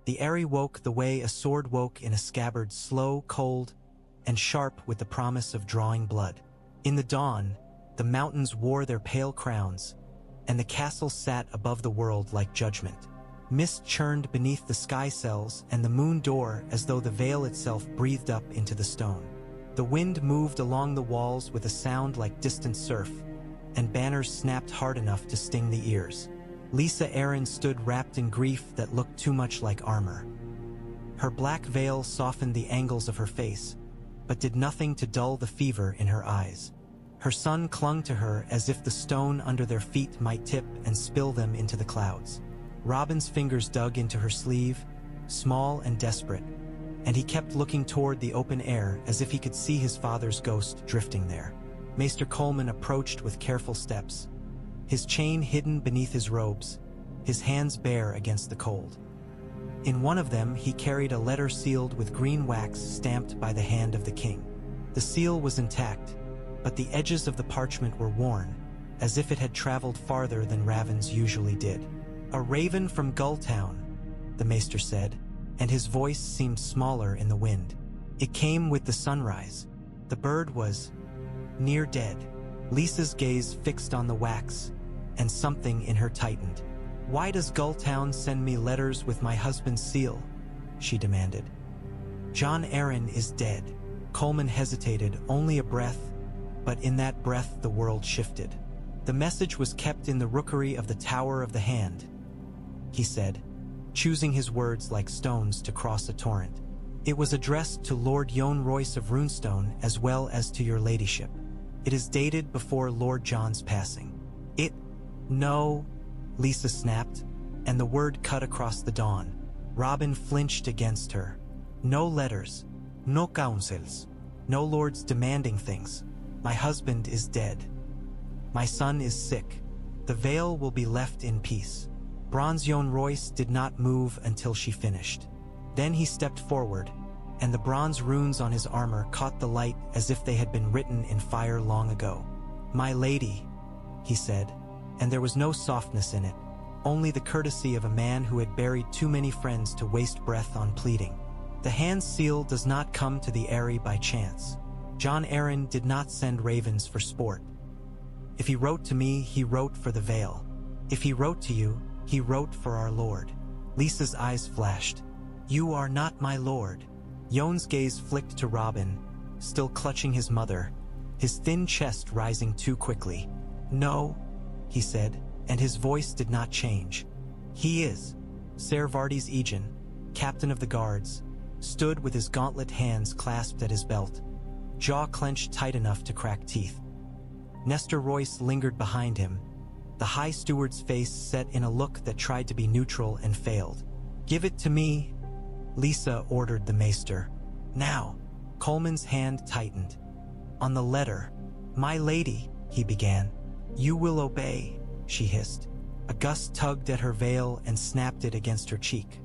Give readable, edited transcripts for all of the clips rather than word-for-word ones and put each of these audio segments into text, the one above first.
The Eyrie woke the way a sword woke in a scabbard, slow, cold, and sharp with the promise of drawing blood. In the dawn, the mountains wore their pale crowns, and the castle sat above the world like judgment. Mist churned beneath the sky cells, and the moon door as though the veil itself breathed up into the stone. The wind moved along the walls with a sound like distant surf, and banners snapped hard enough to sting the ears. Lysa Arryn stood wrapped in grief that looked too much like armor. Her black veil softened the angles of her face, but did nothing to dull the fever in her eyes. Her son clung to her as if the stone under their feet might tip and spill them into the clouds. Robin's fingers dug into her sleeve, small and desperate, and he kept looking toward the open air as if he could see his father's ghost drifting there. Maester Coleman approached with careful steps, his chain hidden beneath his robes, his hands bare against the cold. In one of them he carried a letter sealed with green wax stamped by the hand of the king. The seal was intact, but the edges of the parchment were worn, as if it had traveled farther than ravens usually did. "A raven from Gulltown," the maester said, and his voice seemed smaller in the wind. "It came with the sunrise. The bird was near dead." Lysa's gaze fixed on the wax, and something in her tightened. "Why does Gulltown send me letters with my husband's seal?" she demanded. "Jon Arryn is dead." Coleman hesitated, only a breath, but in that breath the world shifted. "The message was kept in the rookery of the Tower of the Hand," he said, choosing his words like stones to cross a torrent. "It was addressed to Lord Yohn Royce of Runestone as well as to your ladyship. It is dated before Lord Jon's passing." "No," Lysa snapped, and the word cut across the dawn. Robin flinched against her. "No letters, no councils, no lords demanding things. My husband is dead. My son is sick. The Vale will be left in peace." Bronze Yohn Royce did not move until she finished. Then he stepped forward, and the bronze runes on his armor caught the light as if they had been written in fire long ago. "My lady," he said, and there was no softness in it, only the courtesy of a man who had buried too many friends to waste breath on pleading. "The hand seal does not come to the Eyrie by chance. Jon Arryn did not send ravens for sport. If he wrote to me, he wrote for the Vale. If he wrote to you, he wrote for our lord." Lysa's eyes flashed. "You are not my lord." Yohn's gaze flicked to Robin, still clutching his mother, his thin chest rising too quickly. "No," he said, and his voice did not change. "He is." Ser Vardis Egan, captain of the guards, stood with his gauntlet hands clasped at his belt, jaw clenched tight enough to crack teeth. Nestor Royce lingered behind him, the High Steward's face set in a look that tried to be neutral and failed. "Give it to me," Lysa ordered the maester. "Now." Coleman's hand tightened. "On the letter." "My lady," he began. "You will obey," she hissed. A gust tugged at her veil and snapped it against her cheek.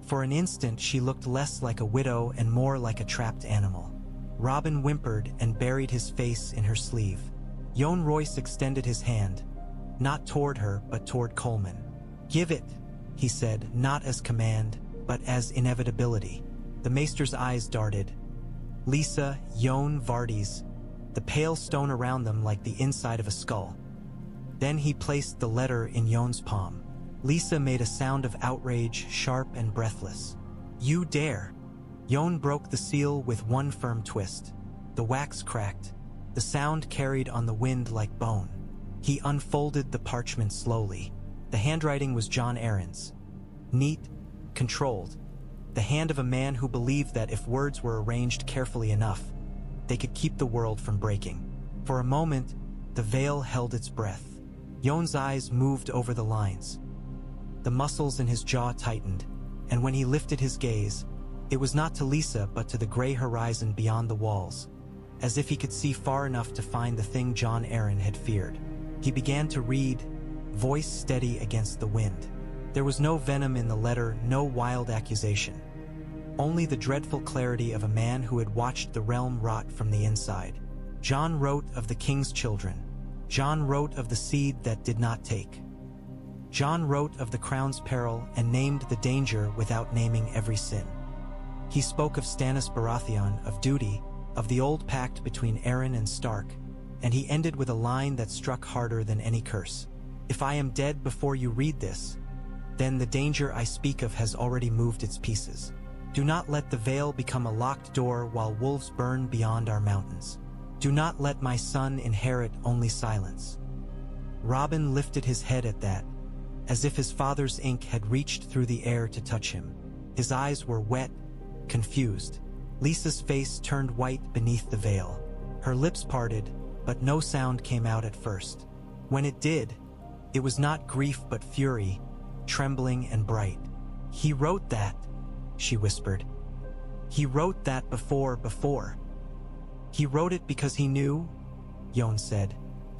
For an instant she looked less like a widow and more like a trapped animal. Robin whimpered and buried his face in her sleeve. Yohn Royce extended his hand, not toward her but toward Coleman. "Give it," he said, not as command, but as inevitability. The maester's eyes darted. Lysa, Yohn, Vardis, the pale stone around them like the inside of a skull. Then he placed the letter in Yohn's palm. Lysa made a sound of outrage, sharp and breathless. "You dare!" Yohn broke the seal with one firm twist. The wax cracked. The sound carried on the wind like bone. He unfolded the parchment slowly. The handwriting was Jon Arryn's. Neat, controlled. The hand of a man who believed that if words were arranged carefully enough, they could keep the world from breaking. For a moment, the Vale held its breath. Yohn's eyes moved over the lines. The muscles in his jaw tightened, and when he lifted his gaze, it was not to Lysa but to the gray horizon beyond the walls, as if he could see far enough to find the thing Jon Arryn had feared. He began to read, voice steady against the wind. There was no venom in the letter, no wild accusation. Only the dreadful clarity of a man who had watched the realm rot from the inside. Jon wrote of the king's children. Jon wrote of the seed that did not take. Jon wrote of the crown's peril and named the danger without naming every sin. He spoke of Stannis Baratheon, of duty, of the old pact between Arryn and Stark, and he ended with a line that struck harder than any curse. If I am dead before you read this, then the danger I speak of has already moved its pieces. Do not let the Vale become a locked door while wolves burn beyond our mountains. Do not let my son inherit only silence. Robin lifted his head at that, as if his father's ink had reached through the air to touch him. His eyes were wet, confused. Lisa's face turned white beneath the veil. Her lips parted, but no sound came out at first. When it did, it was not grief but fury, trembling and bright. He wrote that, she whispered. He wrote that before. He wrote it because he knew, Jon said,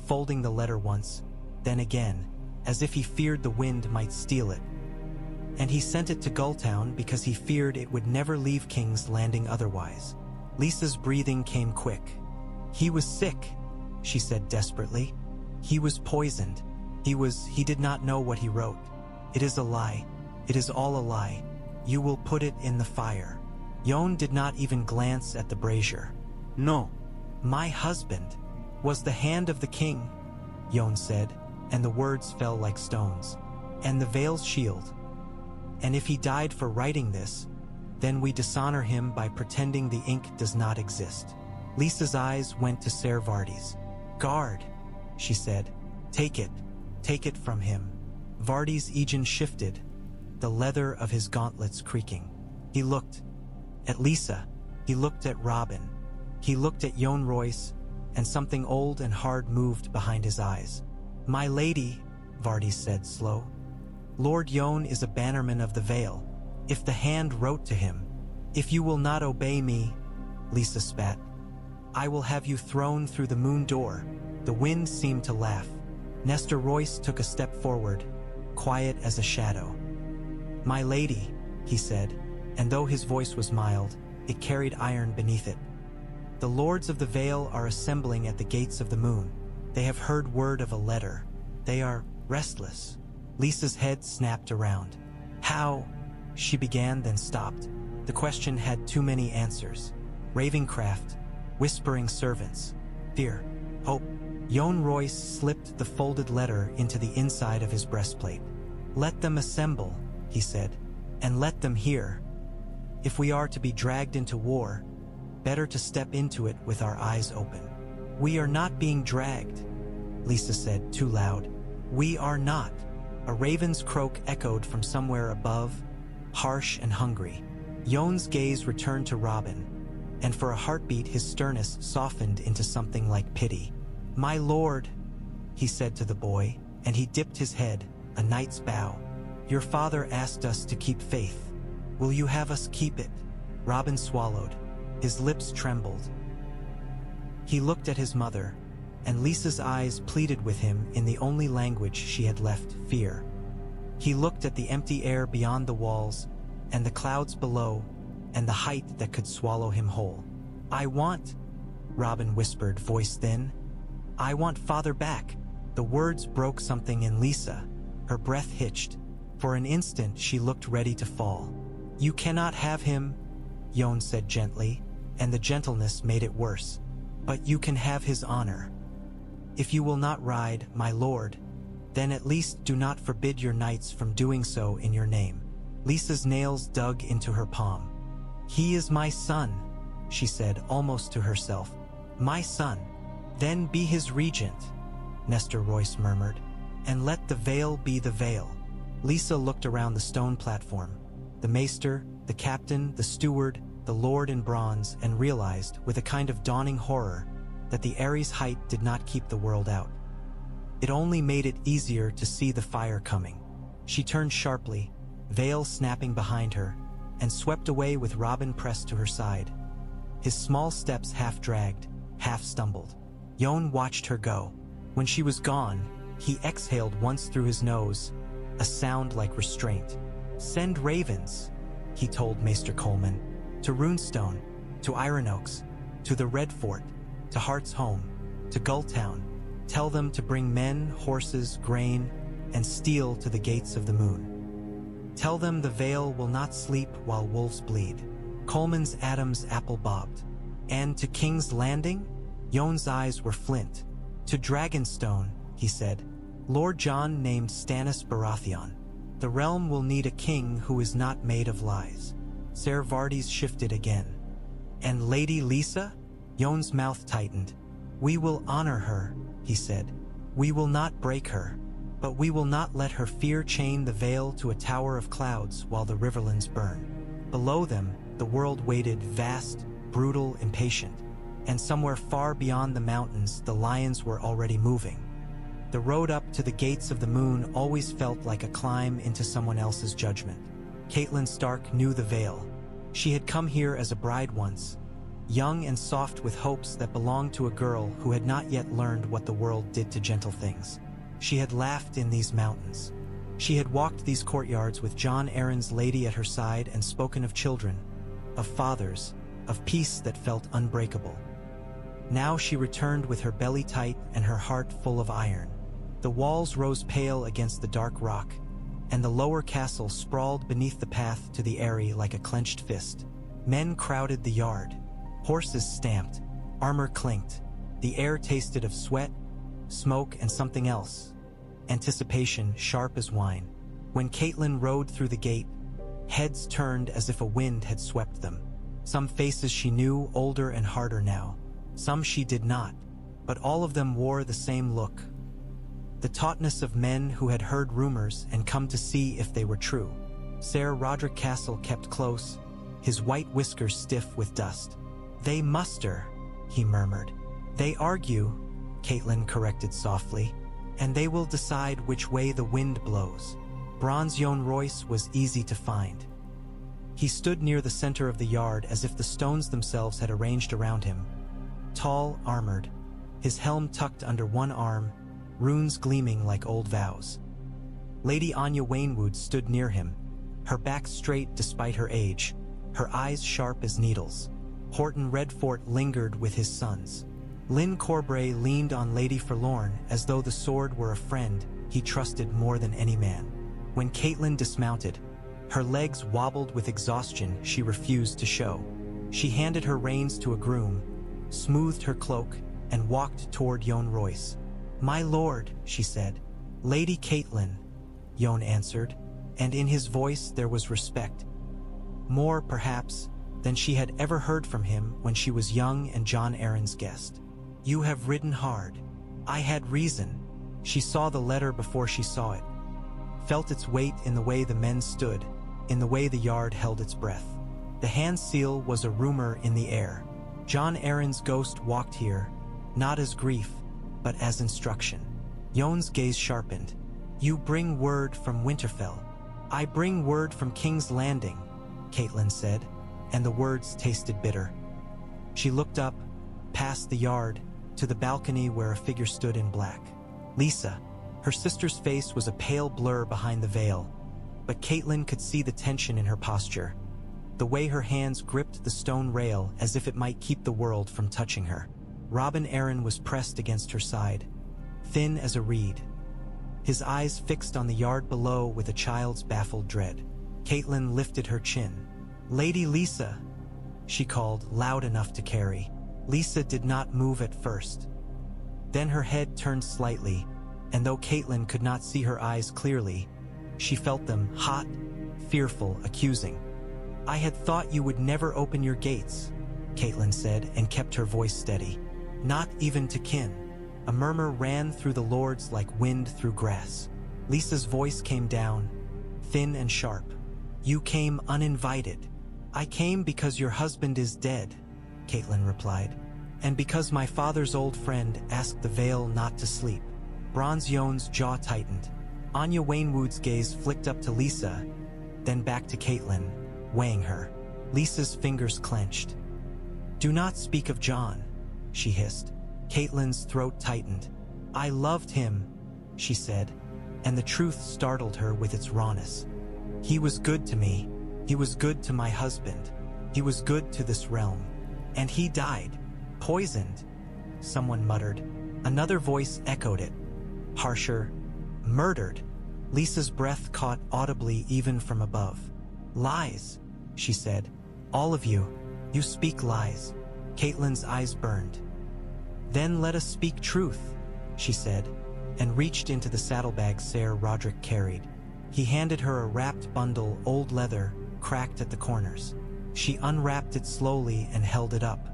folding the letter once, then again, as if he feared the wind might steal it. And he sent it to Gulltown because he feared it would never leave King's Landing otherwise. Lisa's breathing came quick. He was sick, she said desperately. He was poisoned. He did not know what he wrote. It is a lie. It is all a lie. You will put it in the fire. Jon did not even glance at the brazier. No. My husband was the hand of the king, Jon said, and the words fell like stones. And the Vale's shield. And if he died for writing this, then we dishonor him by pretending the ink does not exist. Lisa's eyes went to Ser Vardy's. Guard, she said. Take it from him. Vardy's Aegon shifted, the leather of his gauntlets creaking. He looked at Lisa. He looked at Robin. He looked at Yohn Royce, and something old and hard moved behind his eyes. My lady, Vardy said slow. Lord Yohn is a bannerman of the Vale. If the hand wrote to him, if you will not obey me, Lisa spat, I will have you thrown through the moon door. The wind seemed to laugh. Nestor Royce took a step forward, quiet as a shadow. My lady, he said, and though his voice was mild, it carried iron beneath it. The lords of the Vale are assembling at the gates of the moon. They have heard word of a letter. They are restless. Lisa's head snapped around. How? She began, then stopped. The question had too many answers. Ravenscraft, whispering servants, fear, hope. Yohn Royce slipped the folded letter into the inside of his breastplate. Let them assemble, he said, and let them hear. If we are to be dragged into war, better to step into it with our eyes open. We are not being dragged, Lisa said, too loud. We are not. A raven's croak echoed from somewhere above, harsh and hungry. Jon's gaze returned to Robin, and for a heartbeat his sternness softened into something like pity. My lord, he said to the boy, and he dipped his head, a knight's bow. Your father asked us to keep faith. Will you have us keep it? Robin swallowed. His lips trembled. He looked at his mother, and Lisa's eyes pleaded with him in the only language she had left, fear. He looked at the empty air beyond the walls, and the clouds below, and the height that could swallow him whole. I want, Robin whispered, voice thin. I want father back. The words broke something in Lisa. Her breath hitched. For an instant she looked ready to fall. You cannot have him, Jon said gently, and the gentleness made it worse. But you can have his honor. If you will not ride, my lord, then at least do not forbid your knights from doing so in your name. Lisa's nails dug into her palm. He is my son, she said almost to herself. My son. Then be his regent, Nestor Royce murmured, and let the Vale be the Vale. Lisa looked around the stone platform, the maester, the captain, the steward, the lord in bronze, and realized, with a kind of dawning horror, that the Eyries' height did not keep the world out. It only made it easier to see the fire coming. She turned sharply, veil snapping behind her, and swept away with Robin pressed to her side. His small steps half dragged, half stumbled. Jon watched her go. When she was gone, he exhaled once through his nose, a sound like restraint. Send ravens, he told Maester Coleman, to Runestone, to Iron Oaks, to the Red Fort, to Hart's Home, to Gulltown. Tell them to bring men, horses, grain, and steal to the gates of the moon. Tell them the Vale will not sleep while wolves bleed. Coleman's Adam's apple bobbed. And to King's Landing? Jon's eyes were flint. To Dragonstone, he said. Lord Jon named Stannis Baratheon. The realm will need a king who is not made of lies. Ser Vardis shifted again. And Lady Lisa? Jon's mouth tightened. We will honor her, he said. We will not break her, but we will not let her fear chain the Vale to a tower of clouds while the Riverlands burn. Below them, the world waited, vast, brutal, impatient. And somewhere far beyond the mountains, the lions were already moving. The road up to the gates of the moon always felt like a climb into someone else's judgment. Catelyn Stark knew the Vale. She had come here as a bride once, young and soft with hopes that belonged to a girl who had not yet learned what the world did to gentle things. She had laughed in these mountains. She had walked these courtyards with Jon Arryn's lady at her side and spoken of children, of fathers, of peace that felt unbreakable. Now she returned with her belly tight and her heart full of iron. The walls rose pale against the dark rock, and the lower castle sprawled beneath the path to the Eyrie like a clenched fist. Men crowded the yard. Horses stamped. Armor clinked. The air tasted of sweat, smoke, and something else. Anticipation sharp as wine. When Catelyn rode through the gate, heads turned as if a wind had swept them. Some faces she knew, older and harder now. Some she did not, but all of them wore the same look. The tautness of men who had heard rumors and come to see if they were true. Ser Roderick Castle kept close, his white whiskers stiff with dust. They muster, he murmured. They argue, Catelyn corrected softly, and they will decide which way the wind blows. Bronze Yohn Royce was easy to find. He stood near the center of the yard as if the stones themselves had arranged around him. Tall, armored, his helm tucked under one arm, runes gleaming like old vows. Lady Anya Waynwood stood near him, her back straight despite her age, her eyes sharp as needles. Horton Redfort lingered with his sons. Lyn Corbray leaned on Lady Forlorn as though the sword were a friend he trusted more than any man. When Catelyn dismounted, her legs wobbled with exhaustion she refused to show. She handed her reins to a groom, smoothed her cloak, and walked toward Yohn Royce. My lord, she said. Lady Catelyn, Yohn answered, and in his voice there was respect. More, perhaps, than she had ever heard from him when she was young and Jon Arryn's guest. You have ridden hard. I had reason. She saw the letter before she saw it, felt its weight in the way the men stood, in the way the yard held its breath. The hand seal was a rumor in the air. Jon Arryn's ghost walked here, not as grief, but as instruction. Yohn's gaze sharpened. You bring word from Winterfell. I bring word from King's Landing, Catelyn said, and the words tasted bitter. She looked up, past the yard, to the balcony where a figure stood in black. Lisa. Her sister's face was a pale blur behind the veil, but Catelyn could see the tension in her posture, the way her hands gripped the stone rail as if it might keep the world from touching her. Robin Arryn was pressed against her side, thin as a reed, his eyes fixed on the yard below with a child's baffled dread. Catelyn lifted her chin. Lady Lisa, she called, loud enough to carry. Lisa did not move at first. Then her head turned slightly, and though Catelyn could not see her eyes clearly, she felt them hot, fearful, accusing. I had thought you would never open your gates, Catelyn said, and kept her voice steady. Not even to kin. A murmur ran through the lords like wind through grass. Lisa's voice came down, thin and sharp. You came uninvited. I came because your husband is dead, Catelyn replied, and because my father's old friend asked the Vale not to sleep. Bronze Yohn's jaw tightened. Anya Waynwood's gaze flicked up to Lisa, then back to Catelyn, weighing her. Lisa's fingers clenched. Do not speak of Jon, she hissed. Catelyn's throat tightened. I loved him, she said, and the truth startled her with its rawness. He was good to me. He was good to my husband. He was good to this realm. And he died. Poisoned, someone muttered. Another voice echoed it. Harsher. Murdered. Lisa's breath caught audibly even from above. "Lies," she said. "All of you. You speak lies." Catelyn's eyes burned. "Then let us speak truth," she said, and reached into the saddlebag Ser Roderick carried. He handed her a wrapped bundle, old leather, cracked at the corners. She unwrapped it slowly and held it up.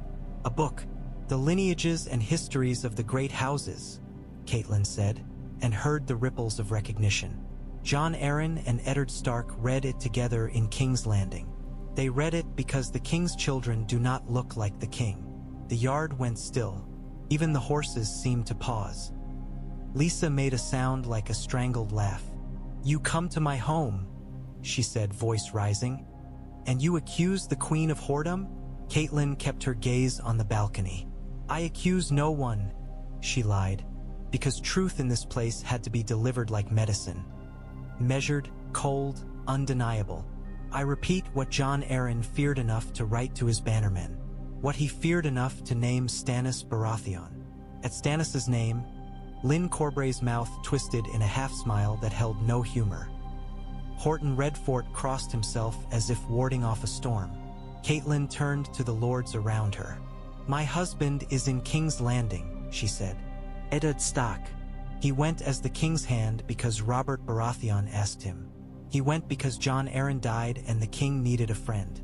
"A book. The lineages and histories of the great houses," Catelyn said, and heard the ripples of recognition. Jon Arryn and Eddard Stark read it together in King's Landing. They read it because the king's children do not look like the king. The yard went still. Even the horses seemed to pause. Lisa made a sound like a strangled laugh. "You come to my home," she said, voice rising. "And you accuse the Queen of whoredom?" Catelyn kept her gaze on the balcony. "I accuse no one," she lied, because truth in this place had to be delivered like medicine. Measured, cold, undeniable. I repeat what Jon Arryn feared enough to write to his bannermen. What he feared enough to name Stannis Baratheon. At Stannis's name, Lyn Corbray's mouth twisted in a half-smile that held no humor. Horton Redfort crossed himself as if warding off a storm. Catelyn turned to the lords around her. "My husband is in King's Landing," she said. "Eddard Stark. He went as the king's hand because Robert Baratheon asked him. He went because Jon Arryn died and the king needed a friend.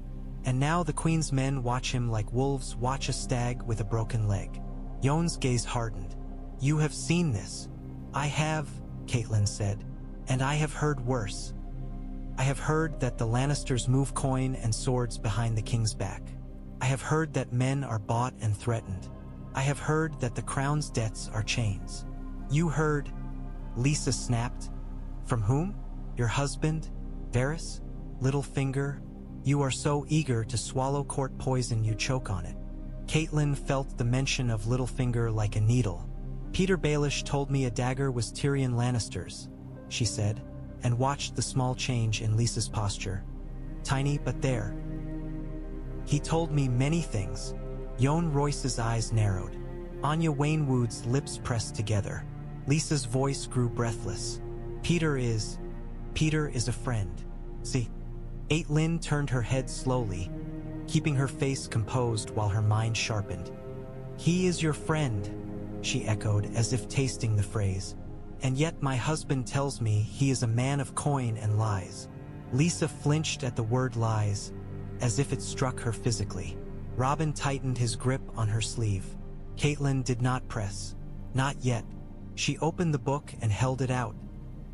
And now the queen's men watch him like wolves watch a stag with a broken leg." Jon's gaze hardened. "You have seen this." "I have," Catelyn said, "and I have heard worse. I have heard that the Lannisters move coin and swords behind the king's back. I have heard that men are bought and threatened. I have heard that the crown's debts are chains." "You heard?" Lisa snapped. "From whom? Your husband? Varys? Littlefinger? You are so eager to swallow court poison you choke on it." Catelyn felt the mention of Littlefinger like a needle. "Peter Baelish told me a dagger was Tyrion Lannister's," she said, and watched the small change in Lisa's posture. "Tiny, but there." "He told me many things." Yohn Royce's eyes narrowed. Anya Wainwood's lips pressed together. Lisa's voice grew breathless. Peter is a friend. See?" Catelyn turned her head slowly, keeping her face composed while her mind sharpened. "He is your friend," she echoed as if tasting the phrase. "And yet my husband tells me he is a man of coin and lies." Lisa flinched at the word lies, as if it struck her physically. Robin tightened his grip on her sleeve. Catelyn did not press. Not yet. She opened the book and held it out,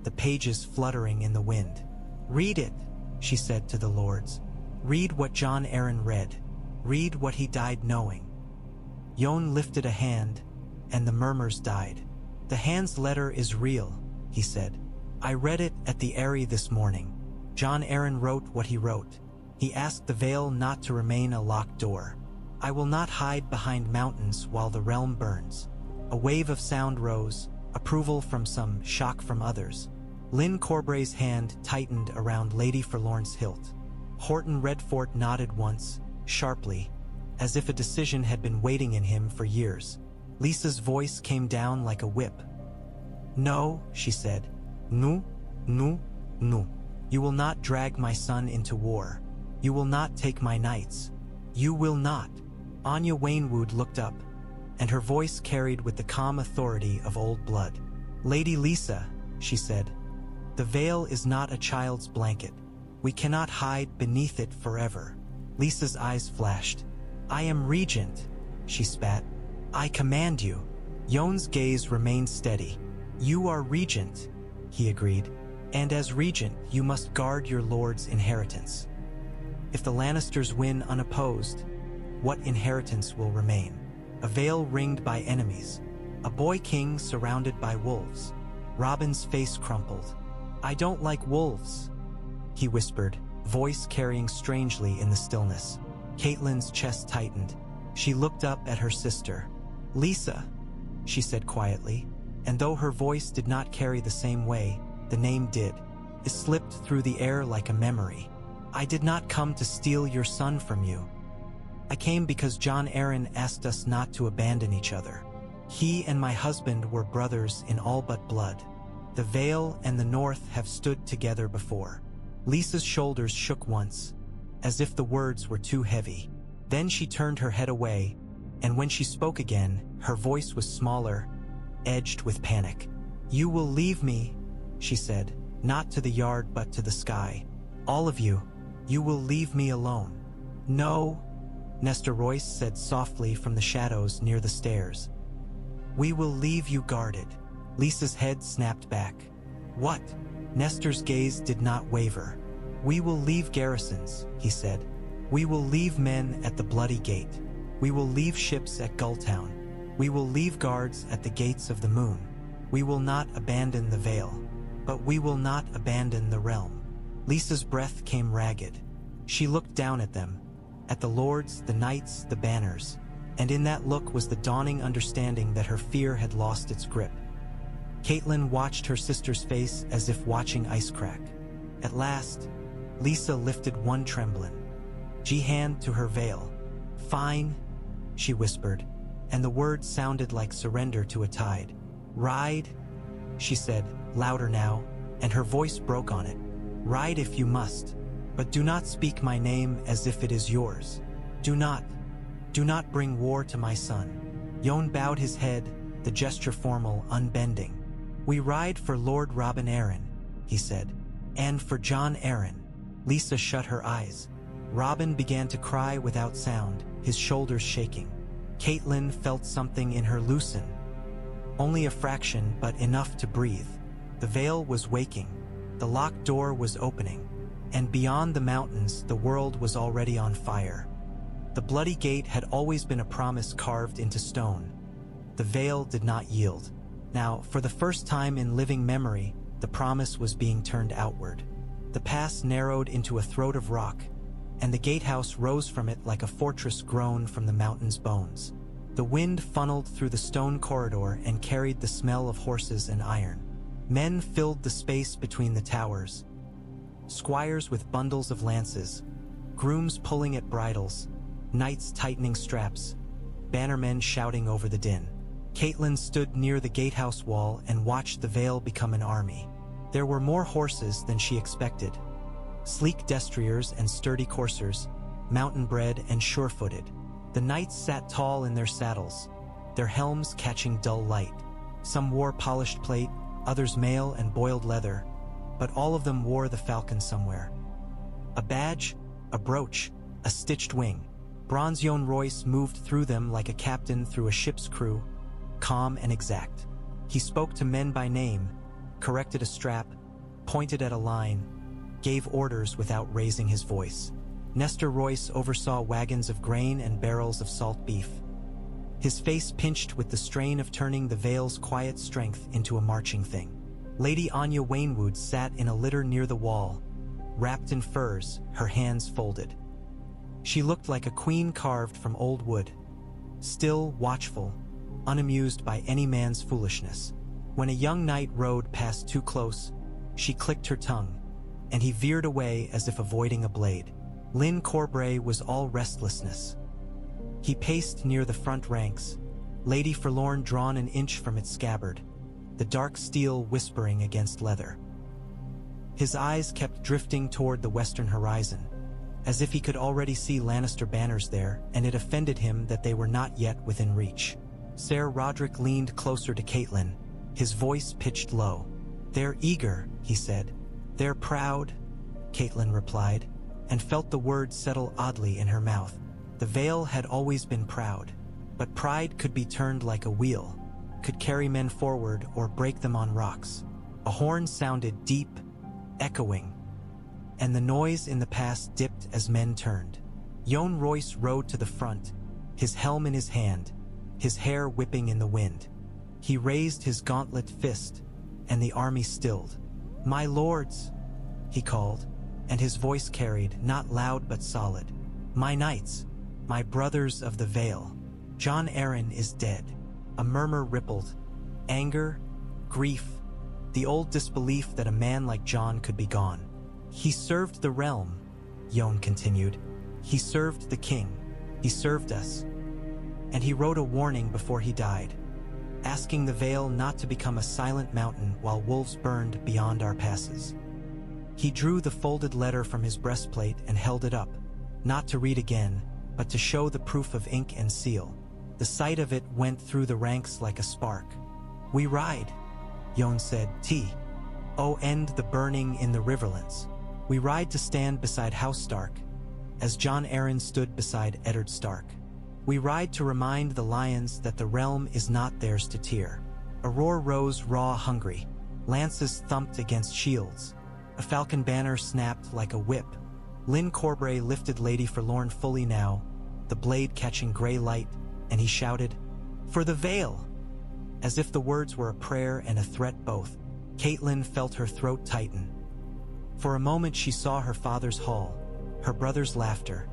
the pages fluttering in the wind. "Read it," she said to the lords. "Read what Jon Arryn read. Read what he died knowing." Jon lifted a hand, and the murmurs died. "The hand's letter is real," he said. "I read it at the Eyrie this morning. Jon Arryn wrote what he wrote. He asked the Vale not to remain a locked door. I will not hide behind mountains while the realm burns." A wave of sound rose, approval from some, shock from others. Lyn Corbray's hand tightened around Lady Forlorn's hilt. Horton Redfort nodded once, sharply, as if a decision had been waiting in him for years. Lisa's voice came down like a whip. "No," she said. "No, no, no. You will not drag my son into war. You will not take my knights. You will not." Anya Wainwood looked up, and her voice carried with the calm authority of old blood. "Lady Lisa," she said, "the Vale is not a child's blanket. We cannot hide beneath it forever." Lisa's eyes flashed. "I am regent," she spat. "I command you." Jon's gaze remained steady. "You are regent," he agreed. "And as regent, you must guard your lord's inheritance. If the Lannisters win unopposed, what inheritance will remain? A Vale ringed by enemies. A boy king surrounded by wolves." Robin's face crumpled. "I don't like wolves," he whispered, voice carrying strangely in the stillness. Catelyn's chest tightened. She looked up at her sister. "Lisa," she said quietly, and though her voice did not carry the same way, the name did. It slipped through the air like a memory. "I did not come to steal your son from you. I came because Jon Arryn asked us not to abandon each other. He and my husband were brothers in all but blood. The Vale and the North have stood together before. Lisa's shoulders shook once, as if the words were too heavy. Then she turned her head away, and when she spoke again, her voice was smaller, edged with panic. "You will leave me," she said, "not to the yard but to the sky. All of you, you will leave me alone." "No," Nestor Royce said softly from the shadows near the stairs. "We will leave you guarded." Lisa's head snapped back. "What?" Nestor's gaze did not waver. "We will leave garrisons," he said. "We will leave men at the Bloody Gate. We will leave ships at Gulltown. We will leave guards at the gates of the moon. We will not abandon the Vale, but we will not abandon the realm." Lisa's breath came ragged. She looked down at them, at the lords, the knights, the banners, and in that look was the dawning understanding that her fear had lost its grip. Catelyn watched her sister's face as if watching ice crack. At last, Lisa lifted one trembling hand to her veil. "Fine," she whispered, and the words sounded like surrender to a tide. "Ride," she said, louder now, and her voice broke on it. "Ride if you must, but do not speak my name as if it is yours. Do not bring war to my son." Jon bowed his head, the gesture formal, unbending. "We ride for Lord Robin Arryn," he said, "and for Jon Arryn." Lisa shut her eyes. Robin began to cry without sound, his shoulders shaking. Catelyn felt something in her loosen. Only a fraction, but enough to breathe. The Vale was waking. The locked door was opening. And beyond the mountains, the world was already on fire. The Bloody Gate had always been a promise carved into stone. The Vale did not yield. Now, for the first time in living memory, the promise was being turned outward. The pass narrowed into a throat of rock, and the gatehouse rose from it like a fortress grown from the mountain's bones. The wind funneled through the stone corridor and carried the smell of horses and iron. Men filled the space between the towers. Squires with bundles of lances, grooms pulling at bridles, knights tightening straps, bannermen shouting over the din. Catelyn stood near the gatehouse wall and watched the Vale become an army. There were more horses than she expected. Sleek destriers and sturdy coursers, mountain-bred and sure-footed. The knights sat tall in their saddles, their helms catching dull light. Some wore polished plate, others mail and boiled leather, but all of them wore the falcon somewhere. A badge, a brooch, a stitched wing. Bronze Yohn Royce moved through them like a captain through a ship's crew, calm and exact. He spoke to men by name, corrected a strap, pointed at a line, gave orders without raising his voice. Nestor Royce oversaw wagons of grain and barrels of salt beef. His face pinched with the strain of turning the Vale's quiet strength into a marching thing. Lady Anya Waynwood sat in a litter near the wall, wrapped in furs, her hands folded. She looked like a queen carved from old wood, still, watchful, unamused by any man's foolishness. When a young knight rode past too close, she clicked her tongue, and he veered away as if avoiding a blade. Lyn Corbray was all restlessness. He paced near the front ranks, Lady Forlorn drawn an inch from its scabbard, the dark steel whispering against leather. His eyes kept drifting toward the western horizon, as if he could already see Lannister banners there, and it offended him that they were not yet within reach. Ser Roderick leaned closer to Catelyn, his voice pitched low. "They're eager," he said. "They're proud," Catelyn replied, and felt the words settle oddly in her mouth. The Vale had always been proud, but pride could be turned like a wheel, could carry men forward or break them on rocks. A horn sounded deep, echoing, and the noise in the pass dipped as men turned. Yohn Royce rode to the front, his helm in his hand, his hair whipping in the wind. He raised his gauntlet fist, and the army stilled. "My lords," he called, and his voice carried, not loud but solid. "My knights, my brothers of the Vale, Jon Arryn is dead." A murmur rippled. Anger, grief, the old disbelief that a man like Jon could be gone. "He served the realm," Yohn continued. "He served the king. He served us. And he wrote a warning before he died. asking the Vale not to become a silent mountain while wolves burned beyond our passes. He drew the folded letter from his breastplate and held it up, not to read again, but to show the proof of ink and seal. The sight of it went through the ranks like a spark. "We ride," Jon said, end the burning in the Riverlands. "We ride to stand beside House Stark, as Jon Arryn stood beside Eddard Stark. We ride to remind the lions that the realm is not theirs to tear." A roar rose raw hungry. Lances thumped against shields. A falcon banner snapped like a whip. Lyn Corbray lifted Lady Forlorn fully now, the blade catching gray light, and he shouted, "For the Vale!" As if the words were a prayer and a threat both, Catelyn felt her throat tighten. For a moment she saw her father's hall, her brother's laughter.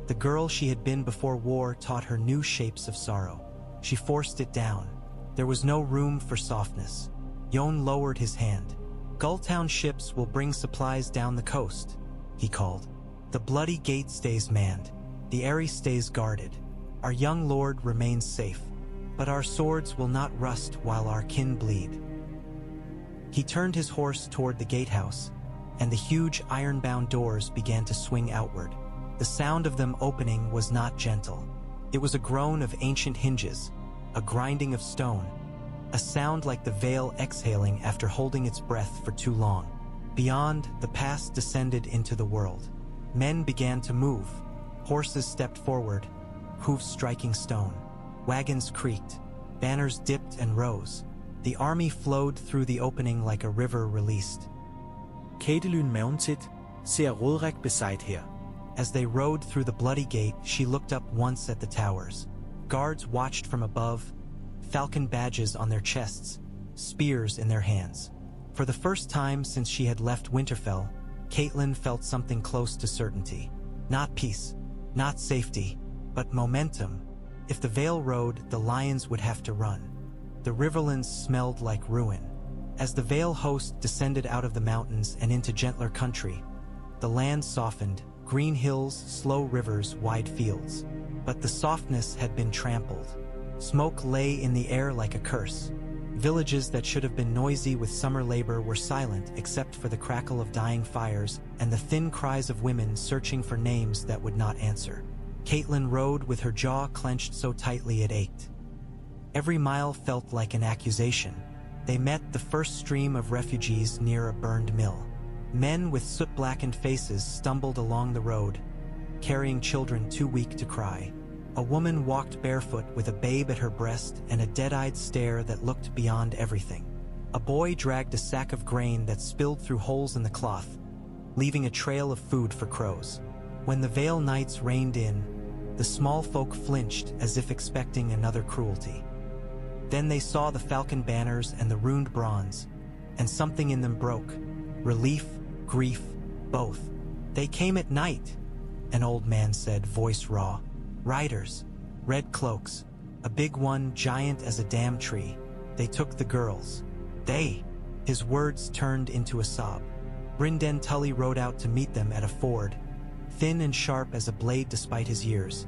The girl she had been before war taught her new shapes of sorrow. She forced it down. There was no room for softness. Jon lowered his hand. "Gulltown ships will bring supplies down the coast," he called. "The bloody gate stays manned. The Eyrie stays guarded. Our young lord remains safe. But our swords will not rust while our kin bleed." He turned his horse toward the gatehouse, and the huge iron-bound doors began to swing outward. The sound of them opening was not gentle. It was a groan of ancient hinges, a grinding of stone, a sound like the Vale exhaling after holding its breath for too long. Beyond, the past descended into the world. Men began to move. Horses stepped forward, hooves striking stone. Wagons creaked. Banners dipped and rose. The army flowed through the opening like a river released. Catelyn mounted, ser rådræk beside her. As they rode through the bloody gate, she looked up once at the towers. Guards watched from above, falcon badges on their chests, spears in their hands. For the first time since she had left Winterfell, Catelyn felt something close to certainty. Not peace, not safety, but momentum. If the Vale rode, the lions would have to run. The Riverlands smelled like ruin. As the Vale host descended out of the mountains and into gentler country, the land softened, green hills, slow rivers, wide fields. But the softness had been trampled. Smoke lay in the air like a curse. Villages that should have been noisy with summer labor were silent except for the crackle of dying fires and the thin cries of women searching for names that would not answer. Catelyn rode with her jaw clenched so tightly it ached. Every mile felt like an accusation. They met the first stream of refugees near a burned mill. Men with soot-blackened faces stumbled along the road, carrying children too weak to cry. A woman walked barefoot with a babe at her breast and a dead-eyed stare that looked beyond everything. A boy dragged a sack of grain that spilled through holes in the cloth, leaving a trail of food for crows. When the Vale Knights reined in, the small folk flinched as if expecting another cruelty. Then they saw the falcon banners and the ruined bronze, and something in them broke. Relief, grief, both. "They came at night," an old man said, voice raw. "Riders, red cloaks, a big one giant as a damn tree. They took the girls. They." His words turned into a sob. Brynden Tully rode out to meet them at a ford, thin and sharp as a blade despite his years,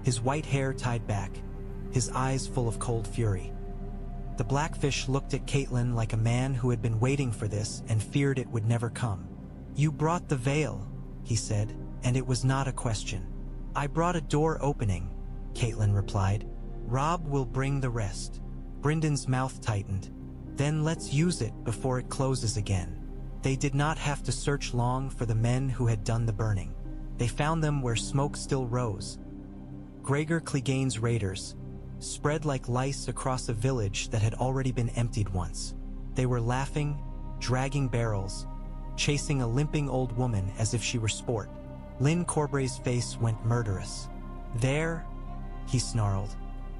his white hair tied back, his eyes full of cold fury. The Blackfish looked at Catelyn like a man who had been waiting for this and feared it would never come. "You brought the Vale," he said, and it was not a question. "I brought a door opening," Catelyn replied. "Robb will bring the rest." Brendan's mouth tightened. "Then let's use it before it closes again." They did not have to search long for the men who had done the burning. They found them where smoke still rose. Gregor Clegane's raiders, spread like lice across a village that had already been emptied once. They were laughing, dragging barrels, chasing a limping old woman as if she were sport. Lyn Corbray's face went murderous. "There," he snarled,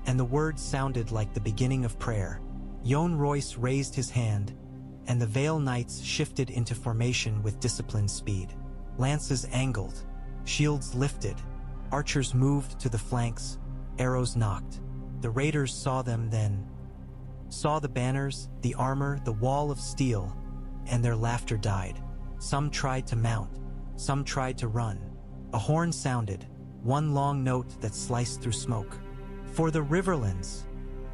and the words sounded like the beginning of prayer. Yohn Royce raised his hand, and the Vale Knights shifted into formation with disciplined speed. Lances angled, shields lifted, archers moved to the flanks, arrows knocked. The raiders saw them then, saw the banners, the armor, the wall of steel, and their laughter died. Some tried to mount, some tried to run. A horn sounded, one long note that sliced through smoke. "For the Riverlands,"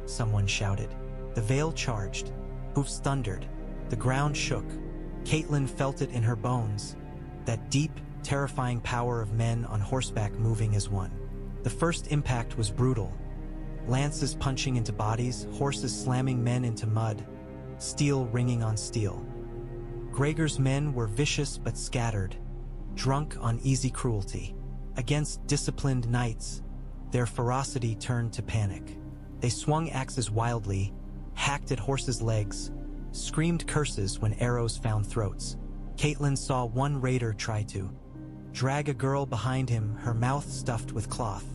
someone shouted. The Vale charged. Hoofs thundered. The ground shook. Catelyn felt it in her bones. That deep, terrifying power of men on horseback moving as one. The first impact was brutal. Lances punching into bodies, horses slamming men into mud, steel ringing on steel. Gregor's men were vicious but scattered, drunk on easy cruelty. Against disciplined knights, their ferocity turned to panic. They swung axes wildly, hacked at horses' legs, screamed curses when arrows found throats. Catelyn saw one raider try to drag a girl behind him, her mouth stuffed with cloth.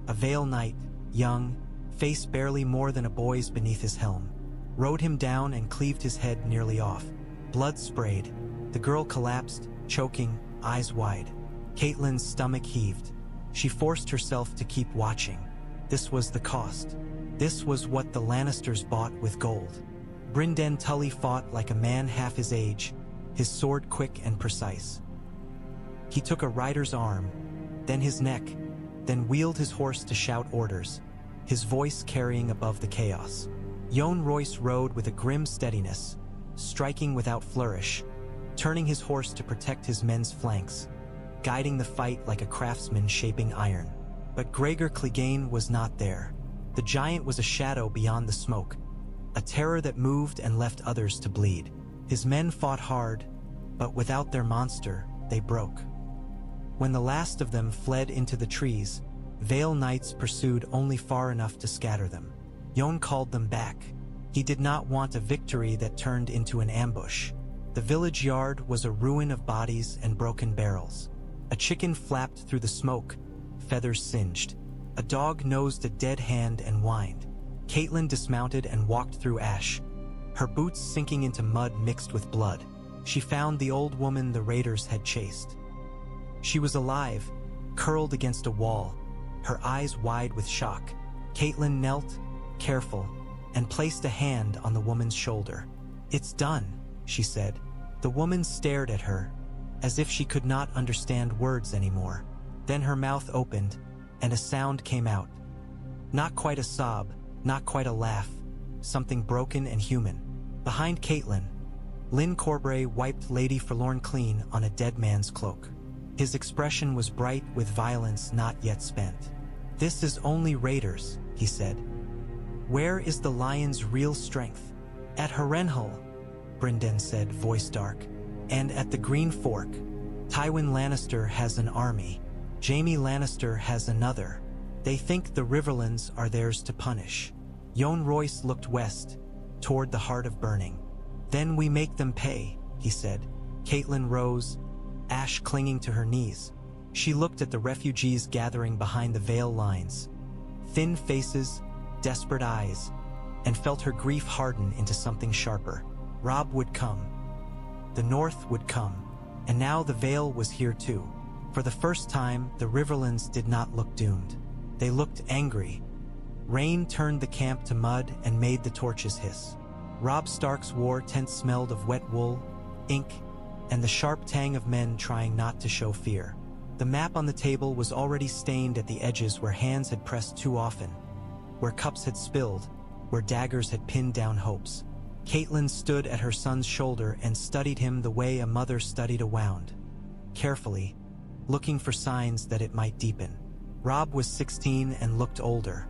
A Vale knight, young, face barely more than a boy's beneath his helm, rode him down and cleaved his head nearly off. Blood sprayed. The girl collapsed, choking, eyes wide. Catelyn's stomach heaved. She forced herself to keep watching. This was the cost. This was what the Lannisters bought with gold. Brynden Tully fought like a man half his age, his sword quick and precise. He took a rider's arm, then his neck, then wheeled his horse to shout orders, his voice carrying above the chaos. Yohn Royce rode with a grim steadiness, striking without flourish, turning his horse to protect his men's flanks, guiding the fight like a craftsman shaping iron. But Gregor Clegane was not there. The giant was a shadow beyond the smoke, a terror that moved and left others to bleed. His men fought hard, but without their monster, they broke. When the last of them fled into the trees, Vale knights pursued only far enough to scatter them. Yohn called them back. He did not want a victory that turned into an ambush. The village yard was a ruin of bodies and broken barrels. A chicken flapped through the smoke, feathers singed. A dog nosed a dead hand and whined. Catelyn dismounted and walked through ash, her boots sinking into mud mixed with blood. She found the old woman the raiders had chased. She was alive, curled against a wall, her eyes wide with shock. Catelyn knelt, careful, and placed a hand on the woman's shoulder. "It's done," she said. The woman stared at her, as if she could not understand words anymore. Then her mouth opened, and a sound came out. Not quite a sob, not quite a laugh, something broken and human. Behind Catelyn, Lyn Corbray wiped Lady Forlorn clean on a dead man's cloak. His expression was bright with violence not yet spent. "This is only raiders," he said. "Where is the lion's real strength?" "At Harrenhal," Brynden said, voice dark. "And at the Green Fork. Tywin Lannister has an army. Jaime Lannister has another. They think the Riverlands are theirs to punish." Yohn Royce looked west, toward the heart of burning. "Then we make them pay," he said. Catelyn rose, ash clinging to her knees. She looked at the refugees gathering behind the Vale lines. Thin faces, desperate eyes, and felt her grief harden into something sharper. Robb would come. The North would come. And now the Vale was here too. For the first time, the Riverlands did not look doomed. They looked angry. Rain turned the camp to mud and made the torches hiss. Robb Stark's war tent smelled of wet wool, ink, and the sharp tang of men trying not to show fear. The map on the table was already stained at the edges where hands had pressed too often, where cups had spilled, where daggers had pinned down hopes. Catelyn stood at her son's shoulder and studied him the way a mother studied a wound, carefully, looking for signs that it might deepen. Robb was 16 and looked older.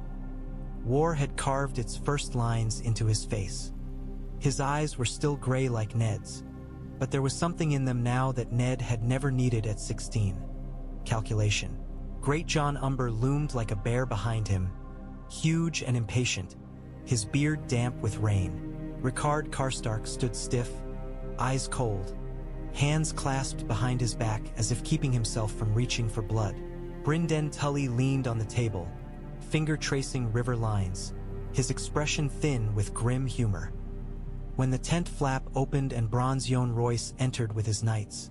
War had carved its first lines into his face. His eyes were still gray like Ned's, but there was something in them now that Ned had never needed at 16. Calculation. Great Jon Umber loomed like a bear behind him, huge and impatient, his beard damp with rain. Rickard Karstark stood stiff, eyes cold, hands clasped behind his back as if keeping himself from reaching for blood. Brynden Tully leaned on the table, finger tracing river lines, his expression thin with grim humor. When the tent flap opened and Bronze Yohn Royce entered with his knights,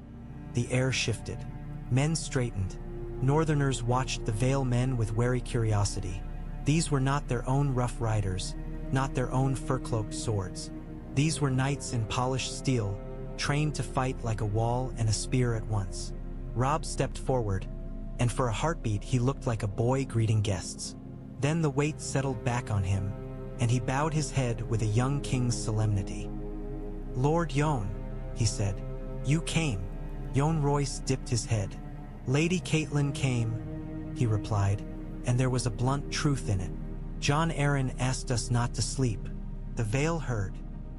the air shifted. Men straightened. Northerners watched the Vale men with wary curiosity. These were not their own rough riders, not their own fur-cloaked swords. These were knights in polished steel, trained to fight like a wall and a spear at once. Robb stepped forward, and for a heartbeat he looked like a boy greeting guests. Then the weight settled back on him, and he bowed his head with a young king's solemnity. "Lord Yohn," he said. "You came." Yohn Royce dipped his head. "Lady Catelyn came," he replied, and there was a blunt truth in it. "Jon Arryn asked us not to sleep." The Vale heard.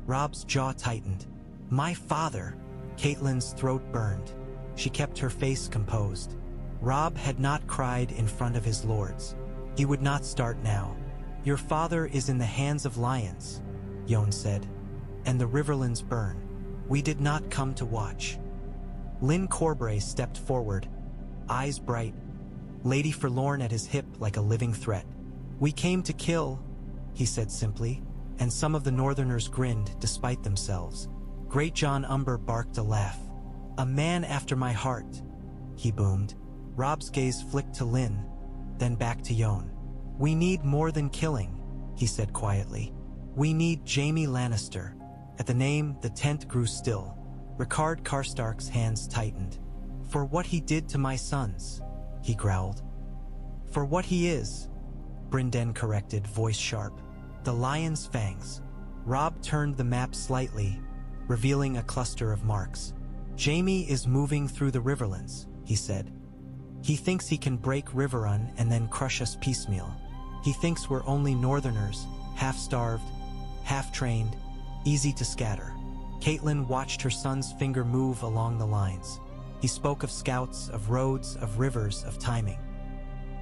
Robb's jaw tightened. "My father!" Catelyn's throat burned. She kept her face composed. Robb had not cried in front of his lords. He would not start now. "Your father is in the hands of lions," Yohn said, "and the Riverlands burn. We did not come to watch." Lyn Corbray stepped forward, eyes bright, Lady Forlorn at his hip like a living threat. "We came to kill," he said simply, and some of the Northerners grinned despite themselves. Great John Umber barked a laugh. "A man after my heart," he boomed. Robb's gaze flicked to Lyn, then back to Yohn. "We need more than killing," he said quietly. "We need Jaime Lannister." At the name, the tent grew still. Rickard Karstark's hands tightened. "For what he did to my sons," he growled. "For what he is," Brynden corrected, voice sharp. "The lion's fangs." Robb turned the map slightly, revealing a cluster of marks. "Jaime is moving through the Riverlands," he said. "He thinks he can break Riverrun and then crush us piecemeal. He thinks we're only Northerners, half-starved, half-trained, easy to scatter." Catelyn watched her son's finger move along the lines. He spoke of scouts, of roads, of rivers, of timing.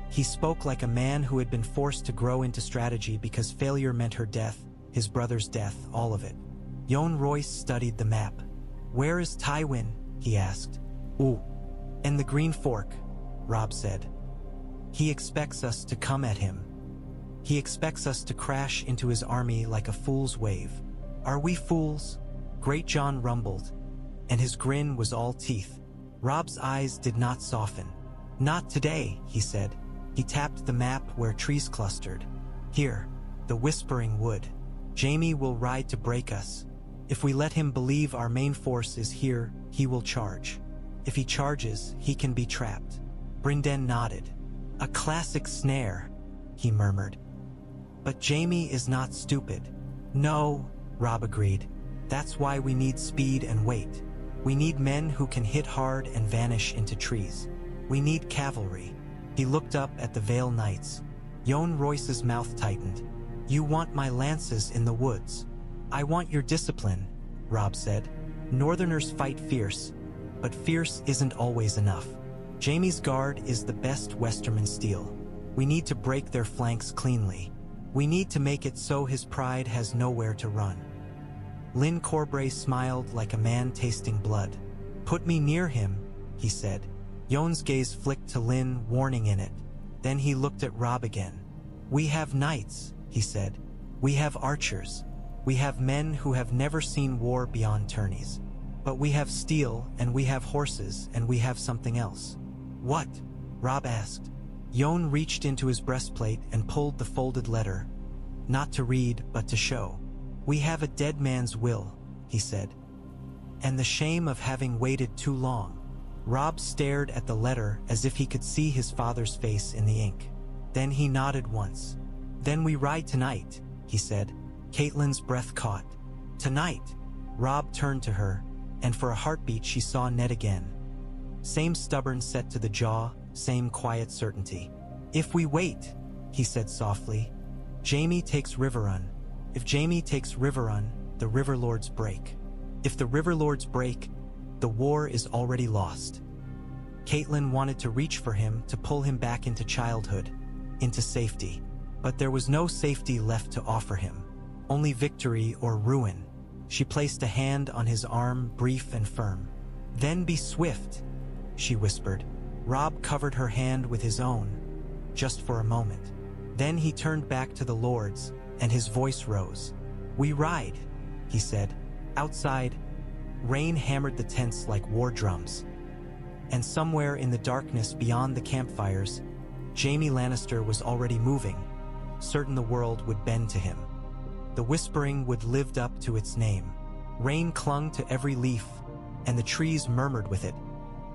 He spoke like a man who had been forced to grow into strategy because failure meant her death, his brother's death, all of it. Yohn Royce studied the map. "Where is Tywin?" he asked. "Ooh. And the Green Fork," Robb said. "He expects us to come at him. He expects us to crash into his army like a fool's wave." "Are we fools?" Great John rumbled, and his grin was all teeth. Robb's eyes did not soften. "Not today," he said. He tapped the map where trees clustered. "Here, the Whispering Wood. Jaime will ride to break us. If we let him believe our main force is here, he will charge. If he charges, he can be trapped." Brynden nodded. "A classic snare," he murmured. "But Jaime is not stupid." "No," Robb agreed. "That's why we need speed and weight. We need men who can hit hard and vanish into trees. We need cavalry." He looked up at the Vale Knights. Yohn Royce's mouth tightened. "You want my lances in the woods." "I want your discipline," Robb said. "Northerners fight fierce, but fierce isn't always enough. Jaime's guard is the best Westerman steel. We need to break their flanks cleanly. We need to make it so his pride has nowhere to run." Lyn Corbray smiled like a man tasting blood. "Put me near him," he said. Yohn's gaze flicked to Lyn, warning in it. Then he looked at Robb again. "We have knights," he said. "We have archers. We have men who have never seen war beyond tourneys. But we have steel, and we have horses, and we have something else." "What?" Robb asked. Yohn reached into his breastplate and pulled the folded letter. "Not to read, but to show. We have a dead man's will," he said. "And the shame of having waited too long." Robb stared at the letter as if he could see his father's face in the ink. Then he nodded once. "Then we ride tonight," he said. Catelyn's breath caught. "Tonight?" Robb turned to her, and for a heartbeat she saw Ned again. Same stubborn set to the jaw, same quiet certainty. "If we wait," he said softly, "Jaime takes Riverrun. If Jaime takes Riverrun, the Riverlords break. If the Riverlords break, the war is already lost." Catelyn wanted to reach for him, to pull him back into childhood, into safety. But there was no safety left to offer him. Only victory or ruin. She placed a hand on his arm, brief and firm. "Then be swift," she whispered. Robb covered her hand with his own, just for a moment. Then he turned back to the lords, and his voice rose. "We ride," he said. Outside, rain hammered the tents like war drums. And somewhere in the darkness beyond the campfires, Jaime Lannister was already moving, certain the world would bend to him. The Whispering Wood lived up to its name. Rain clung to every leaf, and the trees murmured with it,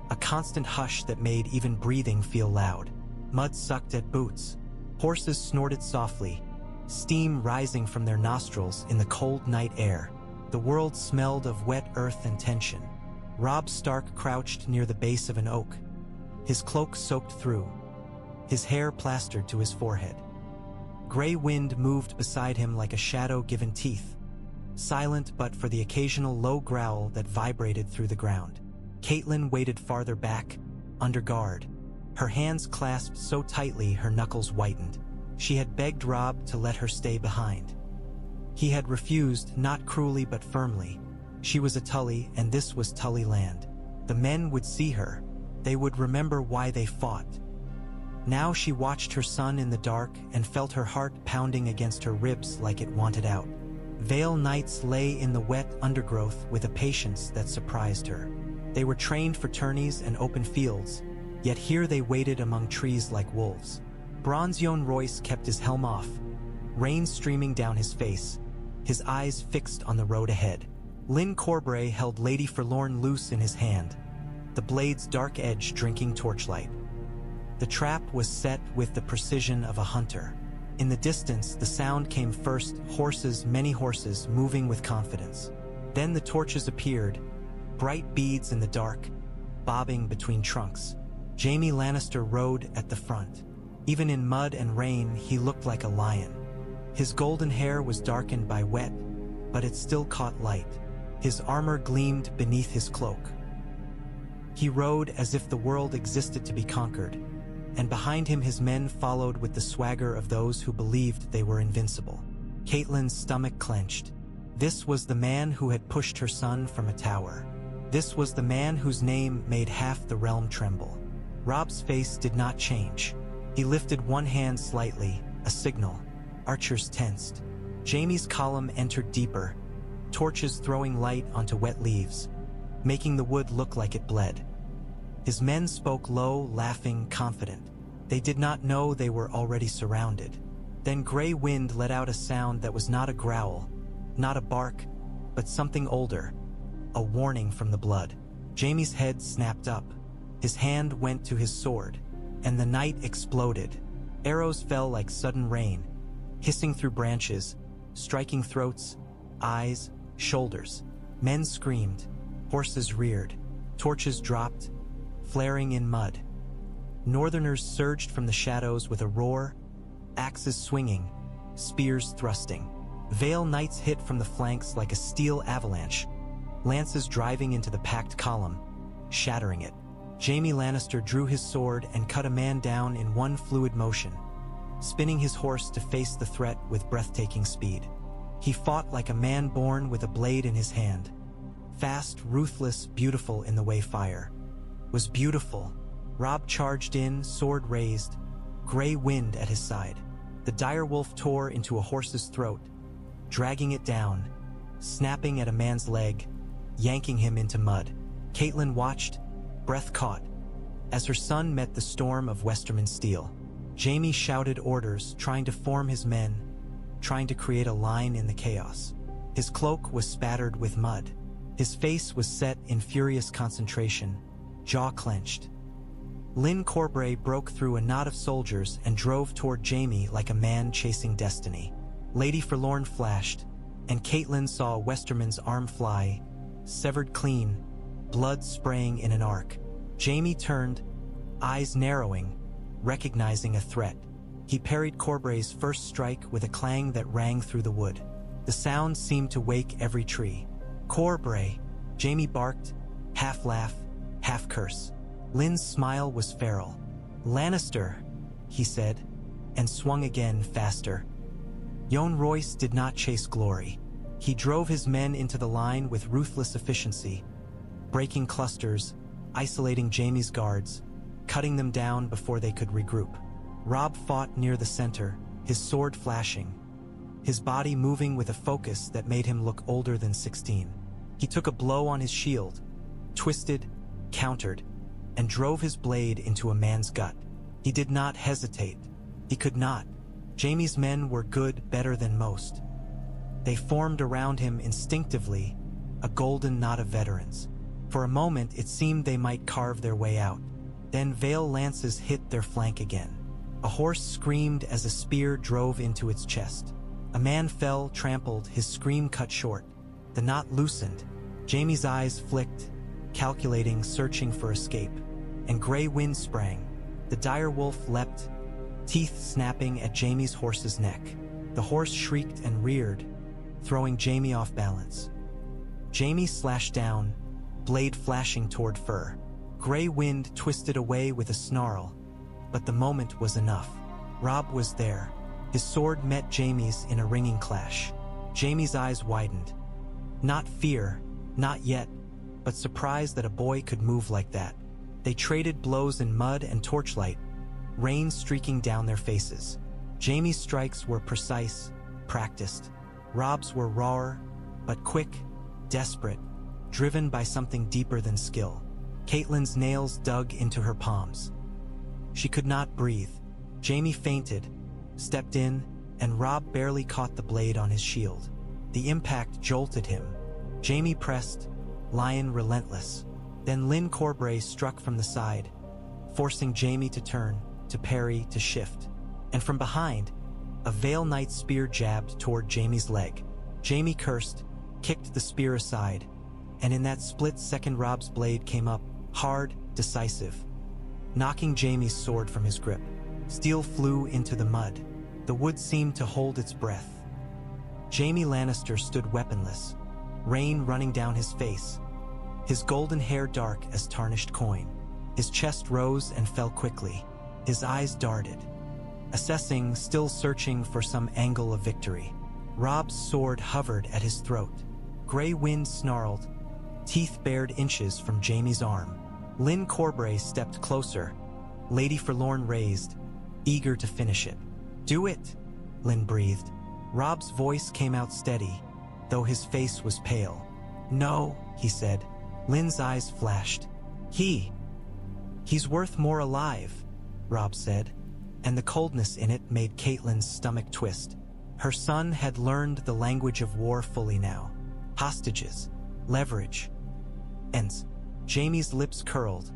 a constant hush that made even breathing feel loud. Mud sucked at boots. Horses snorted softly, steam rising from their nostrils in the cold night air. The world smelled of wet earth and tension. Robb Stark crouched near the base of an oak, his cloak soaked through, his hair plastered to his forehead. Gray wind moved beside him like a shadow given teeth, silent but for the occasional low growl that vibrated through the ground. Catelyn waited farther back, under guard, her hands clasped so tightly her knuckles whitened. She had begged Robb to let her stay behind. He had refused, not cruelly but firmly. She was a Tully, and this was Tully land. The men would see her. They would remember why they fought. Now she watched her son in the dark and felt her heart pounding against her ribs like it wanted out. Vale Knights lay in the wet undergrowth with a patience that surprised her. They were trained for tourneys and open fields, yet here they waited among trees like wolves. Bronze Yohn Royce kept his helm off, rain streaming down his face, his eyes fixed on the road ahead. Lyn Corbray held Lady Forlorn loose in his hand, the blade's dark edge drinking torchlight. The trap was set with the precision of a hunter. In the distance, the sound came first, horses, many horses, moving with confidence. Then the torches appeared, bright beads in the dark, bobbing between trunks. Jaime Lannister rode at the front. Even in mud and rain, he looked like a lion. His golden hair was darkened by wet, but it still caught light. His armor gleamed beneath his cloak. He rode as if the world existed to be conquered, and behind him his men followed with the swagger of those who believed they were invincible. Catelyn's stomach clenched. This was the man who had pushed her son from a tower. This was the man whose name made half the realm tremble. Robb's face did not change. He lifted one hand slightly, a signal. Archers tensed. Jaime's column entered deeper, torches throwing light onto wet leaves, making the wood look like it bled. His men spoke low, laughing, confident. They did not know they were already surrounded. Then gray wind let out a sound that was not a growl, not a bark, but something older, a warning from the blood. Jaime's head snapped up. His hand went to his sword, and the night exploded. Arrows fell like sudden rain, hissing through branches, striking throats, eyes, shoulders. Men screamed, horses reared, torches dropped, flaring in mud. Northerners surged from the shadows with a roar, axes swinging, spears thrusting. Vale Knights hit from the flanks like a steel avalanche, lances driving into the packed column, shattering it. Jaime Lannister drew his sword and cut a man down in one fluid motion, spinning his horse to face the threat with breathtaking speed. He fought like a man born with a blade in his hand. Fast, ruthless, beautiful in the way fire was beautiful. Robb charged in, sword raised, gray wind at his side. The direwolf tore into a horse's throat, dragging it down, snapping at a man's leg, yanking him into mud. Catelyn watched, breath caught, as her son met the storm of Westerman steel. Jaime shouted orders, trying to form his men, trying to create a line in the chaos. His cloak was spattered with mud. His face was set in furious concentration, jaw clenched. Lyn Corbray broke through a knot of soldiers and drove toward Jaime like a man chasing destiny. Lady Forlorn flashed, and Catelyn saw Westerman's arm fly, severed clean, blood spraying in an arc. Jaime turned, eyes narrowing, recognizing a threat. He parried Corbray's first strike with a clang that rang through the wood. The sound seemed to wake every tree. "Corbray," Jaime barked, half laugh, half curse. Lyn's smile was feral. "Lannister," he said, and swung again faster. Yohn Royce did not chase glory. He drove his men into the line with ruthless efficiency, breaking clusters, isolating Jaime's guards, cutting them down before they could regroup. Robb fought near the center, his sword flashing, his body moving with a focus that made him look older than 16. He took a blow on his shield, twisted, countered, and drove his blade into a man's gut. He did not hesitate. He could not. Jaime's men were good, better than most. They formed around him instinctively, a golden knot of veterans. For a moment, it seemed they might carve their way out. Then Vale lances hit their flank again. A horse screamed as a spear drove into its chest. A man fell, trampled, his scream cut short. The knot loosened. Jaime's eyes flicked, calculating, searching for escape. And gray wind sprang. The dire wolf leapt, teeth snapping at Jaime's horse's neck. The horse shrieked and reared, throwing Jaime off balance. Jaime slashed down, blade flashing toward fur. Gray wind twisted away with a snarl, but the moment was enough. Robb was there. His sword met Jaime's in a ringing clash. Jaime's eyes widened. Not fear, not yet, but surprise that a boy could move like that. They traded blows in mud and torchlight, rain streaking down their faces. Jaime's strikes were precise, practiced. Robb's were rawer, but quick, desperate, driven by something deeper than skill. Catelyn's nails dug into her palms. She could not breathe. Jaime fainted, stepped in, and Robb barely caught the blade on his shield. The impact jolted him. Jaime pressed, lion relentless. Then Lyn Corbray struck from the side, forcing Jaime to turn, to parry, to shift. And from behind, a Vale Knight spear jabbed toward Jaime's leg. Jaime cursed, kicked the spear aside, and in that split second Robb's blade came up, hard, decisive, knocking Jaime's sword from his grip. Steel flew into the mud. The wood seemed to hold its breath. Jaime Lannister stood weaponless, rain running down his face, his golden hair dark as tarnished coin. His chest rose and fell quickly. His eyes darted, assessing, still searching for some angle of victory. Robb's sword hovered at his throat. Gray wind snarled, teeth bared inches from Jaime's arm. Lyn Corbray stepped closer, Lady Forlorn raised, eager to finish it. "Do it," Lyn breathed. Robb's voice came out steady, though his face was pale. "No," he said. Lyn's eyes flashed. He's worth more alive," Robb said, and the coldness in it made Catelyn's stomach twist. Her son had learned the language of war fully now. Hostages, leverage, ends. Jaime's lips curled,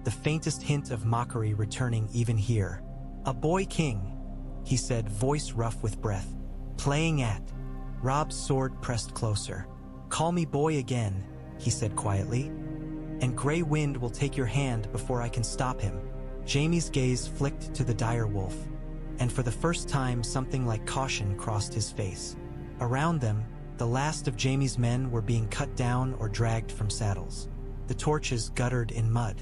the faintest hint of mockery returning even here. "A boy king," he said, voice rough with breath. "Playing at." Robb's sword pressed closer. "Call me boy again," he said quietly, "and gray wind will take your hand before I can stop him." Jaime's gaze flicked to the dire wolf, and for the first time something like caution crossed his face. Around them, the last of Jaime's men were being cut down or dragged from saddles. The torches guttered in mud.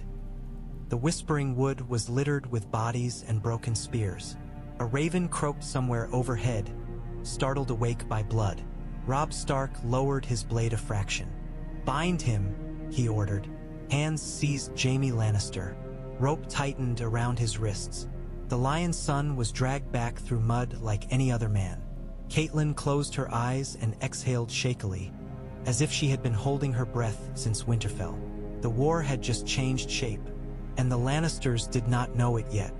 The whispering wood was littered with bodies and broken spears. A raven croaked somewhere overhead, startled awake by blood. Robb Stark lowered his blade a fraction. "Bind him," he ordered. Hands seized Jaime Lannister. Rope tightened around his wrists. The lion's son was dragged back through mud like any other man. Catelyn closed her eyes and exhaled shakily, as if she had been holding her breath since Winterfell. The war had just changed shape, and the Lannisters did not know it yet.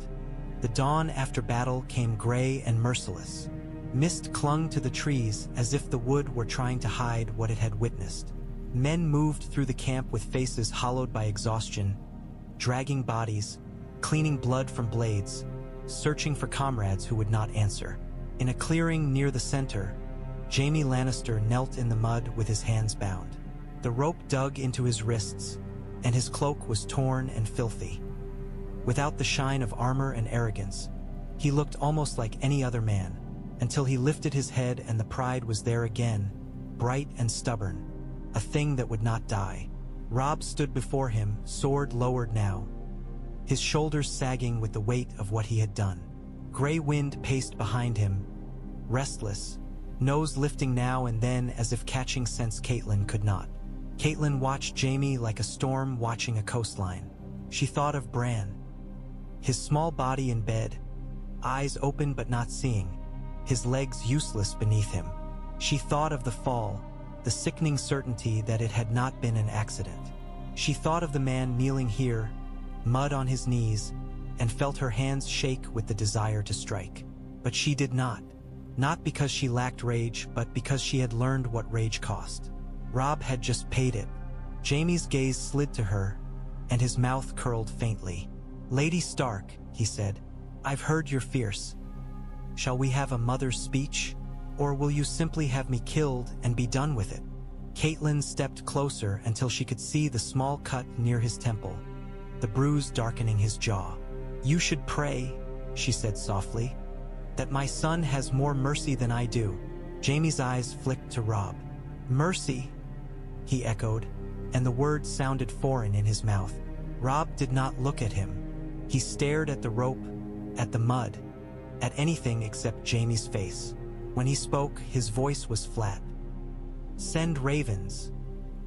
The dawn after battle came gray and merciless. Mist clung to the trees as if the wood were trying to hide what it had witnessed. Men moved through the camp with faces hollowed by exhaustion, dragging bodies, cleaning blood from blades, searching for comrades who would not answer. In a clearing near the center, Jaime Lannister knelt in the mud with his hands bound. The rope dug into his wrists, and his cloak was torn and filthy. Without the shine of armor and arrogance, he looked almost like any other man, until he lifted his head and the pride was there again, bright and stubborn, a thing that would not die. Robb stood before him, sword lowered now, his shoulders sagging with the weight of what he had done. Gray wind paced behind him, restless, nose lifting now and then as if catching scents Catelyn could not. Catelyn watched Jaime like a storm watching a coastline. She thought of Bran, his small body in bed, eyes open but not seeing, his legs useless beneath him. She thought of the fall, the sickening certainty that it had not been an accident. She thought of the man kneeling here, mud on his knees, and felt her hands shake with the desire to strike. But she did not. Not because she lacked rage, but because she had learned what rage cost. Robb had just paid it. Jaime's gaze slid to her, and his mouth curled faintly. "Lady Stark," he said, I've heard you're fierce. Shall we have a mother's speech? Or will you simply have me killed and be done with it? Catelyn stepped closer until she could see the small cut near his temple, the bruise darkening his jaw. You should pray, she said softly, that my son has more mercy than I do. Jaime's eyes flicked to Robb. Mercy, he echoed, and the word sounded foreign in his mouth. Robb did not look at him. He stared at the rope, at the mud, at anything except Jaime's face. When he spoke, his voice was flat. Send ravens,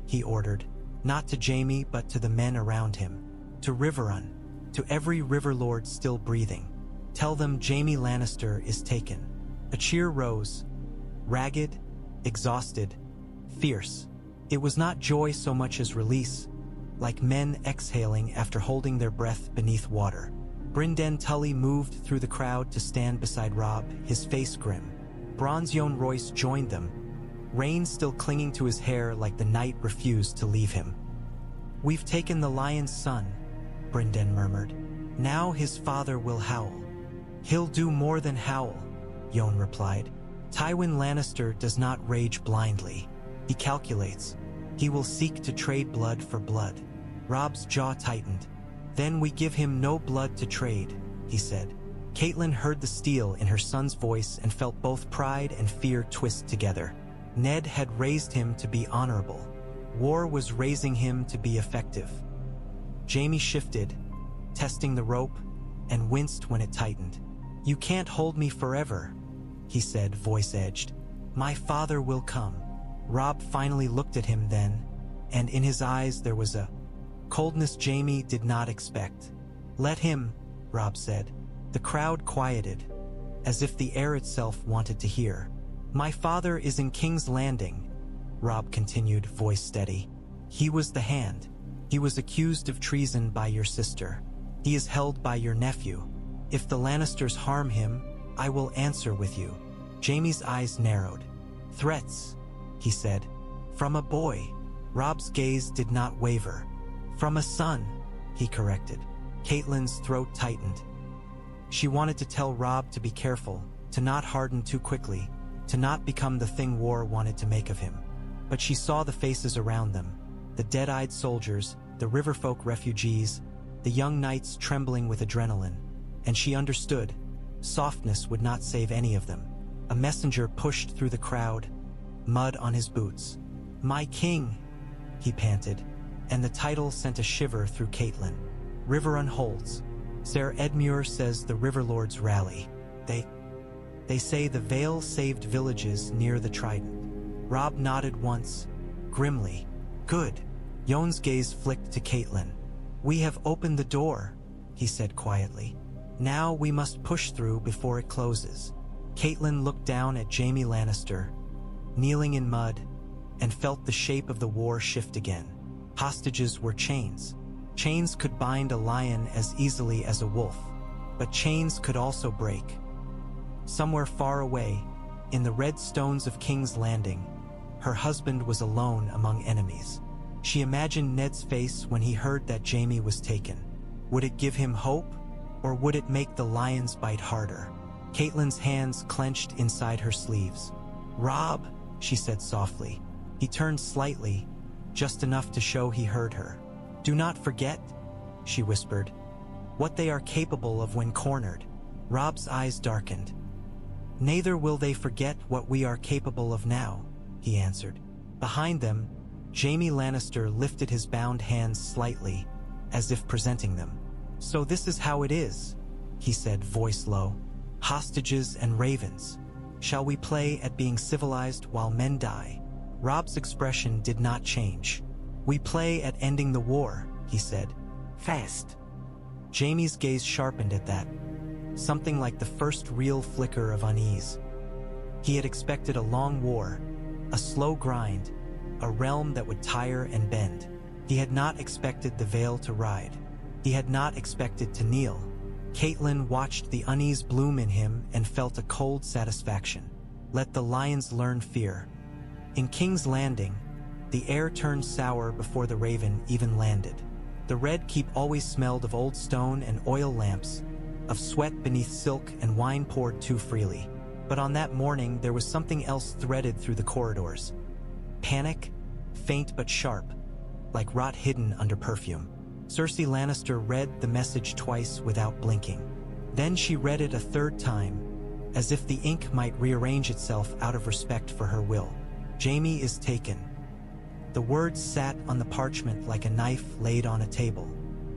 he ordered, not to Jaime but to the men around him, to Riverrun, to every river lord still breathing. Tell them Jaime Lannister is taken. A cheer rose, ragged, exhausted, fierce. It was not joy so much as release, like men exhaling after holding their breath beneath water. Brynden Tully moved through the crowd to stand beside Robb, his face grim. Bronze Yohn Royce joined them, rain still clinging to his hair like the night refused to leave him. We've taken the lion's son, Brynden murmured. Now his father will howl. He'll do more than howl, Yohn replied. Tywin Lannister does not rage blindly. He calculates. He will seek to trade blood for blood. Robb's jaw tightened. Then we give him no blood to trade, he said. Catelyn heard the steel in her son's voice and felt both pride and fear twist together. Ned had raised him to be honorable. War was raising him to be effective. Jaime shifted, testing the rope, and winced when it tightened. You can't hold me forever, he said, voice edged. My father will come. Robb finally looked at him then, and in his eyes there was a coldness Jaime did not expect. Let him, Robb said. The crowd quieted, as if the air itself wanted to hear. My father is in King's Landing, Robb continued, voice steady. He was the hand. He was accused of treason by your sister. He is held by your nephew. If the Lannisters harm him, I will answer with you. Jaime's eyes narrowed. Threats, he said. From a boy. Robb's gaze did not waver. From a son, he corrected. Catelyn's throat tightened. She wanted to tell Robb to be careful, to not harden too quickly, to not become the thing war wanted to make of him. But she saw the faces around them, the dead-eyed soldiers, the riverfolk refugees, the young knights trembling with adrenaline, and she understood. Softness would not save any of them. A messenger pushed through the crowd, mud on his boots. My king, he panted, and the title sent a shiver through Catelyn. Riverrun holds. Ser Edmure says the Riverlords rally. They say the Vale saved villages near the Trident. Robb nodded once, grimly. Good. Yohn's gaze flicked to Catelyn. We have opened the door, he said quietly. Now we must push through before it closes. Catelyn looked down at Jaime Lannister, kneeling in mud, and felt the shape of the war shift again. Hostages were chains. Chains could bind a lion as easily as a wolf, but chains could also break. Somewhere far away, in the red stones of King's Landing, her husband was alone among enemies. She imagined Ned's face when he heard that Jaime was taken. Would it give him hope, or would it make the lions bite harder? Catelyn's hands clenched inside her sleeves. Robb, she said softly. He turned slightly, just enough to show he heard her. Do not forget, she whispered, what they are capable of when cornered. Robb's eyes darkened. Neither will they forget what we are capable of now, he answered. Behind them, Jaime Lannister lifted his bound hands slightly, as if presenting them. So this is how it is, he said, voice low. Hostages and ravens. Shall we play at being civilized while men die? Robb's expression did not change. We play at ending the war, he said. Fast. Jaime's gaze sharpened at that, something like the first real flicker of unease. He had expected a long war, a slow grind, a realm that would tire and bend. He had not expected the Vale to ride. He had not expected to kneel. Catelyn watched the unease bloom in him and felt a cold satisfaction. Let the lions learn fear. In King's Landing, the air turned sour before the raven even landed. The red keep always smelled of old stone and oil lamps, of sweat beneath silk and wine poured too freely. But on that morning, there was something else threaded through the corridors. Panic, faint but sharp, like rot hidden under perfume. Cersei Lannister read the message twice without blinking. Then she read it a third time, as if the ink might rearrange itself out of respect for her will. Jaime is taken. The words sat on the parchment like a knife laid on a table.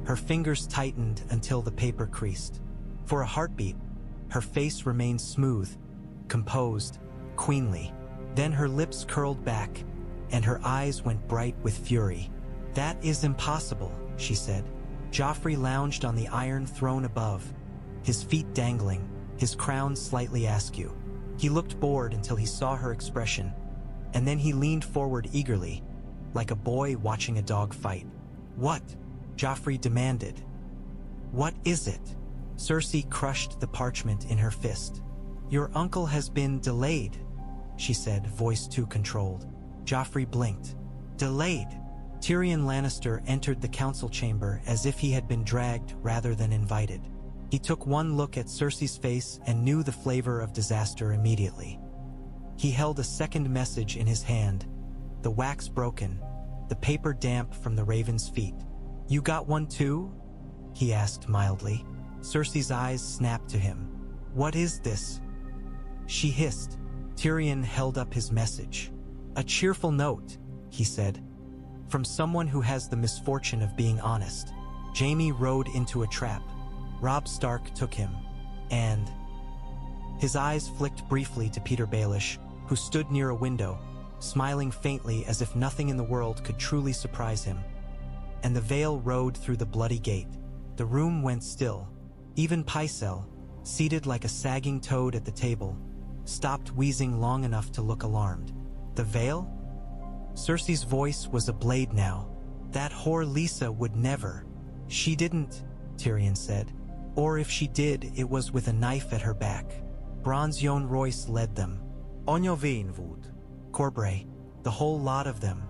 Her fingers tightened until the paper creased. For a heartbeat, her face remained smooth, composed, queenly. Then her lips curled back, and her eyes went bright with fury. "That is impossible," she said. Joffrey lounged on the iron throne above, his feet dangling, his crown slightly askew. He looked bored until he saw her expression, and then he leaned forward eagerly, like a boy watching a dog fight. "What?" Joffrey demanded. "What is it?" Cersei crushed the parchment in her fist. "Your uncle has been delayed," she said, voice too controlled. Joffrey blinked. "Delayed?" Tyrion Lannister entered the council chamber as if he had been dragged rather than invited. He took one look at Cersei's face and knew the flavor of disaster immediately. He held a second message in his hand, the wax broken, the paper damp from the raven's feet. "You got one too?" he asked mildly. Cersei's eyes snapped to him. "What is this?" she hissed. Tyrion held up his message. "A cheerful note," he said, "from someone who has the misfortune of being honest. Jaime rode into a trap. Robb Stark took him, and..." His eyes flicked briefly to Petyr Baelish, who stood near a window, smiling faintly as if nothing in the world could truly surprise him. And the Vale rode through the bloody gate. The room went still. Even Pycelle, seated like a sagging toad at the table, stopped wheezing long enough to look alarmed. "The Vale?" Cersei's voice was a blade now. "That whore Lisa would never." "She didn't," Tyrion said. "Or if she did, it was with a knife at her back. Bronze Yohn Royce led them. Onyo Veenwood. Corbray, the whole lot of them.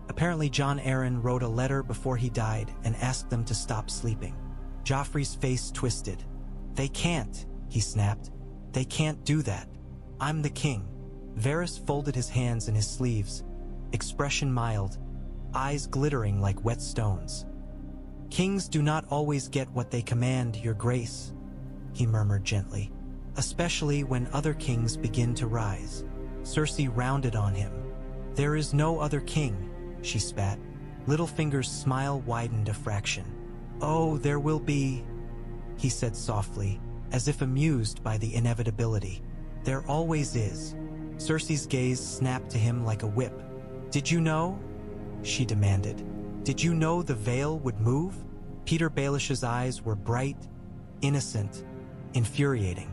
Apparently Jon Arryn wrote a letter before he died and asked them to stop sleeping." Joffrey's face twisted. "They can't," he snapped. "They can't do that. I'm the king." Varys folded his hands in his sleeves, expression mild, eyes glittering like wet stones. "Kings do not always get what they command, your grace," he murmured gently. "Especially when other kings begin to rise." Cersei rounded on him. "There is no other king," she spat. Littlefinger's smile widened a fraction. "Oh, there will be," he said softly, as if amused by the inevitability. "There always is." Cersei's gaze snapped to him like a whip. "Did you know?" she demanded. "Did you know the Vale would move?" Petyr Baelish's eyes were bright, innocent, infuriating.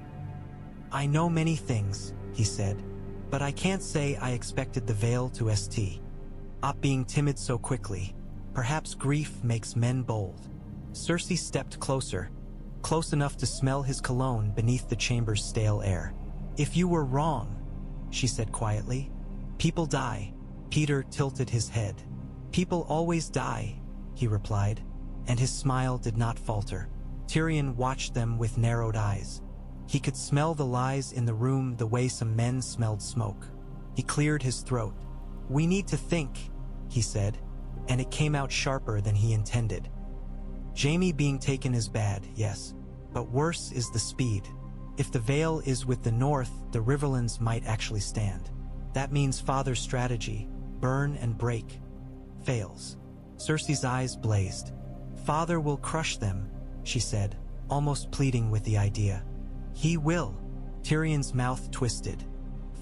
"I know many things," he said, "but I can't say I expected the Vale to stop being timid so quickly. Perhaps grief makes men bold." Cersei stepped closer, close enough to smell his cologne beneath the chamber's stale air. "If you were wrong," she said quietly. "People die." Petyr tilted his head. "People always die," he replied, and his smile did not falter. Tyrion watched them with narrowed eyes. He could smell the lies in the room the way some men smelled smoke. He cleared his throat. "We need to think," he said, and it came out sharper than he intended. "Jaime being taken is bad, yes, but worse is the speed. If the Vale is with the North, the Riverlands might actually stand. That means Father's strategy, burn and break, fails." Cersei's eyes blazed. "Father will crush them," she said, almost pleading with the idea. "He will." Tyrion's mouth twisted.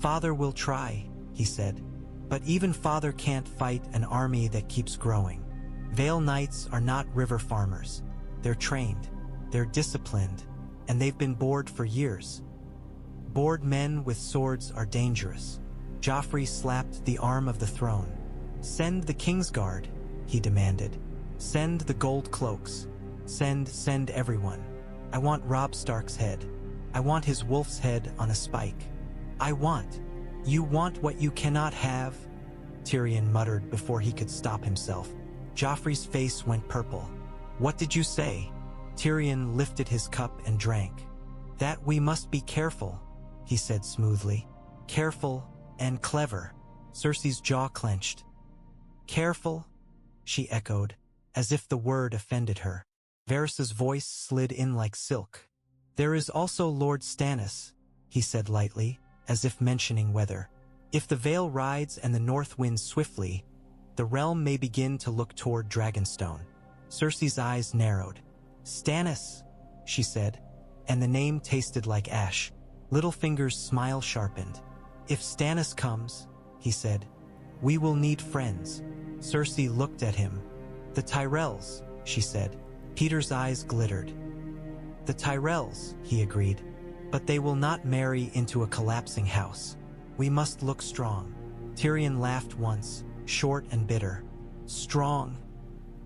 "Father will try," he said, "but even Father can't fight an army that keeps growing. Vale Knights are not river farmers. They're trained, they're disciplined, and they've been bored for years. Bored men with swords are dangerous." Joffrey slapped the arm of the throne. "Send the Kingsguard," he demanded. "Send the gold cloaks. Send everyone. I want Robb Stark's head. I want his wolf's head on a spike. I want..." "You want what you cannot have," Tyrion muttered before he could stop himself. Joffrey's face went purple. "What did you say?" Tyrion lifted his cup and drank. "That we must be careful," he said smoothly. "Careful and clever." Cersei's jaw clenched. "Careful?" she echoed, as if the word offended her. Varys's voice slid in like silk. "There is also Lord Stannis," he said lightly, as if mentioning weather. "If the Vale rides and the north winds swiftly, the realm may begin to look toward Dragonstone." Cersei's eyes narrowed. "Stannis," she said, and the name tasted like ash. Littlefinger's smile sharpened. "If Stannis comes," he said, "we will need friends." Cersei looked at him. "The Tyrells," she said. Peter's eyes glittered. "The Tyrells," he agreed, "but they will not marry into a collapsing house. We must look strong." Tyrion laughed once, short and bitter. "Strong,"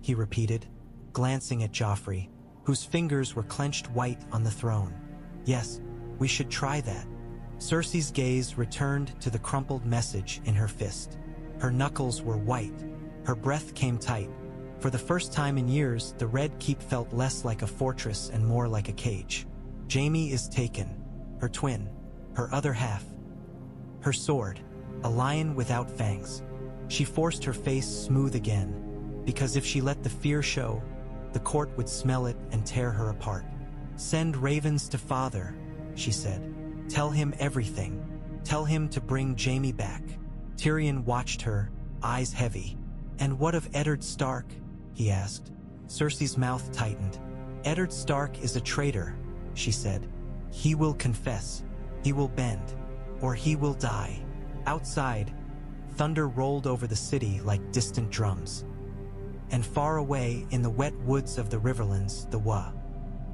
he repeated, glancing at Joffrey, whose fingers were clenched white on the throne. "Yes, we should try that." Cersei's gaze returned to the crumpled message in her fist. Her knuckles were white. Her breath came tight. For the first time in years, the Red Keep felt less like a fortress and more like a cage. Jaime is taken. Her twin. Her other half. Her sword. A lion without fangs. She forced her face smooth again, because if she let the fear show, the court would smell it and tear her apart. "Send ravens to father," she said. "Tell him everything. Tell him to bring Jaime back." Tyrion watched her, eyes heavy. "And what of Eddard Stark?" he asked. Cersei's mouth tightened. "Eddard Stark is a traitor," she said. "He will confess. He will bend. Or he will die." Outside, thunder rolled over the city like distant drums. And far away in the wet woods of the Riverlands, the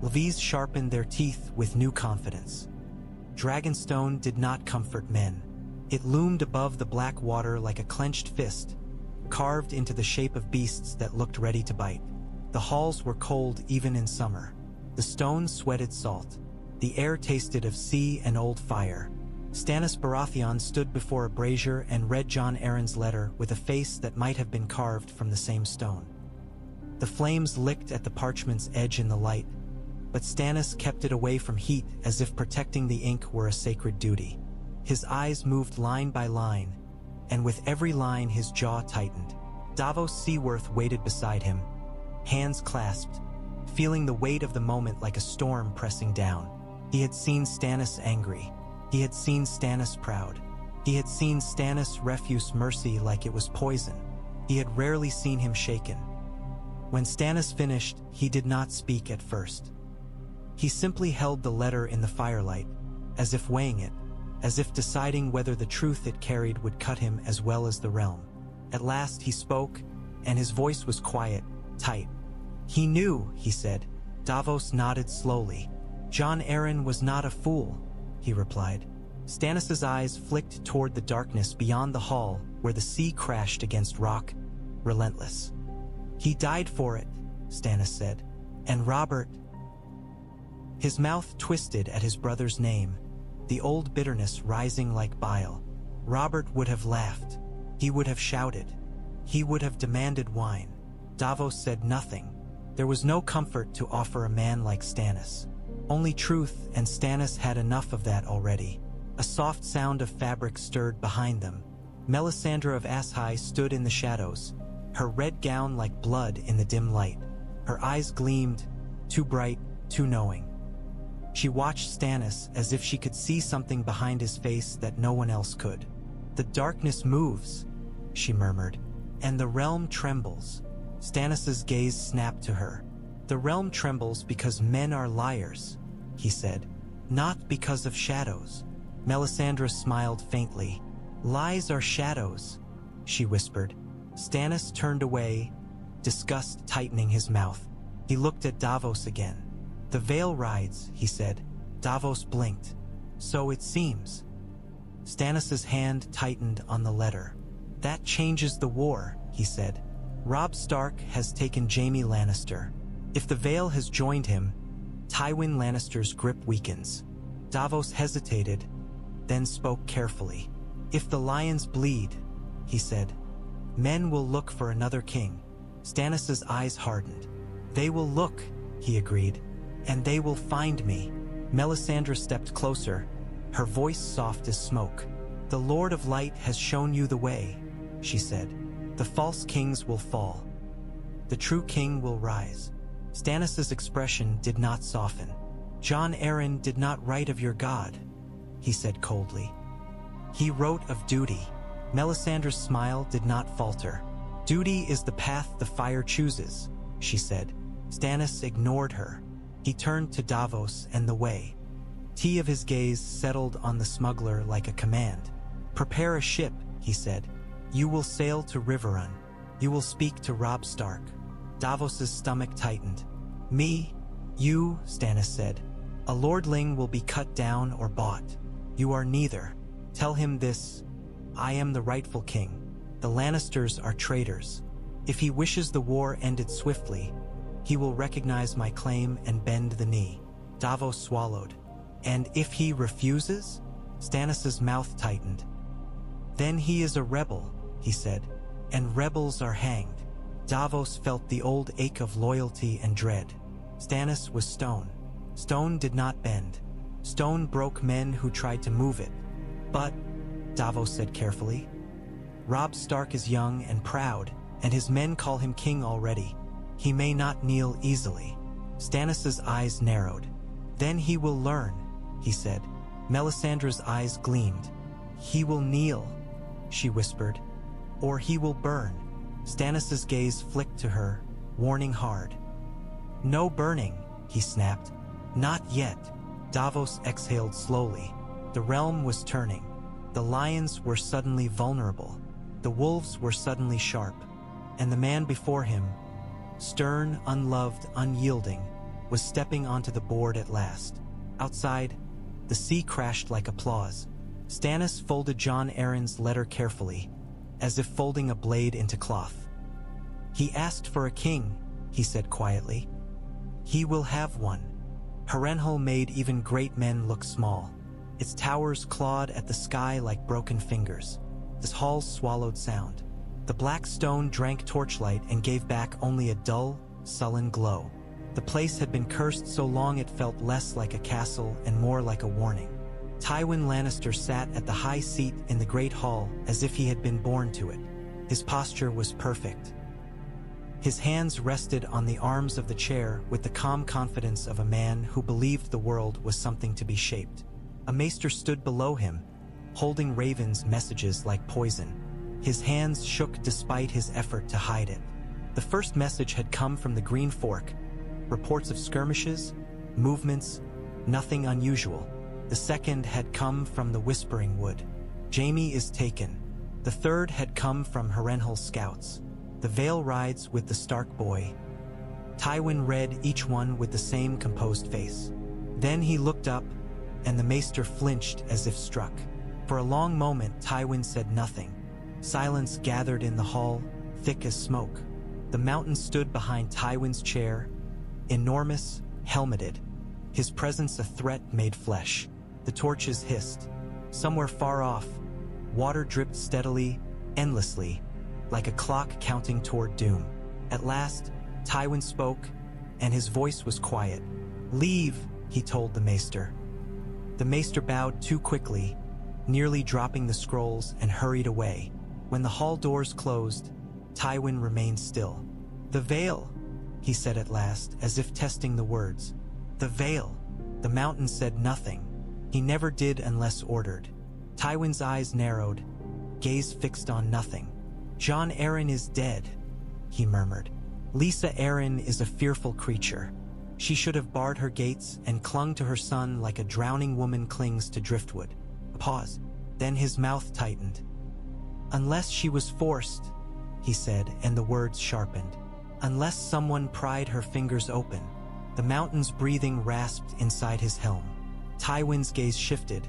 Levies sharpened their teeth with new confidence. Dragonstone did not comfort men. It loomed above the black water like a clenched fist, carved into the shape of beasts that looked ready to bite. The halls were cold even in summer. The stones sweated salt. The air tasted of sea and old fire. Stannis Baratheon stood before a brazier and read Jon Arryn's letter with a face that might have been carved from the same stone. The flames licked at the parchment's edge in the light, but Stannis kept it away from heat as if protecting the ink were a sacred duty. His eyes moved line by line, and with every line his jaw tightened. Davos Seaworth waited beside him, hands clasped, feeling the weight of the moment like a storm pressing down. He had seen Stannis angry. He had seen Stannis proud. He had seen Stannis refuse mercy like it was poison. He had rarely seen him shaken. When Stannis finished, he did not speak at first. He simply held the letter in the firelight, as if weighing it, as if deciding whether the truth it carried would cut him as well as the realm. At last he spoke, and his voice was quiet, tight. "He knew," he said. Davos nodded slowly. "Jon Arryn was not a fool," he replied. Stannis's eyes flicked toward the darkness beyond the hall where the sea crashed against rock, relentless. "He died for it," Stannis said. "And Robert—" His mouth twisted at his brother's name, the old bitterness rising like bile. Robert would have laughed. He would have shouted. He would have demanded wine. Davos said nothing. There was no comfort to offer a man like Stannis. Only truth, and Stannis had enough of that already. A soft sound of fabric stirred behind them. Melisandre of Ashai stood in the shadows, her red gown like blood in the dim light. Her eyes gleamed, too bright, too knowing. She watched Stannis as if she could see something behind his face that no one else could. "The darkness moves," she murmured, "and the realm trembles." Stannis's gaze snapped to her. "The realm trembles because men are liars," he said, "not because of shadows." Melisandre smiled faintly. "Lies are shadows," she whispered. Stannis turned away, disgust tightening his mouth. He looked at Davos again. "The Vale rides," he said. Davos blinked. "So it seems." Stannis's hand tightened on the letter. "That changes the war," he said. "Robb Stark has taken Jaime Lannister. If the Vale has joined him, Tywin Lannister's grip weakens." Davos hesitated, then spoke carefully. "If the lions bleed," he said, "men will look for another king." Stannis's eyes hardened. "They will look," he agreed, and they will find me." Melisandre stepped closer, her voice soft as smoke. "The Lord of Light has shown you the way," she said. "The false kings will fall. The true king will rise." Stannis' expression did not soften. "Jon Arryn did not write of your God," he said coldly. "He wrote of duty." Melisandre's smile did not falter. "Duty is the path the fire chooses," she said. Stannis ignored her. He turned to Davos and the way. Tea of his gaze settled on the smuggler like a command. "Prepare a ship," he said. "You will sail to Riverrun. You will speak to Robb Stark." Davos's stomach tightened. "Me? You," Stannis said. "A lordling will be cut down or bought. You are neither. Tell him this: I am the rightful king. The Lannisters are traitors. If he wishes the war ended swiftly, he will recognize my claim and bend the knee." Davos swallowed. "And if he refuses?" Stannis' mouth tightened. "Then he is a rebel," he said, "and rebels are hanged." Davos felt the old ache of loyalty and dread. Stannis was stone. Stone did not bend. Stone broke men who tried to move it. "But," Davos said carefully, "Robb Stark is young and proud, and his men call him king already. He may not kneel easily." Stannis' eyes narrowed. "Then he will learn," he said. Melisandre's eyes gleamed. "He will kneel," she whispered, "or he will burn." Stannis' gaze flicked to her, warning hard. "No burning," he snapped. "Not yet." Davos exhaled slowly. The realm was turning. The lions were suddenly vulnerable. The wolves were suddenly sharp. And the man before him, stern, unloved, unyielding, was stepping onto the board at last. Outside, the sea crashed like applause. Stannis folded Jon Arryn's letter carefully, as if folding a blade into cloth. "He asked for a king," he said quietly. "He will have one." Harrenhal made even great men look small. Its towers clawed at the sky like broken fingers. Its halls swallowed sound. The black stone drank torchlight and gave back only a dull, sullen glow. The place had been cursed so long it felt less like a castle and more like a warning. Tywin Lannister sat at the high seat in the great hall as if he had been born to it. His posture was perfect. His hands rested on the arms of the chair with the calm confidence of a man who believed the world was something to be shaped. A maester stood below him, holding Raven's messages like poison. His hands shook despite his effort to hide it. The first message had come from the Green Fork. Reports of skirmishes, movements, nothing unusual. The second had come from the Whispering Wood. Jaime is taken. The third had come from Harrenhal's scouts. The Vale rides with the Stark boy. Tywin read each one with the same composed face. Then he looked up, and the maester flinched as if struck. For a long moment, Tywin said nothing. Silence gathered in the hall, thick as smoke. The mountain stood behind Tywin's chair, enormous, helmeted, his presence a threat made flesh. The torches hissed. Somewhere far off, water dripped steadily, endlessly, like a clock counting toward doom. At last, Tywin spoke, and his voice was quiet. "Leave," he told the maester. The maester bowed too quickly, nearly dropping the scrolls, and hurried away. When the hall doors closed, Tywin remained still. "The Vale," he said at last, as if testing the words. "The Vale." The mountain said nothing. He never did unless ordered. Tywin's eyes narrowed, gaze fixed on nothing. "Jon Arryn is dead," he murmured. "Lysa Arryn is a fearful creature. She should have barred her gates and clung to her son like a drowning woman clings to driftwood." A pause. Then his mouth tightened. "Unless she was forced," he said, and the words sharpened. "Unless someone pried her fingers open." The mountain's breathing rasped inside his helm. Tywin's gaze shifted,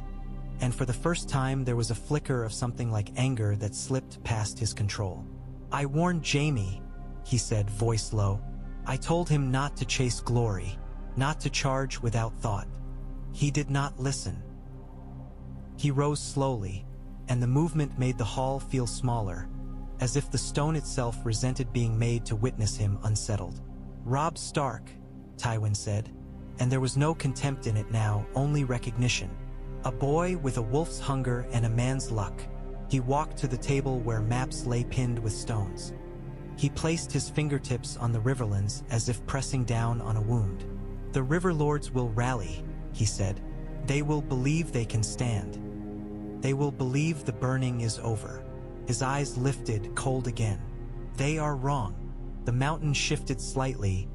and for the first time there was a flicker of something like anger that slipped past his control. "I warned Jaime," he said, voice low. "I told him not to chase glory, not to charge without thought. He did not listen." He rose slowly, and the movement made the hall feel smaller, as if the stone itself resented being made to witness him unsettled. "Robb Stark," Tywin said. and there was no contempt in it now, only recognition. A boy with a wolf's hunger and a man's luck. He walked to the table where maps lay pinned with stones. He placed his fingertips on the Riverlands as if pressing down on a wound. "The River Lords will rally," he said. "They will believe they can stand. They will believe the burning is over." His eyes lifted, cold again. "They are wrong." The mountain shifted slightly,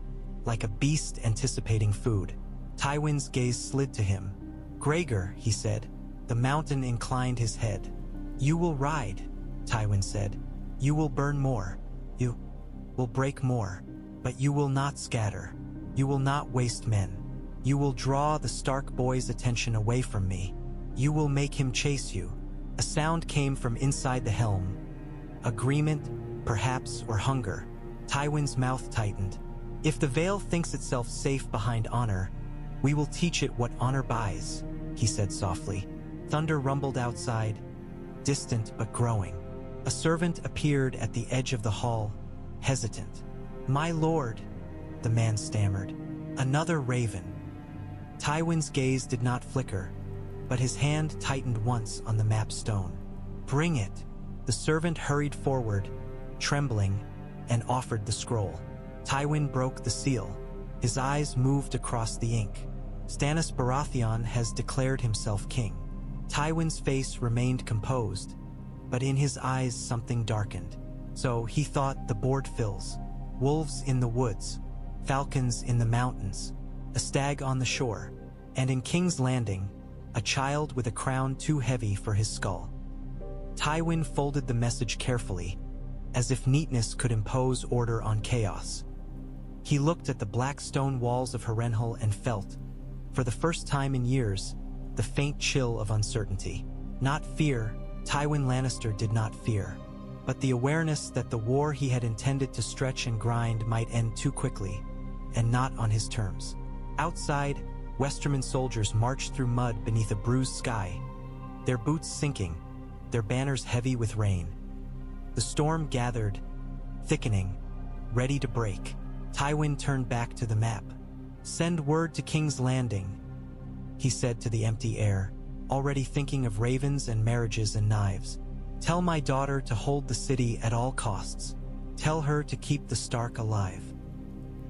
like a beast anticipating food. Tywin's gaze slid to him. "Gregor," he said. The mountain inclined his head. "You will ride," Tywin said. "You will burn more. You will break more. But you will not scatter. You will not waste men. You will draw the Stark boy's attention away from me. You will make him chase you." A sound came from inside the helm. Agreement, perhaps, or hunger. Tywin's mouth tightened. "If the Vale thinks itself safe behind honor, we will teach it what honor buys," he said softly. Thunder rumbled outside, distant but growing. A servant appeared at the edge of the hall, hesitant. "My lord," the man stammered. "Another raven." Tywin's gaze did not flicker, but his hand tightened once on the map stone. "Bring it." The servant hurried forward, trembling, and offered the scroll. Tywin broke the seal. His eyes moved across the ink. "Stannis Baratheon has declared himself king." Tywin's face remained composed, but in his eyes something darkened. So he thought, the board fills. Wolves in the woods, falcons in the mountains, a stag on the shore, and in King's Landing, a child with a crown too heavy for his skull. Tywin folded the message carefully, as if neatness could impose order on chaos. He looked at the black stone walls of Harrenhal and felt, for the first time in years, the faint chill of uncertainty. Not fear, Tywin Lannister did not fear, but the awareness that the war he had intended to stretch and grind might end too quickly, and not on his terms. Outside, Westerman soldiers marched through mud beneath a bruised sky, their boots sinking, their banners heavy with rain. The storm gathered, thickening, ready to break. Tywin turned back to the map. "Send word to King's Landing," he said to the empty air, already thinking of ravens and marriages and knives. "Tell my daughter to hold the city at all costs. Tell her to keep the Stark alive."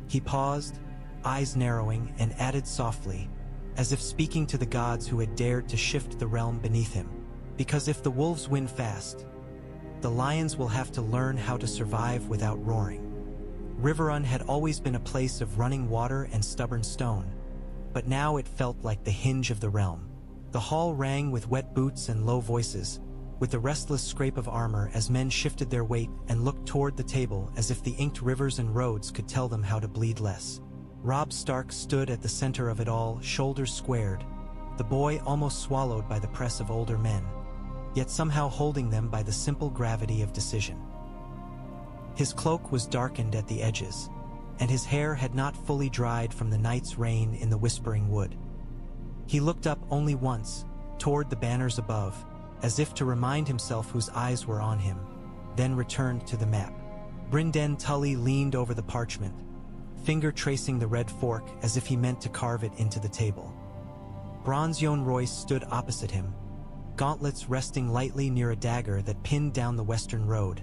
He paused, eyes narrowing, and added softly, as if speaking to the gods who had dared to shift the realm beneath him. "Because if the wolves win fast, the lions will have to learn how to survive without roaring." Riverrun had always been a place of running water and stubborn stone, but now it felt like the hinge of the realm. The hall rang with wet boots and low voices, with the restless scrape of armor as men shifted their weight and looked toward the table as if the inked rivers and roads could tell them how to bleed less. Robb Stark stood at the center of it all, shoulders squared, the boy almost swallowed by the press of older men, yet somehow holding them by the simple gravity of decision. His cloak was darkened at the edges, and his hair had not fully dried from the night's rain in the Whispering Wood. He looked up only once, toward the banners above, as if to remind himself whose eyes were on him, then returned to the map. Brynden Tully leaned over the parchment, finger tracing the red fork as if he meant to carve it into the table. Bronze Yohn Royce stood opposite him, gauntlets resting lightly near a dagger that pinned down the western road,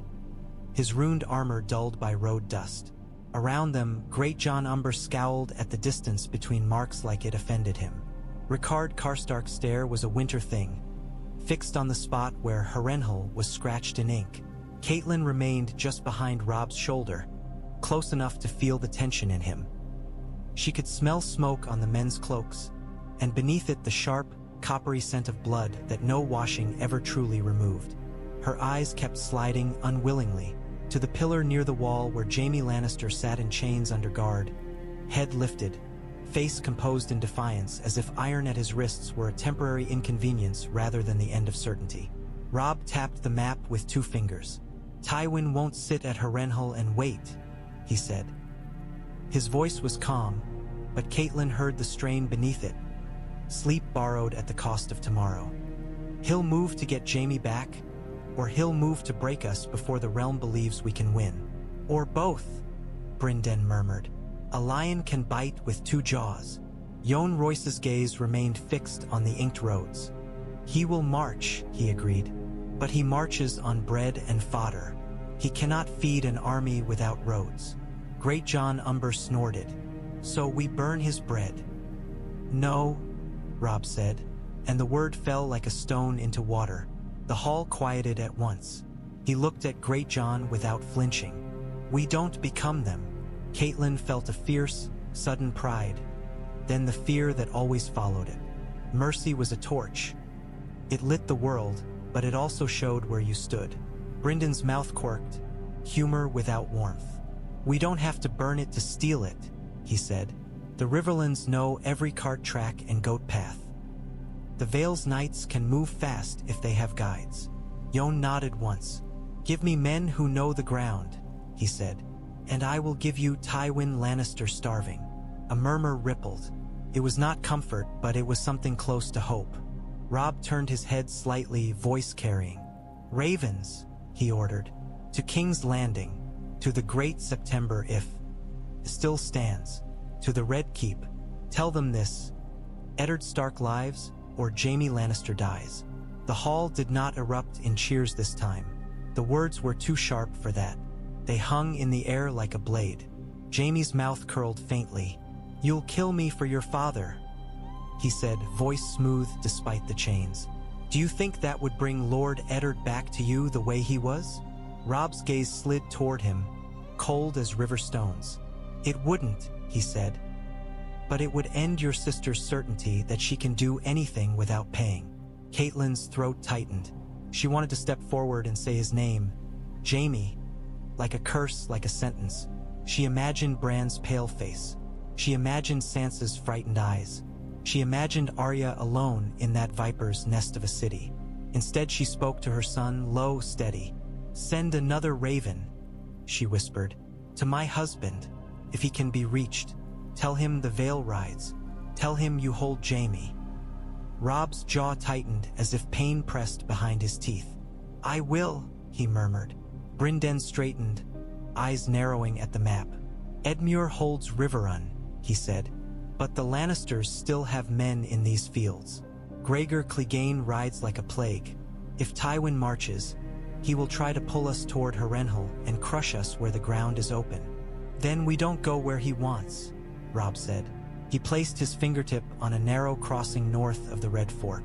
his ruined armor dulled by road dust. Around them, Great Jon Umber scowled at the distance between marks like it offended him. Ricard Karstark's stare was a winter thing, fixed on the spot where Harrenhal was scratched in ink. Catelyn remained just behind Robb's shoulder, close enough to feel the tension in him. She could smell smoke on the men's cloaks, and beneath it the sharp, coppery scent of blood that no washing ever truly removed. Her eyes kept sliding unwillingly to the pillar near the wall where Jaime Lannister sat in chains under guard, head lifted, face composed in defiance as if iron at his wrists were a temporary inconvenience rather than the end of certainty. Robb tapped the map with 2 fingers. "Tywin won't sit at Harrenhal and wait," he said. His voice was calm, but Catelyn heard the strain beneath it, sleep borrowed at the cost of tomorrow. "He'll move to get Jaime back, or he'll move to break us before the realm believes we can win. Or both," Brynden murmured. "A lion can bite with 2 jaws. Yohn Royce's gaze remained fixed on the inked roads. He will march, he agreed, but he marches on bread and fodder. He cannot feed an army without roads. Great Jon Umber snorted. So we burn his bread. No, Robb said, and the word fell like a stone into water. The hall quieted at once. He looked at Great Jon without flinching. We don't become them. Catelyn felt a fierce, sudden pride, then the fear that always followed it. Mercy was a torch. It lit the world, but it also showed where you stood. Bryndon's mouth quirked, humor without warmth. We don't have to burn it to steal it, he said. The Riverlands know every cart track and goat path. The Vale's knights can move fast if they have guides. Yohn nodded once. Give me men who know the ground, he said, and I will give you Tywin Lannister starving. A murmur rippled. It was not comfort, but it was something close to hope. Robb turned his head slightly, voice carrying. Ravens, he ordered, to King's Landing, to the Great September if still stands, to the Red Keep. Tell them this: Eddard Stark lives, or Jaime Lannister dies. The hall did not erupt in cheers this time. The words were too sharp for that. They hung in the air like a blade. Jaime's mouth curled faintly. You'll kill me for your father, he said, voice smooth despite the chains. Do you think that would bring Lord Eddard back to you the way he was? Robb's gaze slid toward him, cold as river stones. It wouldn't, he said. But it would end your sister's certainty that she can do anything without paying. Catelyn's throat tightened. She wanted to step forward and say his name, Jaime, like a curse, like a sentence. She imagined Bran's pale face. She imagined Sansa's frightened eyes. She imagined Arya alone in that viper's nest of a city. Instead, she spoke to her son, low, steady. Send another raven, she whispered, to my husband, if he can be reached. Tell him the Vale rides. Tell him you hold Jaime. Robb's jaw tightened as if pain pressed behind his teeth. I will, he murmured. Brynden straightened, eyes narrowing at the map. Edmure holds Riverrun, he said, but the Lannisters still have men in these fields. Gregor Clegane rides like a plague. If Tywin marches, he will try to pull us toward Harrenhal and crush us where the ground is open. Then we don't go where he wants, Robb said. He placed his fingertip on a narrow crossing north of the Red Fork.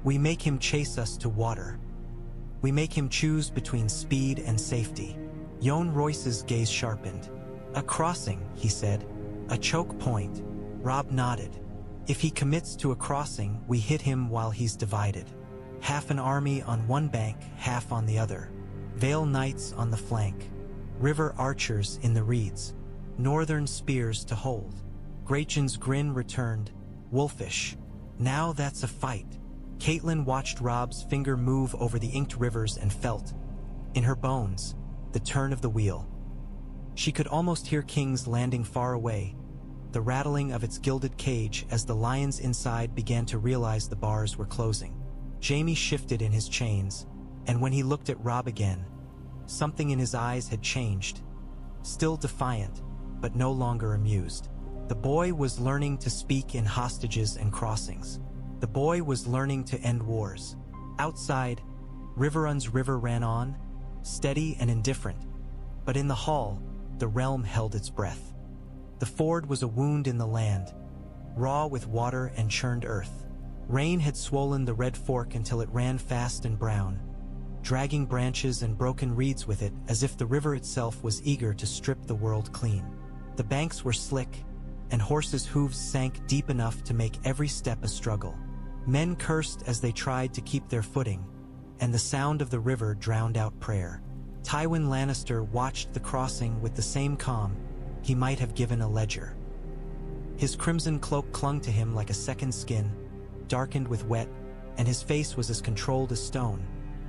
We make him chase us to water. We make him choose between speed and safety. Yohn Royce's gaze sharpened. A crossing, he said. A choke point. Robb nodded. If he commits to a crossing, we hit him while he's divided. Half an army on one bank, half on the other. Vale knights on the flank. River archers in the reeds. Northern spears to hold. Greatjon's grin returned, wolfish. Now that's a fight. Catelyn watched Robb's finger move over the inked rivers and felt, in her bones, the turn of the wheel. She could almost hear King's Landing far away, the rattling of its gilded cage as the lions inside began to realize the bars were closing. Jaime shifted in his chains, and when he looked at Robb again, something in his eyes had changed. Still defiant, but no longer amused. The boy was learning to speak in hostages and crossings. The boy was learning to end wars. Outside, Riverrun's river ran on, steady and indifferent, but in the hall, the realm held its breath. The ford was a wound in the land, raw with water and churned earth. Rain had swollen the Red Fork until it ran fast and brown, dragging branches and broken reeds with it as if the river itself was eager to strip the world clean. The banks were slick, and horses' hooves sank deep enough to make every step a struggle. Men cursed as they tried to keep their footing, and the sound of the river drowned out prayer. Tywin Lannister watched the crossing with the same calm he might have given a ledger. His crimson cloak clung to him like a second skin, darkened with wet, and his face was as controlled as stone,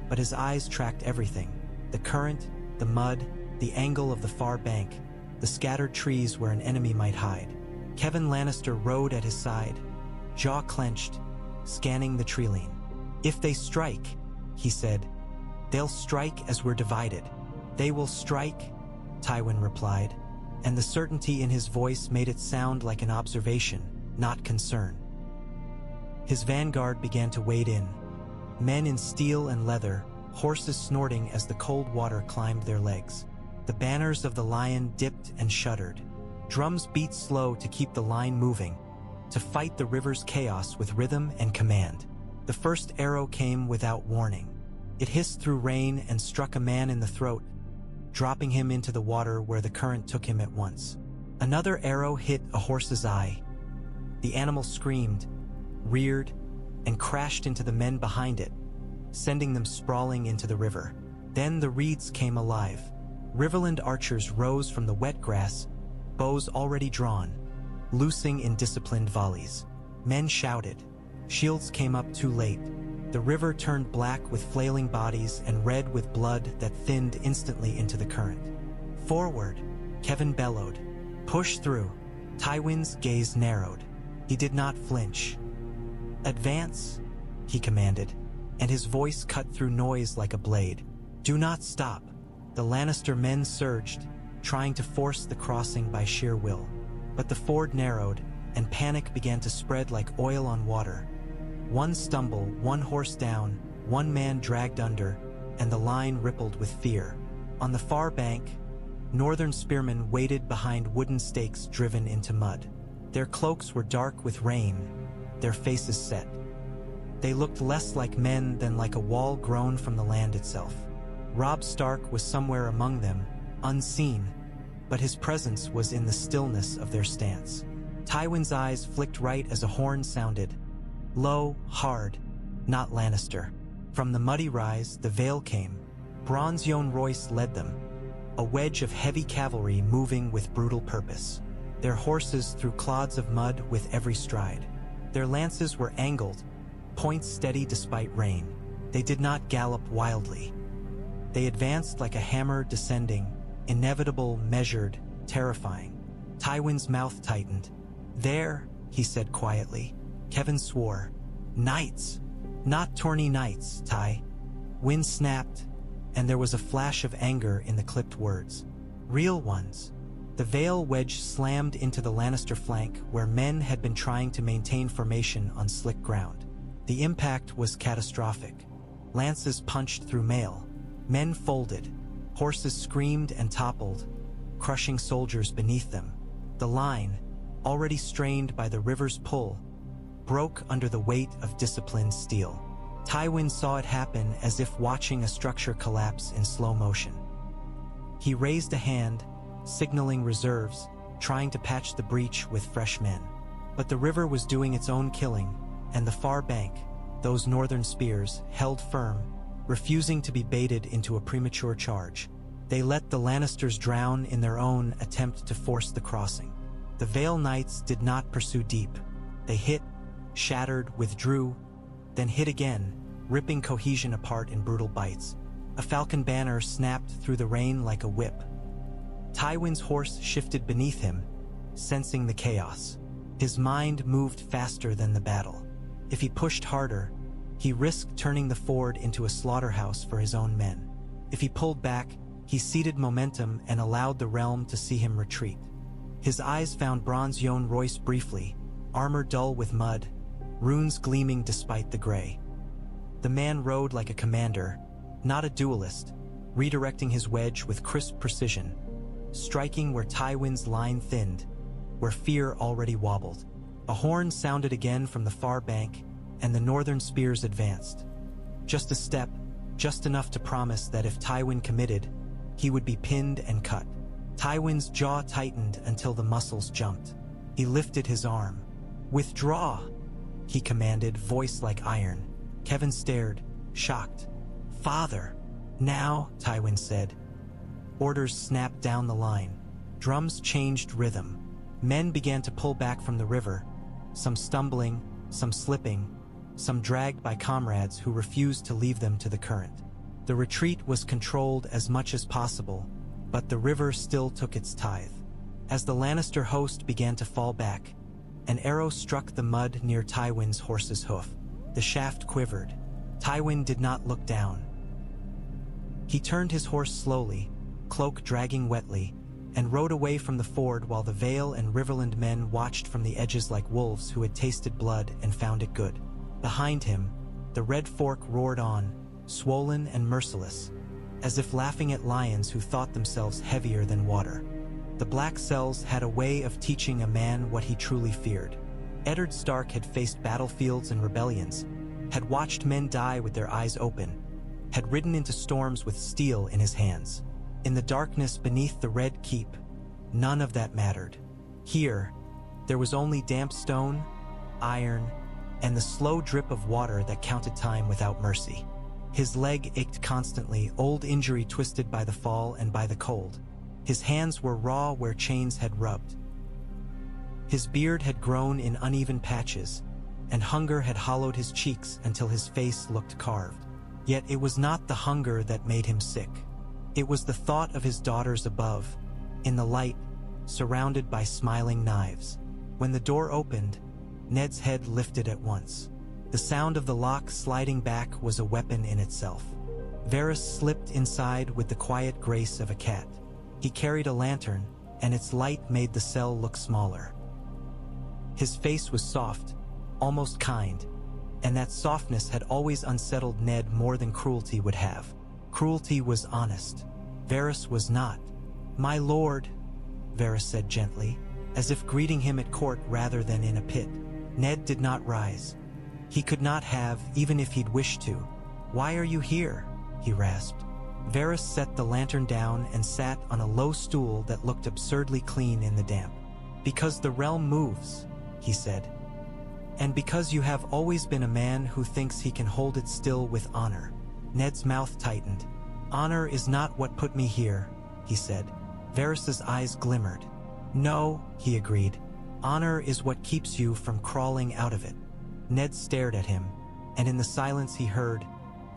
but his eyes tracked everything: the current, the mud, the angle of the far bank, the scattered trees where an enemy might hide. Kevan Lannister rode at his side, jaw clenched, scanning the treeline. If they strike, he said, they'll strike as we're divided. They will strike, Tywin replied, and the certainty in his voice made it sound like an observation, not concern. His vanguard began to wade in, men in steel and leather, horses snorting as the cold water climbed their legs. The banners of the lion dipped and shuddered. Drums beat slow to keep the line moving, to fight the river's chaos with rhythm and command. The first arrow came without warning. It hissed through rain and struck a man in the throat, dropping him into the water where the current took him at once. Another arrow hit a horse's eye. The animal screamed, reared, and crashed into the men behind it, sending them sprawling into the river. Then the reeds came alive. Riverland archers rose from the wet grass, bows already drawn, loosing in disciplined volleys. Men shouted. Shields came up too late. The river turned black with flailing bodies and red with blood that thinned instantly into the current. Forward, Kevin bellowed. Push through. Tywin's gaze narrowed. He did not flinch. Advance, he commanded, and his voice cut through noise like a blade. Do not stop. The Lannister men surged, trying to force the crossing by sheer will. But the ford narrowed, and panic began to spread like oil on water. One stumble, one horse down, one man dragged under, and the line rippled with fear. On the far bank, northern spearmen waited behind wooden stakes driven into mud. Their cloaks were dark with rain, their faces set. They looked less like men than like a wall grown from the land itself. Robb Stark was somewhere among them, unseen, but his presence was in the stillness of their stance. Tywin's eyes flicked right as a horn sounded. Low, hard, not Lannister. From the muddy rise, the Vale came. Bronze Yohn Royce led them, a wedge of heavy cavalry moving with brutal purpose. Their horses threw clods of mud with every stride. Their lances were angled, points steady despite rain. They did not gallop wildly. They advanced like a hammer descending, inevitable, measured, terrifying. Tywin's mouth tightened. There, he said quietly. Kevin swore. Knights! Not tourney knights, Ty. Wind snapped, and there was a flash of anger in the clipped words. Real ones. The Vale wedge slammed into the Lannister flank where men had been trying to maintain formation on slick ground. The impact was catastrophic. Lances punched through mail. Men folded. Horses screamed and toppled, crushing soldiers beneath them. The line, already strained by the river's pull, broke under the weight of disciplined steel. Tywin saw it happen as if watching a structure collapse in slow motion. He raised a hand, signaling reserves, trying to patch the breach with fresh men. But the river was doing its own killing, and the far bank, those northern spears, held firm, refusing to be baited into a premature charge. They let the Lannisters drown in their own attempt to force the crossing. The Vale Knights did not pursue deep. They hit, shattered, withdrew, then hit again, ripping cohesion apart in brutal bites. A falcon banner snapped through the rain like a whip. Tywin's horse shifted beneath him, sensing the chaos. His mind moved faster than the battle. If he pushed harder, he risked turning the ford into a slaughterhouse for his own men. If he pulled back, he ceded momentum and allowed the realm to see him retreat. His eyes found Bronze Yohn Royce briefly, armor dull with mud, runes gleaming despite the gray. The man rode like a commander, not a duelist, redirecting his wedge with crisp precision, striking where Tywin's line thinned, where fear already wobbled. A horn sounded again from the far bank, and the northern spears advanced. Just a step, just enough to promise that if Tywin committed, he would be pinned and cut. Tywin's jaw tightened until the muscles jumped. He lifted his arm. Withdraw, he commanded, voice like iron. Kevin stared, shocked. Father. Now, Tywin said. Orders snapped down the line. Drums changed rhythm. Men began to pull back from the river, some stumbling, some slipping, some dragged by comrades who refused to leave them to the current. The retreat was controlled as much as possible, but the river still took its tithe. As the Lannister host began to fall back, an arrow struck the mud near Tywin's horse's hoof. The shaft quivered. Tywin did not look down. He turned his horse slowly, cloak dragging wetly, and rode away from the ford while the Vale and Riverland men watched from the edges like wolves who had tasted blood and found it good. Behind him, the Red Fork roared on, swollen and merciless, as if laughing at lions who thought themselves heavier than water. The Black Cells had a way of teaching a man what he truly feared. Eddard Stark had faced battlefields and rebellions, had watched men die with their eyes open, had ridden into storms with steel in his hands. In the darkness beneath the Red Keep, none of that mattered. Here, there was only damp stone, iron, and the slow drip of water that counted time without mercy. His leg ached constantly, old injury twisted by the fall and by the cold. His hands were raw where chains had rubbed. His beard had grown in uneven patches, and hunger had hollowed his cheeks until his face looked carved. Yet it was not the hunger that made him sick. It was the thought of his daughters above, in the light, surrounded by smiling knives. When the door opened, Ned's head lifted at once. The sound of the lock sliding back was a weapon in itself. Varys slipped inside with the quiet grace of a cat. He carried a lantern, and its light made the cell look smaller. His face was soft, almost kind, and that softness had always unsettled Ned more than cruelty would have. Cruelty was honest. Varys was not. "My lord," Varys said gently, as if greeting him at court rather than in a pit. Ned did not rise. He could not have, even if he'd wished to. "Why are you here?" he rasped. Varys set the lantern down and sat on a low stool that looked absurdly clean in the damp. "Because the realm moves," he said. "And because you have always been a man who thinks he can hold it still with honor." Ned's mouth tightened. "Honor is not what put me here," he said. Varys's eyes glimmered. "No," he agreed. "Honor is what keeps you from crawling out of it." Ned stared at him, and in the silence he heard,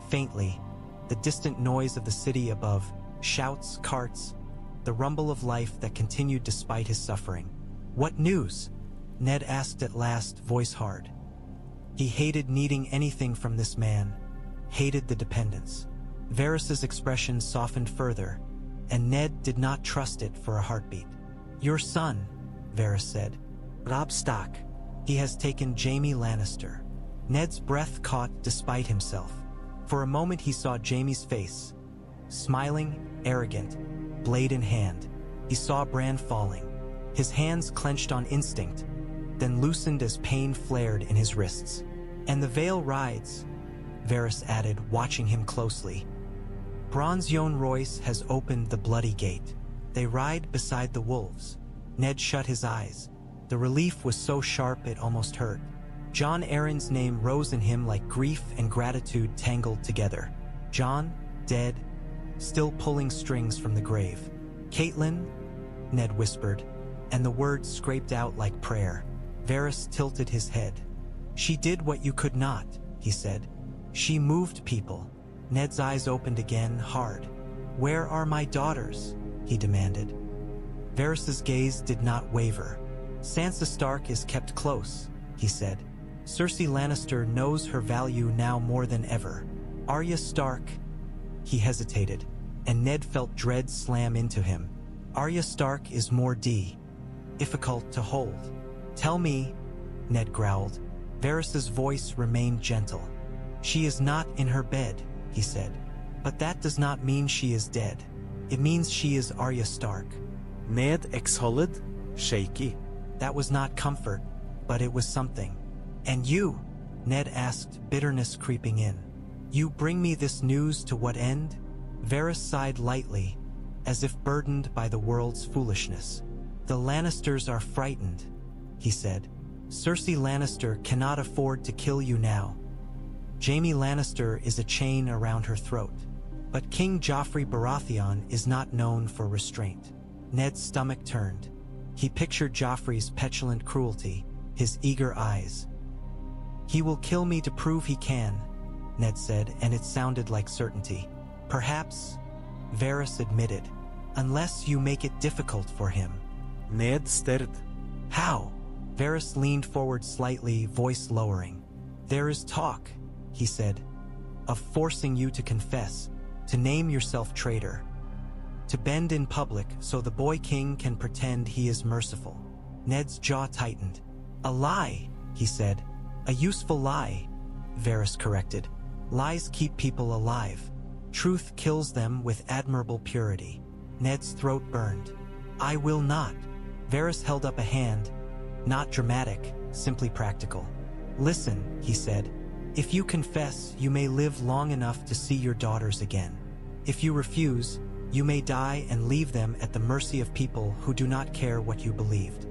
faintly, the distant noise of the city above, shouts, carts, the rumble of life that continued despite his suffering. "What news?" Ned asked at last, voice hard. He hated needing anything from this man, hated the dependence. Varys's expression softened further, and Ned did not trust it for a heartbeat. "Your son," Varys said. "Robb Stark. He has taken Jaime Lannister." Ned's breath caught despite himself. For a moment he saw Jaime's face, smiling, arrogant, blade in hand. He saw Bran falling. His hands clenched on instinct, then loosened as pain flared in his wrists. "And the Vale rides," Varys added, watching him closely. "Bronze Yohn Royce has opened the bloody gate. They ride beside the wolves." Ned shut his eyes. The relief was so sharp it almost hurt. Jon Arryn's name rose in him like grief and gratitude tangled together. Jon, dead, still pulling strings from the grave. "Catelyn," Ned whispered, and the words scraped out like prayer. Varys tilted his head. "She did what you could not," he said. "She moved people." Ned's eyes opened again, hard. "Where are my daughters?" he demanded. Varys's gaze did not waver. "Sansa Stark is kept close," he said. "Cersei Lannister knows her value now more than ever. Arya Stark..." He hesitated, and Ned felt dread slam into him. "Arya Stark is more difficult to hold." "Tell me," Ned growled. Varys's voice remained gentle. "She is not in her bed," he said. "But that does not mean she is dead. It means she is Arya Stark." Ned exhaled, shaky. That was not comfort, but it was something. "And you?" Ned asked, bitterness creeping in. "You bring me this news to what end?" Varys sighed lightly, as if burdened by the world's foolishness. "The Lannisters are frightened," he said. "Cersei Lannister cannot afford to kill you now. Jaime Lannister is a chain around her throat. But King Joffrey Baratheon is not known for restraint." Ned's stomach turned. He pictured Joffrey's petulant cruelty, his eager eyes. "He will kill me to prove he can," Ned said, and it sounded like certainty. "Perhaps," Varys admitted, "unless you make it difficult for him." Ned stared. "How?" Varys leaned forward slightly, voice lowering. "There is talk," he said, "of forcing you to confess, to name yourself traitor." To bend in public so the boy king can pretend he is merciful. Ned's jaw tightened. A lie, he said. A useful lie, Varys corrected. Lies keep people alive. Truth kills them with admirable purity. Ned's throat burned. I will not. Varys held up a hand. Not dramatic, simply practical. Listen, he said. If you confess, you may live long enough to see your daughters again. If you refuse, you may die and leave them at the mercy of people who do not care what you believed.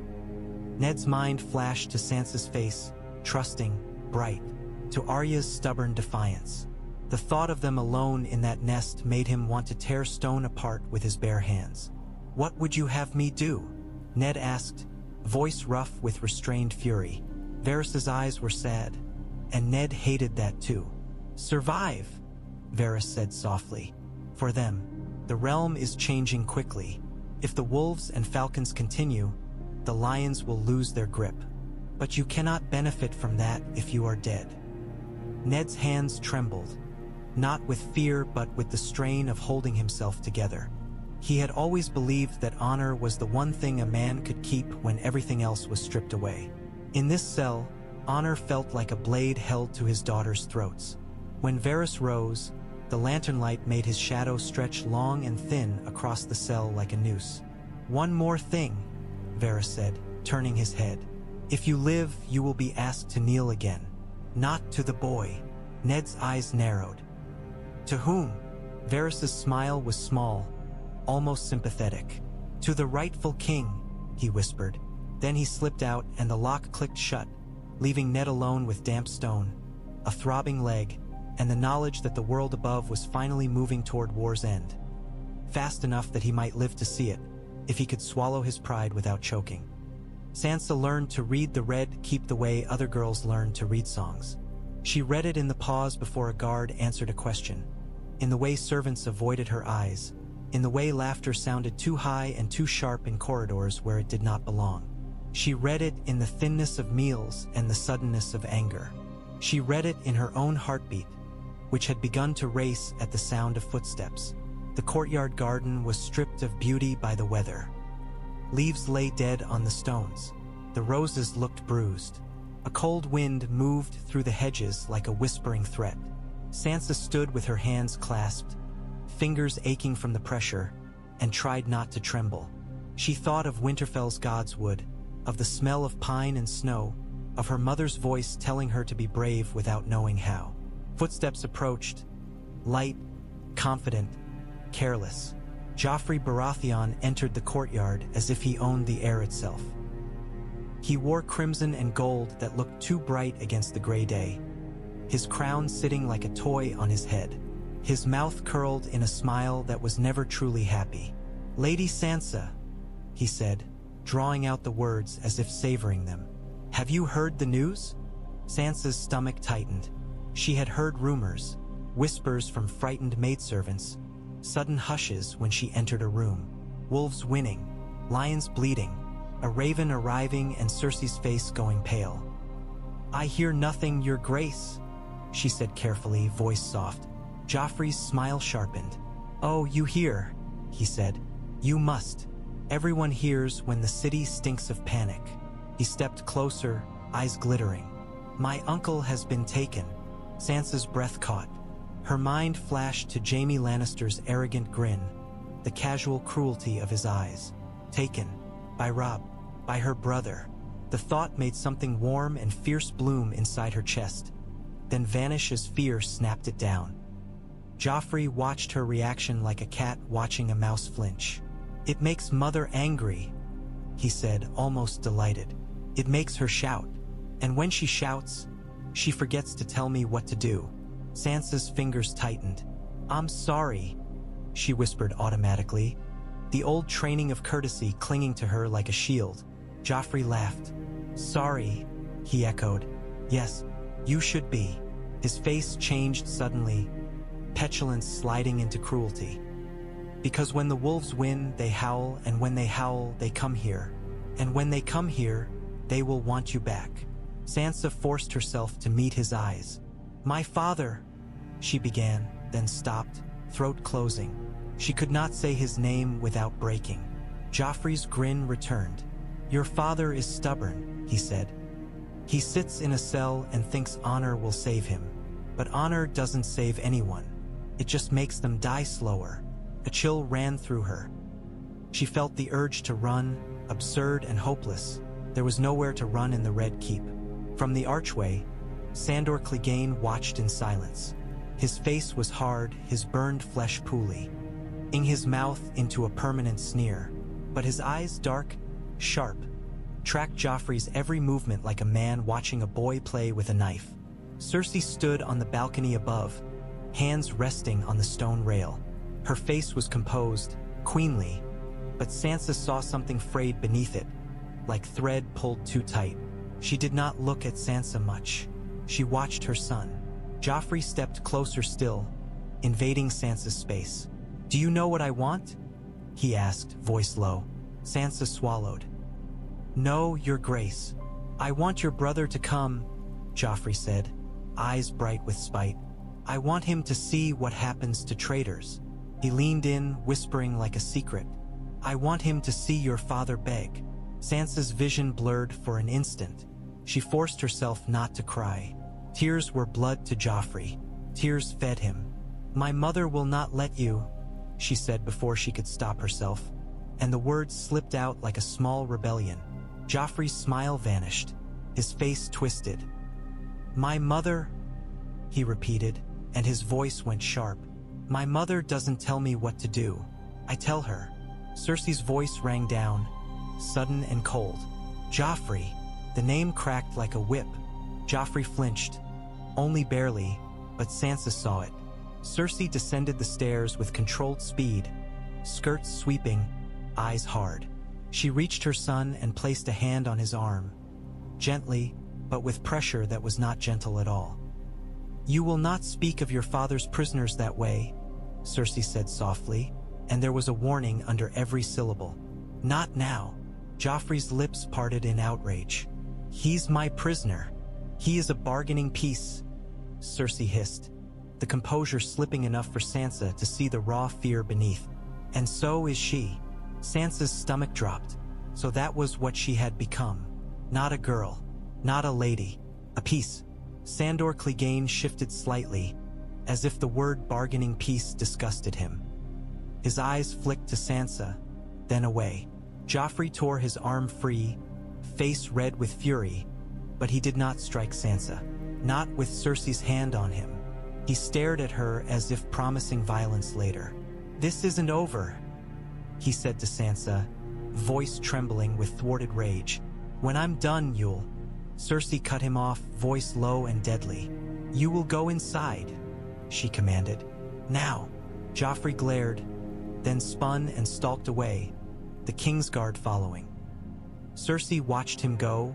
Ned's mind flashed to Sansa's face, trusting, bright, to Arya's stubborn defiance. The thought of them alone in that nest made him want to tear stone apart with his bare hands. What would you have me do? Ned asked, voice rough with restrained fury. Varys's eyes were sad, and Ned hated that too. Survive, Varys said softly. For them, the realm is changing quickly. If the wolves and falcons continue, the lions will lose their grip. But you cannot benefit from that if you are dead. Ned's hands trembled, not with fear but with the strain of holding himself together. He had always believed that honor was the one thing a man could keep when everything else was stripped away. In this cell, honor felt like a blade held to his daughters' throats. When Varys rose, the lantern light made his shadow stretch long and thin across the cell like a noose. One more thing, Varys said, turning his head. If you live, you will be asked to kneel again. Not to the boy. Ned's eyes narrowed. To whom? Varys's smile was small, almost sympathetic. To the rightful king, he whispered. Then he slipped out and the lock clicked shut, leaving Ned alone with damp stone, a throbbing leg, and the knowledge that the world above was finally moving toward war's end. Fast enough that he might live to see it, if he could swallow his pride without choking. Sansa learned to read the red keep the way other girls learned to read songs. She read it in the pause before a guard answered a question, in the way servants avoided her eyes, in the way laughter sounded too high and too sharp in corridors where it did not belong. She read it in the thinness of meals and the suddenness of anger. She read it in her own heartbeat, which had begun to race at the sound of footsteps. The courtyard garden was stripped of beauty by the weather. Leaves lay dead on the stones. The roses looked bruised. A cold wind moved through the hedges like a whispering threat. Sansa stood with her hands clasped, fingers aching from the pressure, and tried not to tremble. She thought of Winterfell's godswood, of the smell of pine and snow, of her mother's voice telling her to be brave without knowing how. Footsteps approached, light, confident, careless. Joffrey Baratheon entered the courtyard as if he owned the air itself. He wore crimson and gold that looked too bright against the gray day, his crown sitting like a toy on his head, his mouth curled in a smile that was never truly happy. Lady Sansa, he said, drawing out the words as if savoring them. Have you heard the news? Sansa's stomach tightened. She had heard rumors, whispers from frightened maidservants, sudden hushes when she entered a room. Wolves winning, lions bleeding, a raven arriving and Cersei's face going pale. I hear nothing, your grace, she said carefully, voice soft. Joffrey's smile sharpened. Oh, you hear, he said. You must. Everyone hears when the city stinks of panic. He stepped closer, eyes glittering. My uncle has been taken. Sansa's breath caught. Her mind flashed to Jaime Lannister's arrogant grin, the casual cruelty of his eyes. Taken. By Robb. By her brother. The thought made something warm and fierce bloom inside her chest, then vanish as fear snapped it down. Joffrey watched her reaction like a cat watching a mouse flinch. It makes Mother angry, he said, almost delighted. It makes her shout. And when she shouts, she forgets to tell me what to do. Sansa's fingers tightened. I'm sorry, she whispered automatically, the old training of courtesy clinging to her like a shield. Joffrey laughed. Sorry, he echoed. Yes, you should be. His face changed suddenly, petulance sliding into cruelty. Because when the wolves win, they howl, and when they howl, they come here. And when they come here, they will want you back. Sansa forced herself to meet his eyes. My father, she began, then stopped, throat closing. She could not say his name without breaking. Joffrey's grin returned. "Your father is stubborn," he said. "He sits in a cell and thinks honor will save him. But honor doesn't save anyone. It just makes them die slower." A chill ran through her. She felt the urge to run, absurd and hopeless. There was nowhere to run in the Red Keep. From the archway, Sandor Clegane watched in silence. His face was hard, his burned flesh pooly, ing his mouth into a permanent sneer. But his eyes, dark, sharp, tracked Joffrey's every movement like a man watching a boy play with a knife. Cersei stood on the balcony above, hands resting on the stone rail. Her face was composed, queenly, but Sansa saw something frayed beneath it, like thread pulled too tight. She did not look at Sansa much. She watched her son. Joffrey stepped closer still, invading Sansa's space. "Do you know what I want?" he asked, voice low. Sansa swallowed. "No, your grace. I want your brother to come," Joffrey said, eyes bright with spite. "I want him to see what happens to traitors." He leaned in, whispering like a secret. "I want him to see your father beg." Sansa's vision blurred for an instant. She forced herself not to cry. Tears were blood to Joffrey. Tears fed him. "My mother will not let you," she said before she could stop herself, and the words slipped out like a small rebellion. Joffrey's smile vanished. His face twisted. "My mother," he repeated, and his voice went sharp. "My mother doesn't tell me what to do. I tell her." Cersei's voice rang down, sudden and cold. "Joffrey." The name cracked like a whip. Joffrey flinched. Only barely, but Sansa saw it. Cersei descended the stairs with controlled speed, skirts sweeping, eyes hard. She reached her son and placed a hand on his arm. Gently, but with pressure that was not gentle at all. "You will not speak of your father's prisoners that way," Cersei said softly, and there was a warning under every syllable. "Not now." Joffrey's lips parted in outrage. "He's my prisoner. He is a bargaining piece," Cersei hissed, the composure slipping enough for Sansa to see the raw fear beneath. "And so is she." Sansa's stomach dropped. So that was what she had become. Not a girl, not a lady, a piece. Sandor Clegane shifted slightly, as if the word bargaining piece disgusted him. His eyes flicked to Sansa, then away. Joffrey tore his arm free, face red with fury, but he did not strike Sansa, not with Cersei's hand on him. He stared at her as if promising violence later. "This isn't over," he said to Sansa, voice trembling with thwarted rage. "When I'm done, you'll..." Cersei cut him off, voice low and deadly. "You will go inside," she commanded. "Now." Joffrey glared, then spun and stalked away, the Kingsguard following. Cersei watched him go,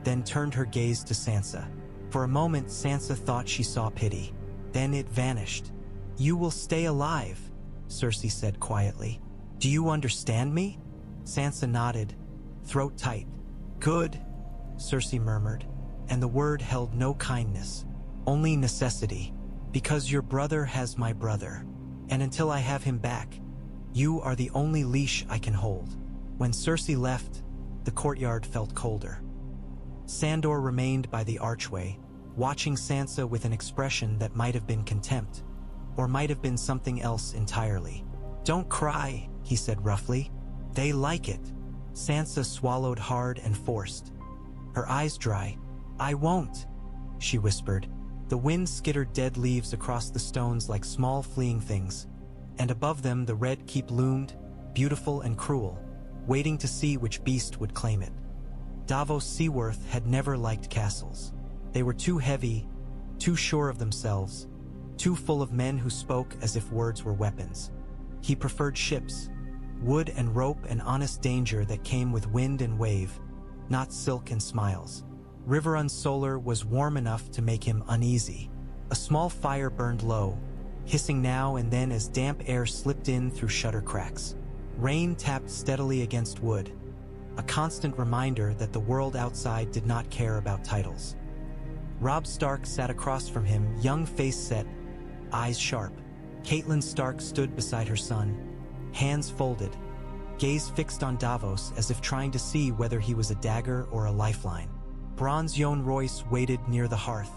then turned her gaze to Sansa. For a moment, Sansa thought she saw pity. Then it vanished. "You will stay alive," Cersei said quietly. "Do you understand me?" Sansa nodded, throat tight. "Good," Cersei murmured, and the word held no kindness, only necessity. "Because your brother has my brother, and until I have him back, you are the only leash I can hold." When Cersei left, the courtyard felt colder. Sandor remained by the archway, watching Sansa with an expression that might have been contempt, or might have been something else entirely. "Don't cry," he said roughly. "They like it." Sansa swallowed hard and forced, her eyes dry. "I won't," she whispered. The wind skittered dead leaves across the stones like small fleeing things, and above them the Red Keep loomed, beautiful and cruel, waiting to see which beast would claim it. Davos Seaworth had never liked castles. They were too heavy, too sure of themselves, too full of men who spoke as if words were weapons. He preferred ships, wood and rope and honest danger that came with wind and wave, not silk and smiles. Riverrun solar was warm enough to make him uneasy. A small fire burned low, hissing now and then as damp air slipped in through shutter cracks. Rain tapped steadily against wood, a constant reminder that the world outside did not care about titles. Robb Stark sat across from him, young face set, eyes sharp. Catelyn Stark stood beside her son, hands folded, gaze fixed on Davos as if trying to see whether he was a dagger or a lifeline. Bronze Yohn Royce waited near the hearth,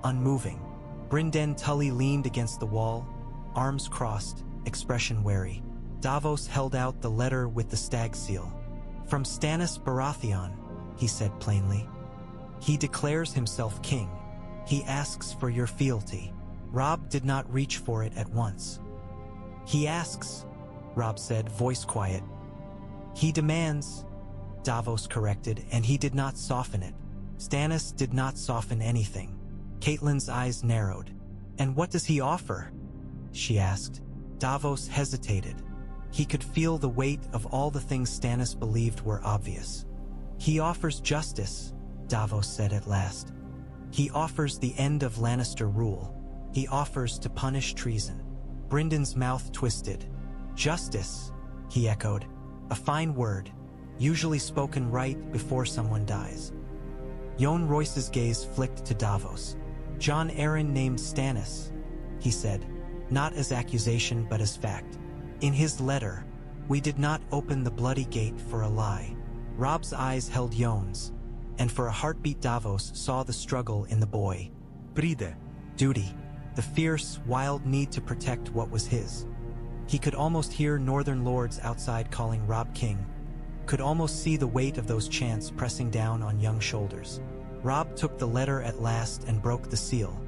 unmoving. Brynden Tully leaned against the wall, arms crossed, expression wary. Davos held out the letter with the stag seal. "From Stannis Baratheon," he said plainly. "He declares himself king. He asks for your fealty." Robb did not reach for it at once. "He asks," Robb said, voice quiet. "He demands," Davos corrected, and he did not soften it. Stannis did not soften anything. Catelyn's eyes narrowed. "And what does he offer?" she asked. Davos hesitated. He could feel the weight of all the things Stannis believed were obvious. "He offers justice," Davos said at last. "He offers the end of Lannister rule. He offers to punish treason." Brynden's mouth twisted. "Justice," he echoed. "A fine word, usually spoken right before someone dies." Yohn Royce's gaze flicked to Davos. "Jon Arryn named Stannis," he said, not as accusation but as fact. "In his letter, we did not open the bloody gate for a lie." Robb's eyes held Yohn's, and for a heartbeat Davos saw the struggle in the boy. Bride. Duty. The fierce, wild need to protect what was his. He could almost hear northern lords outside calling Robb king, could almost see the weight of those chants pressing down on young shoulders. Robb took the letter at last and broke the seal.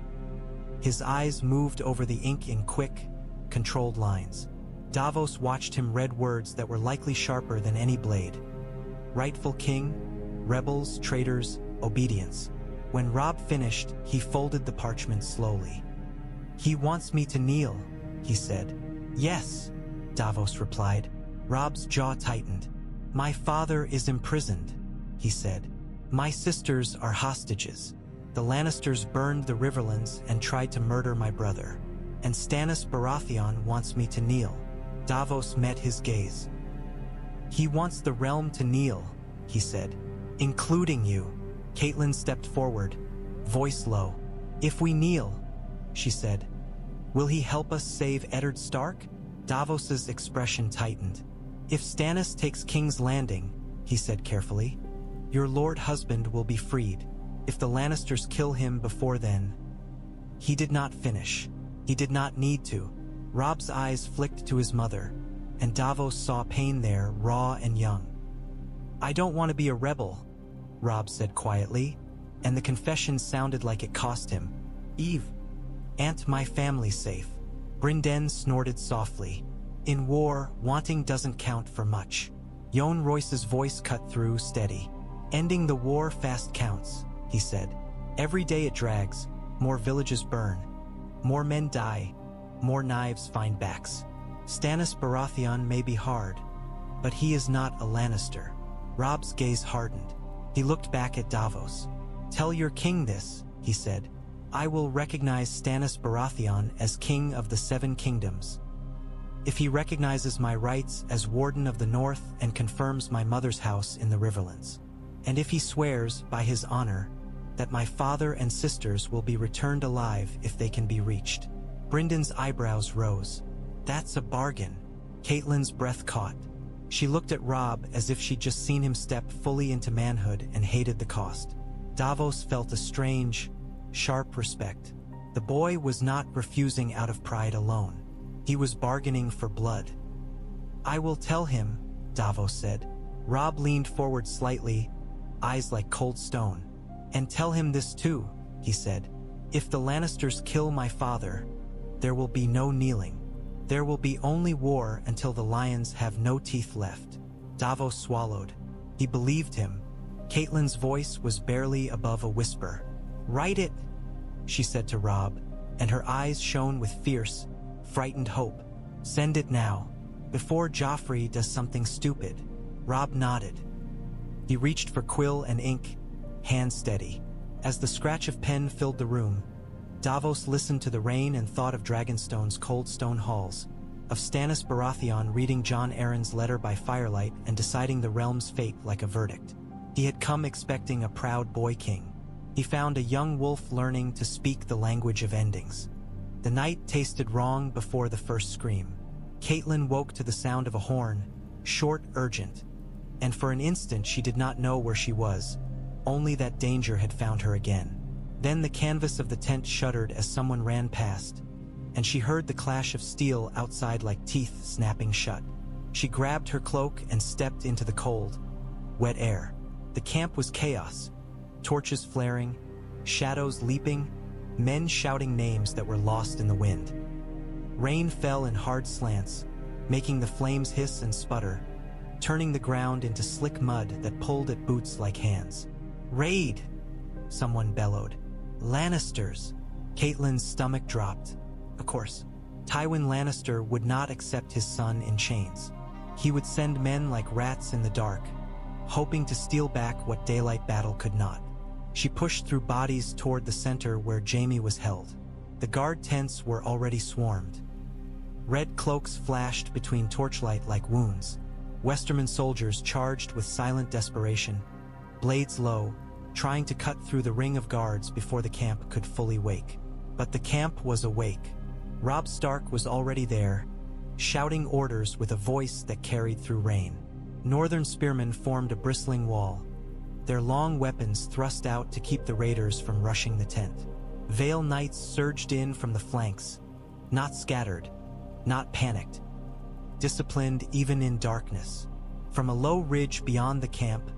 His eyes moved over the ink in quick, controlled lines. Davos watched him read words that were likely sharper than any blade. Rightful king, rebels, traitors, obedience. When Robb finished, he folded the parchment slowly. "He wants me to kneel," he said. "Yes," Davos replied. Robb's jaw tightened. "My father is imprisoned," he said. "My sisters are hostages. The Lannisters burned the Riverlands and tried to murder my brother. And Stannis Baratheon wants me to kneel." Davos met his gaze. "He wants the realm to kneel," he said. "Including you." Catelyn stepped forward, voice low. "If we kneel," she said, "will he help us save Eddard Stark?" Davos's expression tightened. "If Stannis takes King's Landing," he said carefully, "your lord husband will be freed. If the Lannisters kill him before then..." He did not finish. He did not need to. Robb's eyes flicked to his mother, and Davos saw pain there, raw and young. "I don't want to be a rebel," Robb said quietly, and the confession sounded like it cost him. "Eve, ain't my family safe?" Brynden snorted softly. "In war, wanting doesn't count for much." Yohn Royce's voice cut through, steady. "Ending the war fast counts," he said. "Every day it drags, more villages burn, more men die, more knives find backs. Stannis Baratheon may be hard, but he is not a Lannister." Robb's gaze hardened. He looked back at Davos. "Tell your king this," he said. "I will recognize Stannis Baratheon as king of the Seven Kingdoms. If he recognizes my rights as Warden of the North and confirms my mother's house in the Riverlands. And if he swears, by his honor, that my father and sisters will be returned alive if they can be reached." Brynden's eyebrows rose. "That's a bargain." Catelyn's breath caught. She looked at Robb as if she'd just seen him step fully into manhood and hated the cost. Davos felt a strange, sharp respect. The boy was not refusing out of pride alone. He was bargaining for blood. "I will tell him," Davos said. Robb leaned forward slightly, eyes like cold stone. "And tell him this too," he said. "If the Lannisters kill my father, there will be no kneeling. There will be only war until the lions have no teeth left." Davos swallowed. He believed him. Catelyn's voice was barely above a whisper. "Write it," she said to Robb, and her eyes shone with fierce, frightened hope. "Send it now, before Joffrey does something stupid." Robb nodded. He reached for quill and ink, hand steady. As the scratch of pen filled the room, Davos listened to the rain and thought of Dragonstone's cold stone halls, of Stannis Baratheon reading Jon Arryn's letter by firelight and deciding the realm's fate like a verdict. He had come expecting a proud boy king. He found a young wolf learning to speak the language of endings. The night tasted wrong before the first scream. Catelyn woke to the sound of a horn, short, urgent, and for an instant she did not know where she was, only that danger had found her again. Then the canvas of the tent shuddered as someone ran past, and she heard the clash of steel outside like teeth snapping shut. She grabbed her cloak and stepped into the cold, wet air. The camp was chaos, torches flaring, shadows leaping, men shouting names that were lost in the wind. Rain fell in hard slants, making the flames hiss and sputter, turning the ground into slick mud that pulled at boots like hands. "Raid!" someone bellowed. "Lannisters!" Catelyn's stomach dropped. Of course, Tywin Lannister would not accept his son in chains. He would send men like rats in the dark, hoping to steal back what daylight battle could not. She pushed through bodies toward the center where Jaime was held. The guard tents were already swarmed. Red cloaks flashed between torchlight like wounds. Westerman soldiers charged with silent desperation, blades low, trying to cut through the ring of guards before the camp could fully wake. But the camp was awake. Robb Stark was already there, shouting orders with a voice that carried through rain. Northern spearmen formed a bristling wall, their long weapons thrust out to keep the raiders from rushing the tent. Vale knights surged in from the flanks, not scattered, not panicked, disciplined even in darkness. From a low ridge beyond the camp,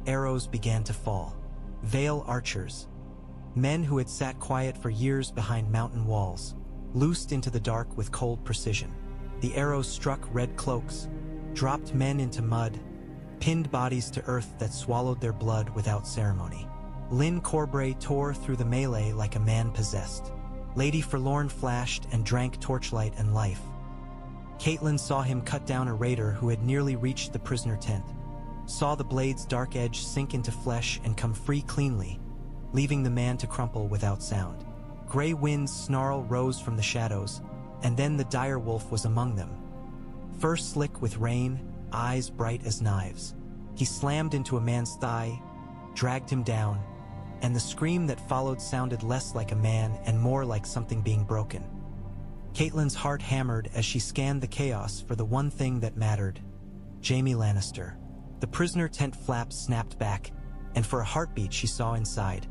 arrows began to fall. Vale archers, men who had sat quiet for years behind mountain walls, loosed into the dark with cold precision. The arrows struck red cloaks, dropped men into mud, pinned bodies to earth that swallowed their blood without ceremony. Lyn Corbray tore through the melee like a man possessed. Lady Forlorn flashed and drank torchlight and life. Catelyn saw him cut down a raider who had nearly reached the prisoner tent, saw the blade's dark edge sink into flesh and come free cleanly, leaving the man to crumple without sound. Gray Wind's snarl rose from the shadows, and then the dire wolf was among them. Fur slick with rain, eyes bright as knives. He slammed into a man's thigh, dragged him down, and the scream that followed sounded less like a man and more like something being broken. Catelyn's heart hammered as she scanned the chaos for the one thing that mattered: Jaime Lannister. The prisoner tent flaps snapped back, and for a heartbeat she saw inside.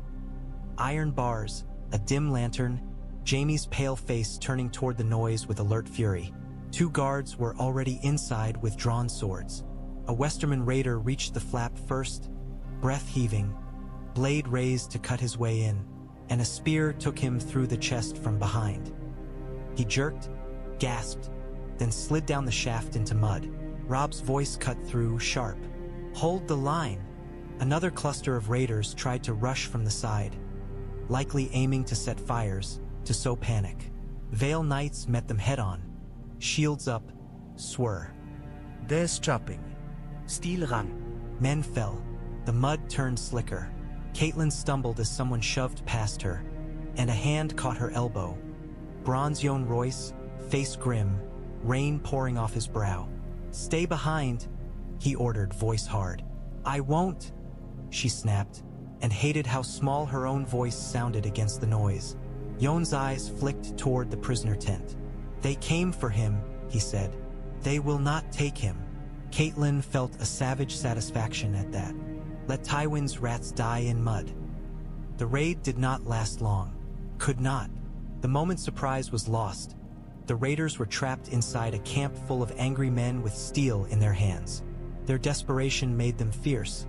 Iron bars, a dim lantern, Jaime's pale face turning toward the noise with alert fury. 2 guards were already inside with drawn swords. A Westerman raider reached the flap first, breath heaving, blade raised to cut his way in, and a spear took him through the chest from behind. He jerked, gasped, then slid down the shaft into mud. Robb's voice cut through, sharp. "Hold the line!" Another cluster of raiders tried to rush from the side, likely aiming to set fires, to sow panic. Vale knights met them head-on, shields up, swir. There's chopping. Steel ran. Men fell. The mud turned slicker. Catelyn stumbled as someone shoved past her, and a hand caught her elbow. Bronze Yohn Royce, face grim, rain pouring off his brow. "Stay behind," he ordered, voice hard. "I won't," she snapped, and hated how small her own voice sounded against the noise. Yohn's eyes flicked toward the prisoner tent. "They came for him," he said. "They will not take him." Catelyn felt a savage satisfaction at that. Let Tywin's rats die in mud. The raid did not last long. Could not. The moment's surprise was lost. The raiders were trapped inside a camp full of angry men with steel in their hands. Their desperation made them fierce,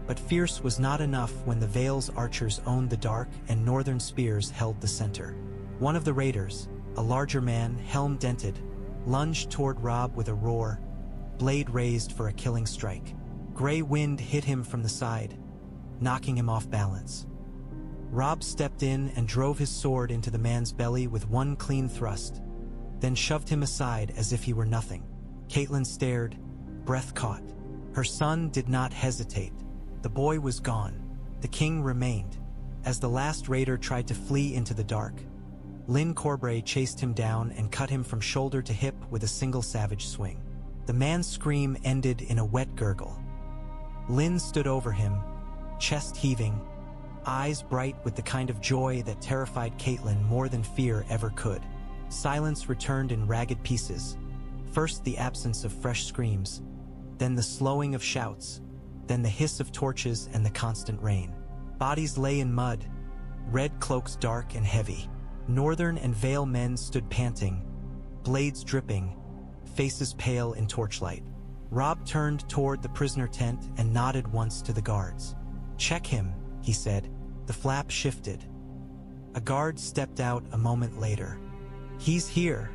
but fierce was not enough when the Vale's archers owned the dark and northern spears held the center. One of the raiders, a larger man, helm dented, lunged toward Robb with a roar, blade raised for a killing strike. Gray Wind hit him from the side, knocking him off balance. Robb stepped in and drove his sword into the man's belly with one clean thrust, then shoved him aside as if he were nothing. Catelyn stared, breath caught. Her son did not hesitate. The boy was gone. The king remained. As the last raider tried to flee into the dark, Lyn Corbray chased him down and cut him from shoulder to hip with a single savage swing. The man's scream ended in a wet gurgle. Lyn stood over him, chest heaving, eyes bright with the kind of joy that terrified Catelyn more than fear ever could. Silence returned in ragged pieces. First the absence of fresh screams, then the slowing of shouts, then the hiss of torches and the constant rain. Bodies lay in mud, red cloaks dark and heavy. Northern and Vale men stood panting, blades dripping, faces pale in torchlight. Robb turned toward the prisoner tent and nodded once to the guards. "Check him," he said. The flap shifted. A guard stepped out a moment later. "He's here,"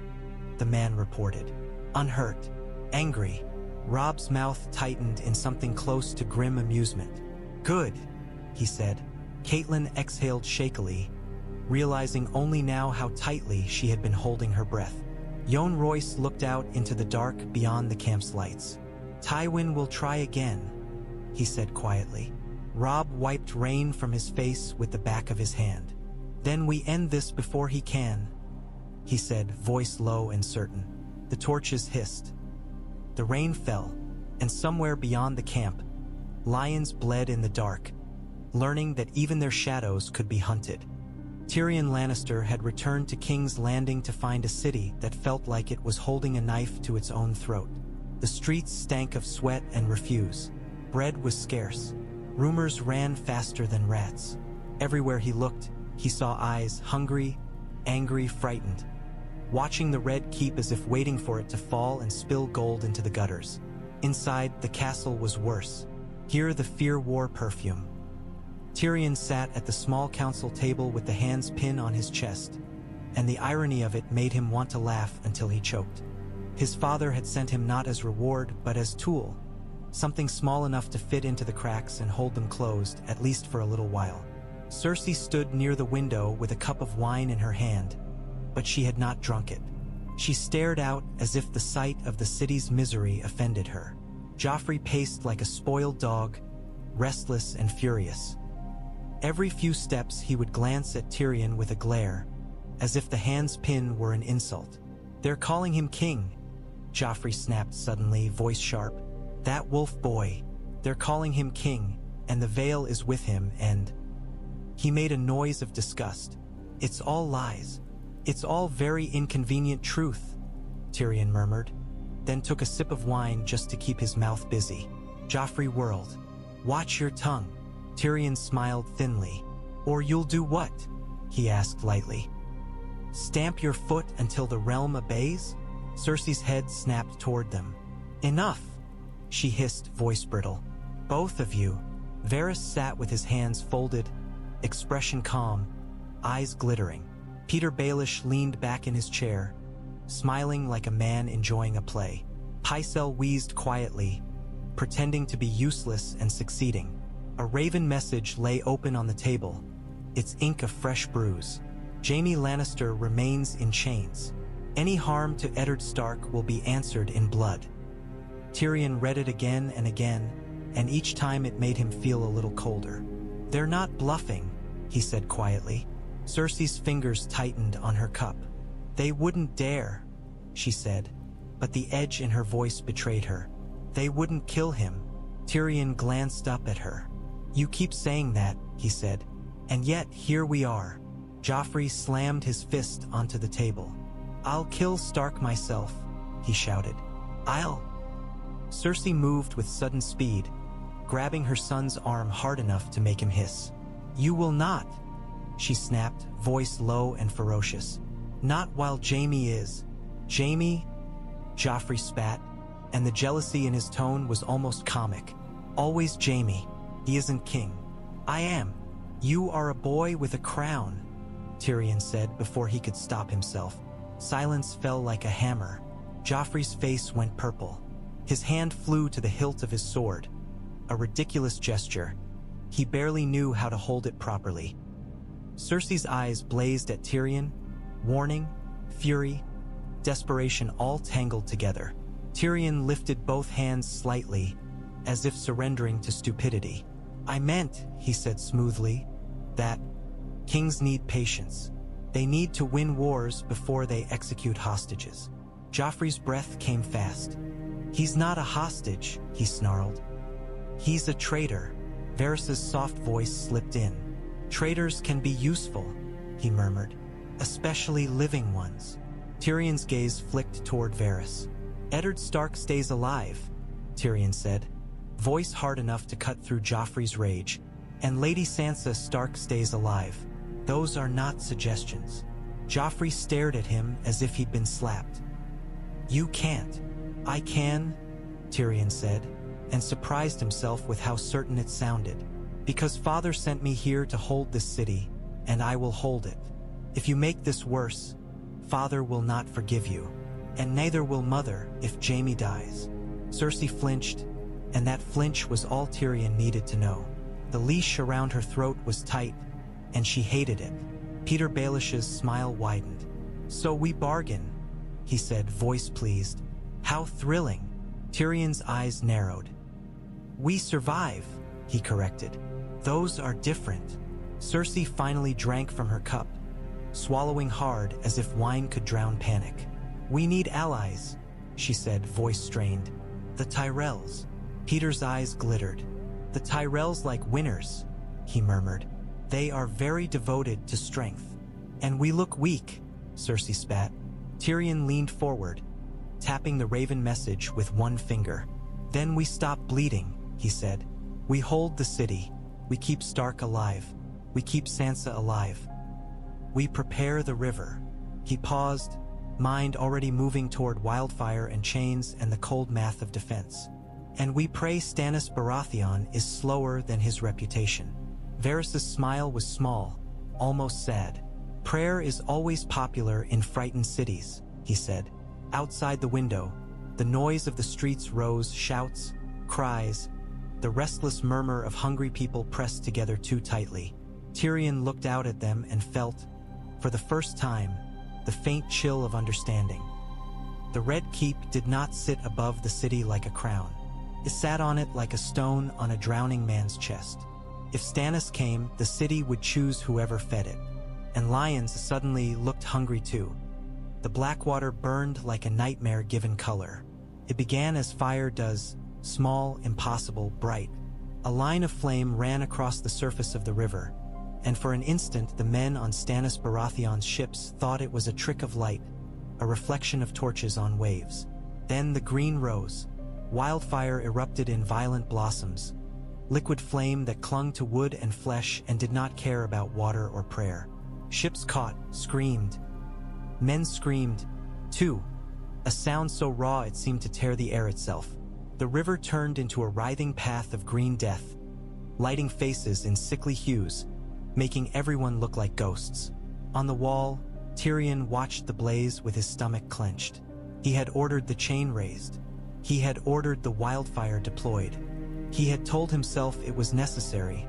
the man reported. Unhurt, angry, Robb's mouth tightened in something close to grim amusement. "Good," he said. Catelyn exhaled shakily, realizing only now how tightly she had been holding her breath. Yohn Royce looked out into the dark beyond the camp's lights. "Tywin will try again," he said quietly. Robb wiped rain from his face with the back of his hand. "Then we end this before he can," he said, voice low and certain. The torches hissed. The rain fell, and somewhere beyond the camp, lions bled in the dark, learning that even their shadows could be hunted. Tyrion Lannister had returned to King's Landing to find a city that felt like it was holding a knife to its own throat. The streets stank of sweat and refuse. Bread was scarce. Rumors ran faster than rats. Everywhere he looked, he saw eyes, hungry, angry, frightened, watching the Red Keep as if waiting for it to fall and spill gold into the gutters. Inside, the castle was worse. Here the fear wore perfume. Tyrion sat at the small council table with the hand's pin on his chest, and the irony of it made him want to laugh until he choked. His father had sent him not as reward, but as tool, something small enough to fit into the cracks and hold them closed, at least for a little while. Cersei stood near the window with a cup of wine in her hand, but she had not drunk it. She stared out as if the sight of the city's misery offended her. Joffrey paced like a spoiled dog, restless and furious. Every few steps he would glance at Tyrion with a glare, as if the hand's pin were an insult. "They're calling him king," Joffrey snapped suddenly, voice sharp. "That wolf boy. They're calling him king, and the Vale is with him, and—" He made a noise of disgust. "It's all lies. It's all very inconvenient truth," Tyrion murmured, then took a sip of wine just to keep his mouth busy. Joffrey whirled. "Watch your tongue." Tyrion smiled thinly. "Or you'll do what?" he asked lightly. "Stamp your foot until the realm obeys?" Cersei's head snapped toward them. "Enough," she hissed, voice brittle. "Both of you." Varys sat with his hands folded, expression calm, eyes glittering. Peter Baelish leaned back in his chair, smiling like a man enjoying a play. Pycelle wheezed quietly, pretending to be useless and succeeding. A raven message lay open on the table, its ink a fresh bruise. "Jaime Lannister remains in chains. Any harm to Eddard Stark will be answered in blood." Tyrion read it again, and each time it made him feel a little colder. "They're not bluffing," he said quietly. Cersei's fingers tightened on her cup. "They wouldn't dare," she said, but the edge in her voice betrayed her. "They wouldn't kill him." Tyrion glanced up at her. "You keep saying that," he said, "and yet here we are." Joffrey slammed his fist onto the table. "I'll kill Stark myself," he shouted. "I'll—" Cersei moved with sudden speed, grabbing her son's arm hard enough to make him hiss. "You will not," she snapped, voice low and ferocious. "Not while Jaime is." "Jaime?" Joffrey spat, and the jealousy in his tone was almost comic. "Always Jaime. He isn't king. I am." "You are a boy with a crown," Tyrion said before he could stop himself. Silence fell like a hammer. Joffrey's face went purple. His hand flew to the hilt of his sword. A ridiculous gesture. He barely knew how to hold it properly. Cersei's eyes blazed at Tyrion, warning, fury, desperation all tangled together. Tyrion lifted both hands slightly, as if surrendering to stupidity. "I meant," he said smoothly, "that kings need patience. They need to win wars before they execute hostages." Joffrey's breath came fast. "He's not a hostage," he snarled. "He's a traitor." Varys's soft voice slipped in. "Traitors can be useful," he murmured, "especially living ones." Tyrion's gaze flicked toward Varys. "Eddard Stark stays alive," Tyrion said, voice hard enough to cut through Joffrey's rage. "And Lady Sansa Stark stays alive. Those are not suggestions." Joffrey stared at him as if he'd been slapped. "You can't." "I can," Tyrion said, and surprised himself with how certain it sounded. "Because Father sent me here to hold this city, and I will hold it. If you make this worse, Father will not forgive you, and neither will Mother if Jaime dies." Cersei flinched, and that flinch was all Tyrion needed to know. The leash around her throat was tight, and she hated it. Peter Baelish's smile widened. "So we bargain," he said, voice pleased. "How thrilling." Tyrion's eyes narrowed. "We survive," he corrected. "Those are different." Cersei finally drank from her cup, swallowing hard as if wine could drown panic. "We need allies," she said, voice strained. "The Tyrells." Peter's eyes glittered. "The Tyrells like winners," he murmured. "They are very devoted to strength." "And we look weak," Cersei spat. Tyrion leaned forward, tapping the raven message with one finger. "Then we stop bleeding," he said. "We hold the city. We keep Stark alive. We keep Sansa alive. We prepare the river." He paused, mind already moving toward wildfire and chains and the cold math of defense. "And we pray Stannis Baratheon is slower than his reputation." Varys's smile was small, almost sad. "Prayer is always popular in frightened cities," he said. Outside the window, the noise of the streets rose, shouts, cries, the restless murmur of hungry people pressed together too tightly. Tyrion looked out at them and felt, for the first time, the faint chill of understanding. The Red Keep did not sit above the city like a crown. It sat on it like a stone on a drowning man's chest. If Stannis came, the city would choose whoever fed it. And lions suddenly looked hungry too. The Blackwater burned like a nightmare given color. It began as fire does, small, impossible, bright. A line of flame ran across the surface of the river, and for an instant the men on Stannis Baratheon's ships thought it was a trick of light, a reflection of torches on waves. Then the green rose. Wildfire erupted in violent blossoms, liquid flame that clung to wood and flesh and did not care about water or prayer. Ships caught, screamed. Men screamed, too, a sound so raw it seemed to tear the air itself. The river turned into a writhing path of green death, lighting faces in sickly hues, making everyone look like ghosts. On the wall, Tyrion watched the blaze with his stomach clenched. He had ordered the chain raised. He had ordered the wildfire deployed. He had told himself it was necessary,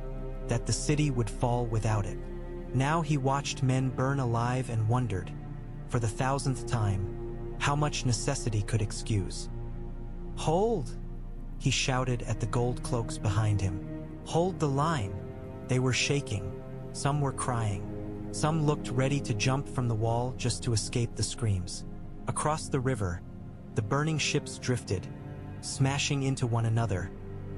that the city would fall without it. Now he watched men burn alive and wondered, for the 1000th time, how much necessity could excuse. "Hold!" he shouted at the gold cloaks behind him. "Hold the line!" They were shaking. Some were crying. Some looked ready to jump from the wall just to escape the screams. Across the river, the burning ships drifted, smashing into one another,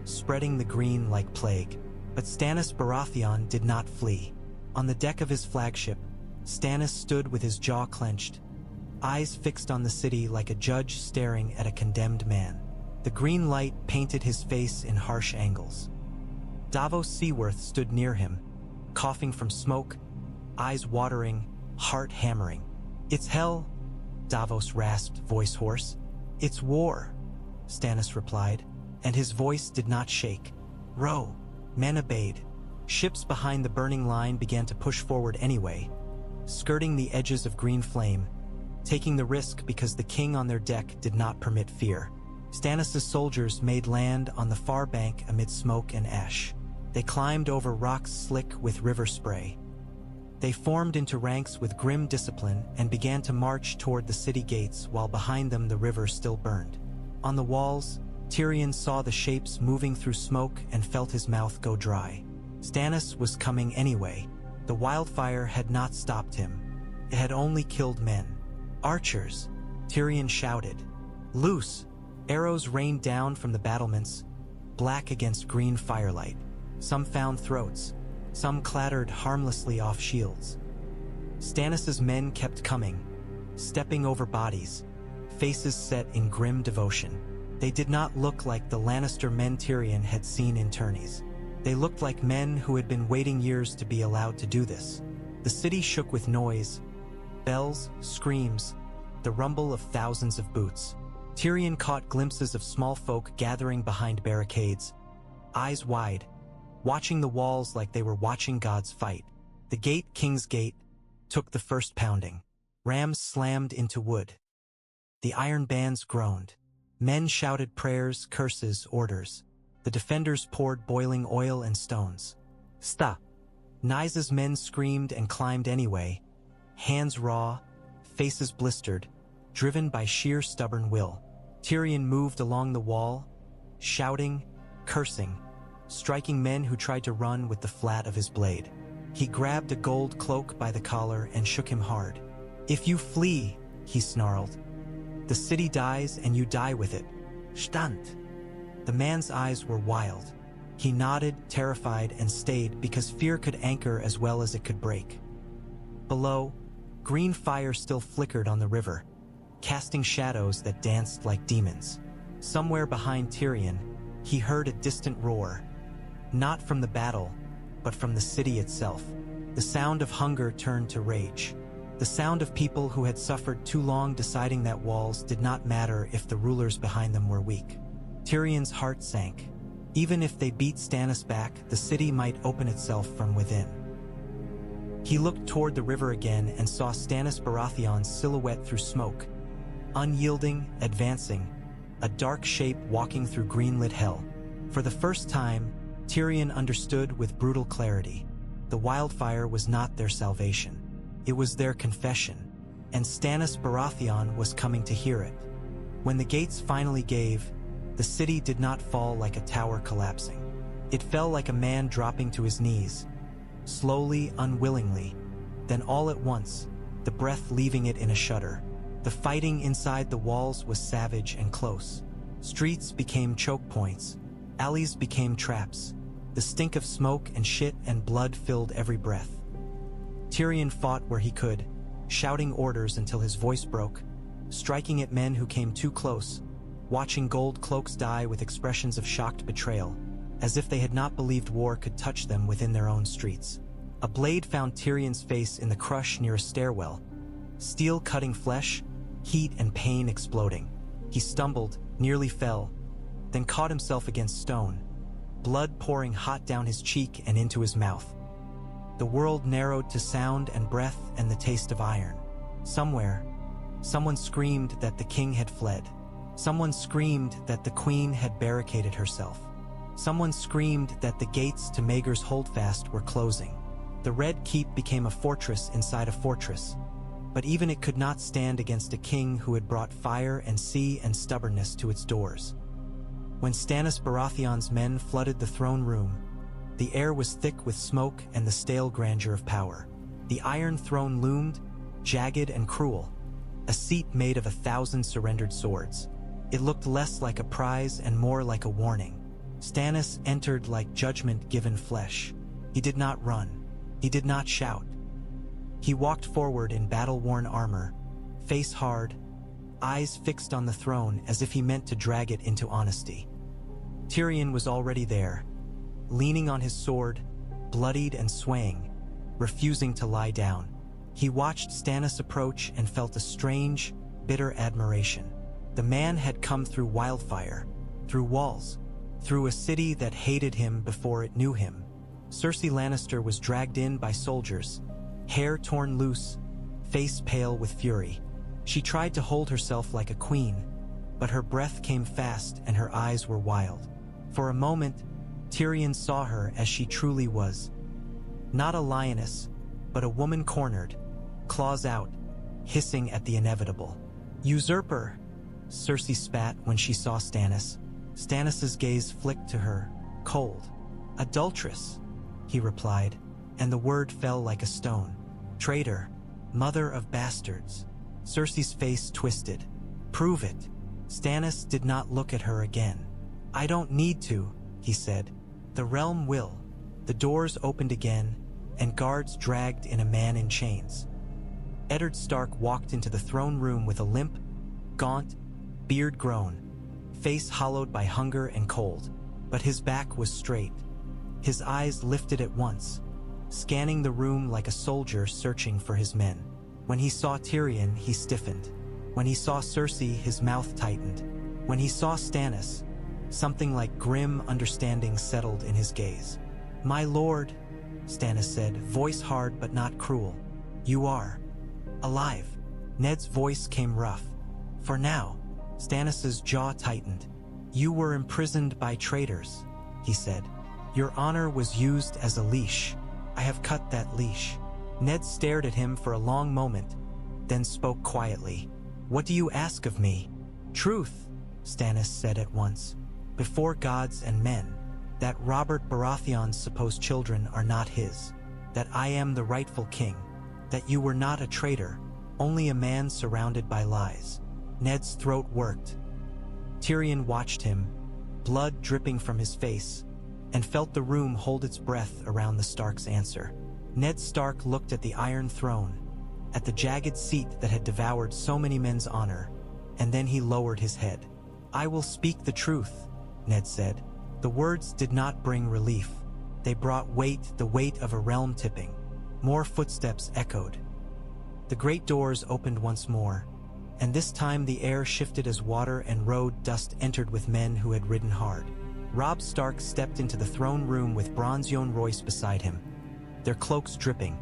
spreading the green like plague. But Stannis Baratheon did not flee. On the deck of his flagship, Stannis stood with his jaw clenched, eyes fixed on the city like a judge staring at a condemned man. The green light painted his face in harsh angles. Davos Seaworth stood near him, coughing from smoke, eyes watering, heart hammering. "It's hell," Davos rasped, voice hoarse. "It's war," Stannis replied, and his voice did not shake. "Row." Men obeyed. Ships behind the burning line began to push forward anyway, skirting the edges of green flame, taking the risk because the king on their deck did not permit fear. Stannis' soldiers made land on the far bank amid smoke and ash. They climbed over rocks slick with river spray. They formed into ranks with grim discipline and began to march toward the city gates while behind them the river still burned. On the walls, Tyrion saw the shapes moving through smoke and felt his mouth go dry. Stannis was coming anyway. The wildfire had not stopped him. It had only killed men. "Archers!" Tyrion shouted. "Loose!" Arrows rained down from the battlements, black against green firelight. Some found throats. Some clattered harmlessly off shields. Stannis' men kept coming, stepping over bodies, faces set in grim devotion. They did not look like the Lannister men Tyrion had seen in tourneys. They looked like men who had been waiting years to be allowed to do this. The city shook with noise, bells, screams, the rumble of thousands of boots. Tyrion caught glimpses of small folk gathering behind barricades, eyes wide, watching the walls like they were watching gods fight. The gate, King's Gate, took the first pounding. Rams slammed into wood. The iron bands groaned. Men shouted prayers, curses, orders. The defenders poured boiling oil and stones. Stop! Nysa's men screamed and climbed anyway, hands raw, faces blistered, driven by sheer stubborn will. Tyrion moved along the wall, shouting, cursing, striking men who tried to run with the flat of his blade. He grabbed a gold cloak by the collar and shook him hard. "If you flee," he snarled, "the city dies and you die with it. Stand!" The man's eyes were wild. He nodded, terrified, and stayed because fear could anchor as well as it could break. Below, green fire still flickered on the river, casting shadows that danced like demons. Somewhere behind Tyrion, he heard a distant roar, not from the battle, but from the city itself. The sound of hunger turned to rage. The sound of people who had suffered too long deciding that walls did not matter if the rulers behind them were weak. Tyrion's heart sank. Even if they beat Stannis back, the city might open itself from within. He looked toward the river again and saw Stannis Baratheon's silhouette through smoke, unyielding, advancing, a dark shape walking through green-lit hell. For the first time, Tyrion understood with brutal clarity. The wildfire was not their salvation. It was their confession, and Stannis Baratheon was coming to hear it. When the gates finally gave, the city did not fall like a tower collapsing. It fell like a man dropping to his knees, slowly, unwillingly, then all at once, the breath leaving it in a shudder. The fighting inside the walls was savage and close. Streets became choke points, alleys became traps. The stink of smoke and shit and blood filled every breath. Tyrion fought where he could, shouting orders until his voice broke, striking at men who came too close, watching gold cloaks die with expressions of shocked betrayal, as if they had not believed war could touch them within their own streets. A blade found Tyrion's face in the crush near a stairwell, steel cutting flesh, heat and pain exploding. He stumbled, nearly fell, then caught himself against stone, blood pouring hot down his cheek and into his mouth. The world narrowed to sound and breath and the taste of iron. Somewhere, someone screamed that the king had fled. Someone screamed that the queen had barricaded herself. Someone screamed that the gates to Maegor's Holdfast were closing. The Red Keep became a fortress inside a fortress, but even it could not stand against a king who had brought fire and sea and stubbornness to its doors. When Stannis Baratheon's men flooded the throne room, the air was thick with smoke and the stale grandeur of power. The Iron Throne loomed, jagged and cruel, a seat made of 1,000 surrendered swords. It looked less like a prize and more like a warning. Stannis entered like judgment given flesh. He did not run. He did not shout. He walked forward in battle-worn armor, face hard, eyes fixed on the throne as if he meant to drag it into honesty. Tyrion was already there, leaning on his sword, bloodied and swaying, refusing to lie down. He watched Stannis approach and felt a strange, bitter admiration. The man had come through wildfire, through walls, through a city that hated him before it knew him. Cersei Lannister was dragged in by soldiers, hair torn loose, face pale with fury. She tried to hold herself like a queen, but her breath came fast and her eyes were wild. For a moment, Tyrion saw her as she truly was. Not a lioness, but a woman cornered, claws out, hissing at the inevitable. "Usurper!" Cersei spat when she saw Stannis. Stannis's gaze flicked to her, cold. "Adulteress," he replied, and the word fell like a stone. "Traitor, mother of bastards." Cersei's face twisted. "Prove it." Stannis did not look at her again. "I don't need to," he said. "The realm will." The doors opened again, and guards dragged in a man in chains. Eddard Stark walked into the throne room with a limp, gaunt, beard grown, face hollowed by hunger and cold. But his back was straight. His eyes lifted at once, scanning the room like a soldier searching for his men. When he saw Tyrion, he stiffened. When he saw Cersei, his mouth tightened. When he saw Stannis, something like grim understanding settled in his gaze. "My lord," Stannis said, voice hard but not cruel. "You are alive." Ned's voice came rough. "For now." Stannis's jaw tightened. "You were imprisoned by traitors," he said. "Your honor was used as a leash. I have cut that leash." Ned stared at him for a long moment, then spoke quietly. "What do you ask of me?" "Truth," Stannis said at once, "before gods and men, that Robert Baratheon's supposed children are not his, that I am the rightful king, that you were not a traitor, only a man surrounded by lies." Ned's throat worked. Tyrion watched him, blood dripping from his face, and felt the room hold its breath around the Stark's answer. Ned Stark looked at the Iron Throne, at the jagged seat that had devoured so many men's honor, and then he lowered his head. "I will speak the truth," Ned said. The words did not bring relief. They brought weight, the weight of a realm tipping. More footsteps echoed. The great doors opened once more, and this time the air shifted as water and road dust entered with men who had ridden hard. Robb Stark stepped into the throne room with Bronze Yohn Royce beside him, their cloaks dripping,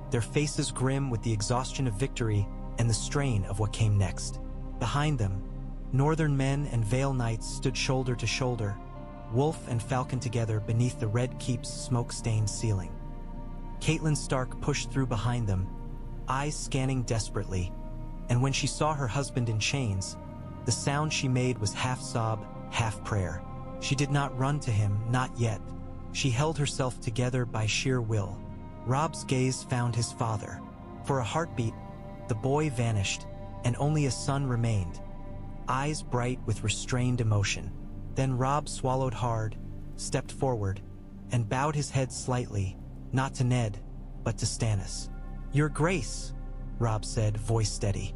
their faces grim with the exhaustion of victory and the strain of what came next. Behind them, northern men and Vale knights stood shoulder to shoulder, wolf and falcon together beneath the Red Keep's smoke-stained ceiling. Catelyn Stark pushed through behind them, eyes scanning desperately, and when she saw her husband in chains, the sound she made was half sob, half prayer. She did not run to him, not yet. She held herself together by sheer will. Robb's gaze found his father. For a heartbeat, the boy vanished, and only a son remained, eyes bright with restrained emotion. Then Robb swallowed hard, stepped forward, and bowed his head slightly, not to Ned, but to Stannis. "Your Grace," Robb said, voice steady.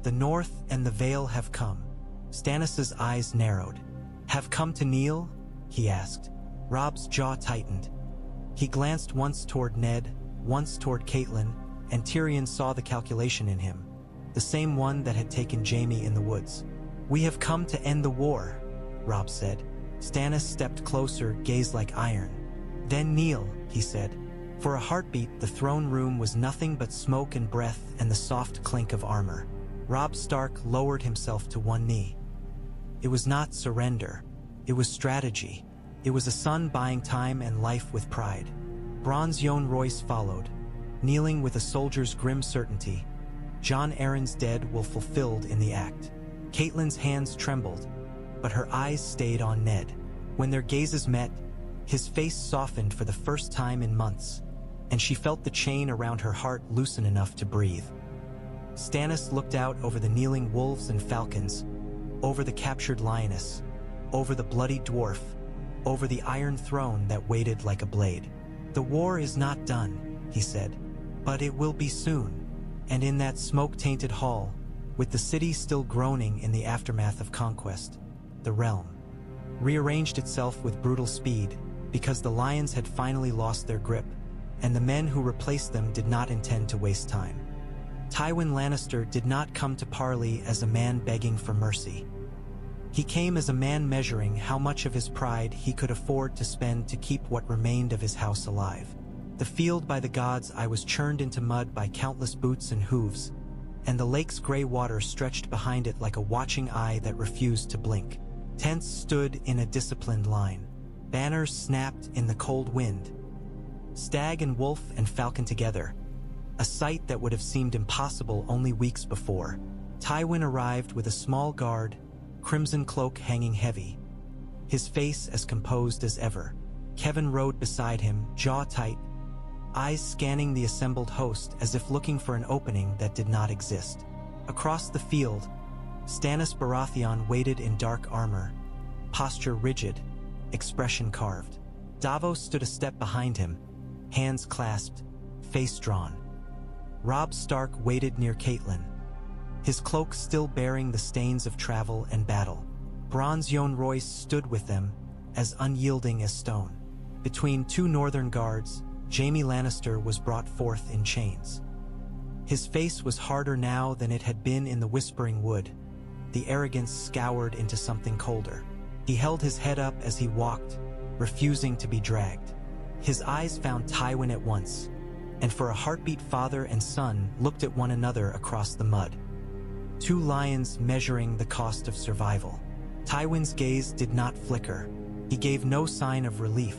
"The North and the Vale have come." Stannis's eyes narrowed. "Have come to kneel?" he asked. Robb's jaw tightened. He glanced once toward Ned, once toward Catelyn, and Tyrion saw the calculation in him, the same one that had taken Jaime in the woods. "We have come to end the war," Robb said. Stannis stepped closer, gaze like iron. "Then kneel," he said. For a heartbeat, the throne room was nothing but smoke and breath and the soft clink of armor. Robb Stark lowered himself to one knee. It was not surrender. It was strategy. It was a son buying time and life with pride. Bronze Yohn Royce followed, kneeling with a soldier's grim certainty. Jon Arryn's dead will fulfilled in the act. Catelyn's hands trembled, but her eyes stayed on Ned. When their gazes met, his face softened for the first time in months, and she felt the chain around her heart loosen enough to breathe. Stannis looked out over the kneeling wolves and falcons, over the captured lioness, over the bloody dwarf, over the Iron Throne that waited like a blade. "The war is not done," he said, "but it will be soon." And in that smoke-tainted hall, with the city still groaning in the aftermath of conquest, the realm rearranged itself with brutal speed, because the lions had finally lost their grip, and the men who replaced them did not intend to waste time. Tywin Lannister did not come to parley as a man begging for mercy. He came as a man measuring how much of his pride he could afford to spend to keep what remained of his house alive. "The field by the gods I was churned into mud by countless boots and hooves, and the lake's gray water stretched behind it like a watching eye that refused to blink. Tents stood in a disciplined line. Banners snapped in the cold wind. Stag and wolf and falcon together, a sight that would have seemed impossible only weeks before. Tywin arrived with a small guard, crimson cloak hanging heavy, his face as composed as ever. Kevan rode beside him, jaw tight, eyes scanning the assembled host as if looking for an opening that did not exist. Across the field, Stannis Baratheon waited in dark armor, posture rigid, expression carved. Davos stood a step behind him, hands clasped, face drawn. Robb Stark waited near Catelyn, his cloak still bearing the stains of travel and battle. Bronze Yohn Royce stood with them, as unyielding as stone. Between two northern guards, Jaime Lannister was brought forth in chains. His face was harder now than it had been in the Whispering Wood, the arrogance scoured into something colder. He held his head up as he walked, refusing to be dragged. His eyes found Tywin at once, and for a heartbeat father and son looked at one another across the mud. Two lions measuring the cost of survival. Tywin's gaze did not flicker. He gave no sign of relief,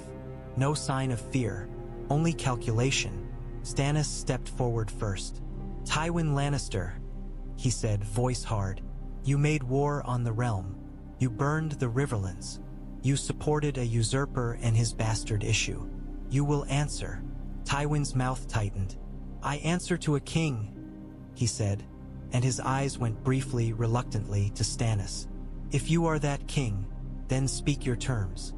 no sign of fear, only calculation. Stannis stepped forward first. "Tywin Lannister," he said, voice hard, "you made war on the realm. You burned the Riverlands. You supported a usurper and his bastard issue. You will answer." Tywin's mouth tightened. "I answer to a king," he said, and his eyes went briefly, reluctantly, to Stannis. "If you are that king, then speak your terms."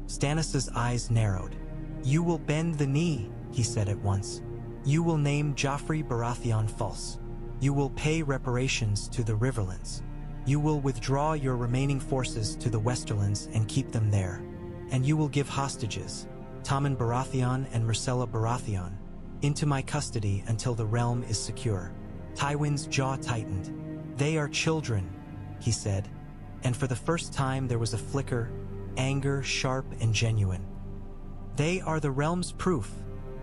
Stannis's eyes narrowed. "You will bend the knee," he said at once. "You will name Joffrey Baratheon false. You will pay reparations to the Riverlands. You will withdraw your remaining forces to the Westerlands and keep them there. And you will give hostages, Tommen Baratheon and Myrcella Baratheon, into my custody until the realm is secure." Tywin's jaw tightened. "They are children," he said, and for the first time there was a flicker, anger sharp and genuine. "They are the realm's proof,"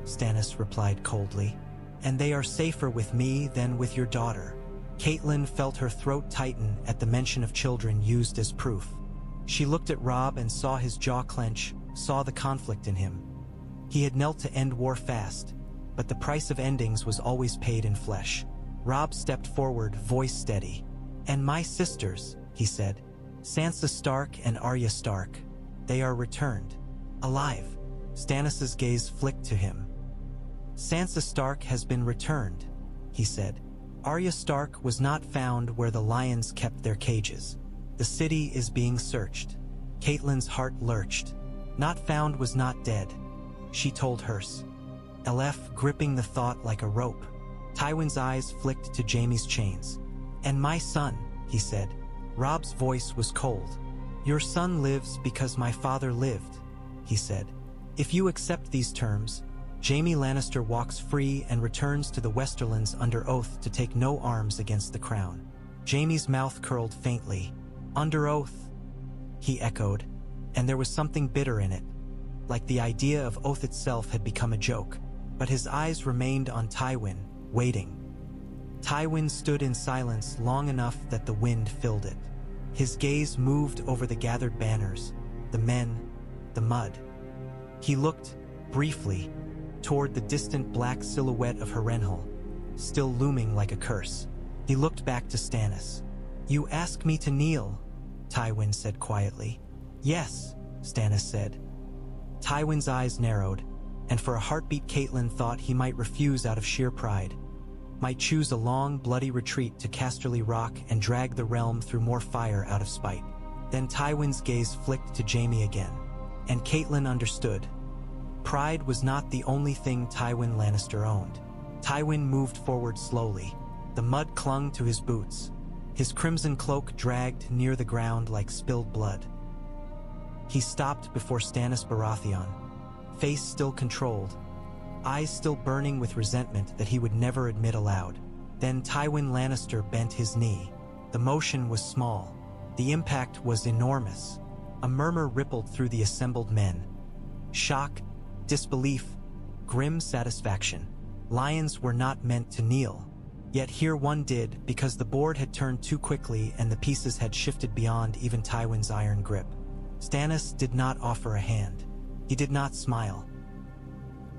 Stannis replied coldly, "and they are safer with me than with your daughter." Catelyn felt her throat tighten at the mention of children used as proof. She looked at Robb and saw his jaw clench, saw the conflict in him. He had knelt to end war fast, but the price of endings was always paid in flesh. Robb stepped forward, voice steady. "And my sisters," he said, "Sansa Stark and Arya Stark, they are returned. Alive." Stannis's gaze flicked to him. "Sansa Stark has been returned," he said. "Arya Stark was not found where the lions kept their cages. The city is being searched." Catelyn's heart lurched. "Not found was not dead," she told Hers, LF gripping the thought like a rope. Tywin's eyes flicked to Jaime's chains. "And my son," he said. Robb's voice was cold. "Your son lives because my father lived," he said. "If you accept these terms, Jaime Lannister walks free and returns to the Westerlands under oath to take no arms against the crown." Jaime's mouth curled faintly. "Under oath," he echoed, and there was something bitter in it, like the idea of oath itself had become a joke. But his eyes remained on Tywin, waiting. Tywin stood in silence long enough that the wind filled it. His gaze moved over the gathered banners, the men, the mud. He looked, briefly, toward the distant black silhouette of Harrenhal, still looming like a curse. He looked back to Stannis. "You ask me to kneel," Tywin said quietly. "Yes," Stannis said. Tywin's eyes narrowed, and for a heartbeat Catelyn thought he might refuse out of sheer pride, might choose a long, bloody retreat to Casterly Rock and drag the realm through more fire out of spite. Then Tywin's gaze flicked to Jaime again, and Catelyn understood. Pride was not the only thing Tywin Lannister owned. Tywin moved forward slowly. The mud clung to his boots. His crimson cloak dragged near the ground like spilled blood. He stopped before Stannis Baratheon, face still controlled, eyes still burning with resentment that he would never admit aloud. Then Tywin Lannister bent his knee. The motion was small. The impact was enormous. A murmur rippled through the assembled men. Shock, disbelief, grim satisfaction. Lions were not meant to kneel. Yet here one did, because the board had turned too quickly and the pieces had shifted beyond even Tywin's iron grip. Stannis did not offer a hand. He did not smile.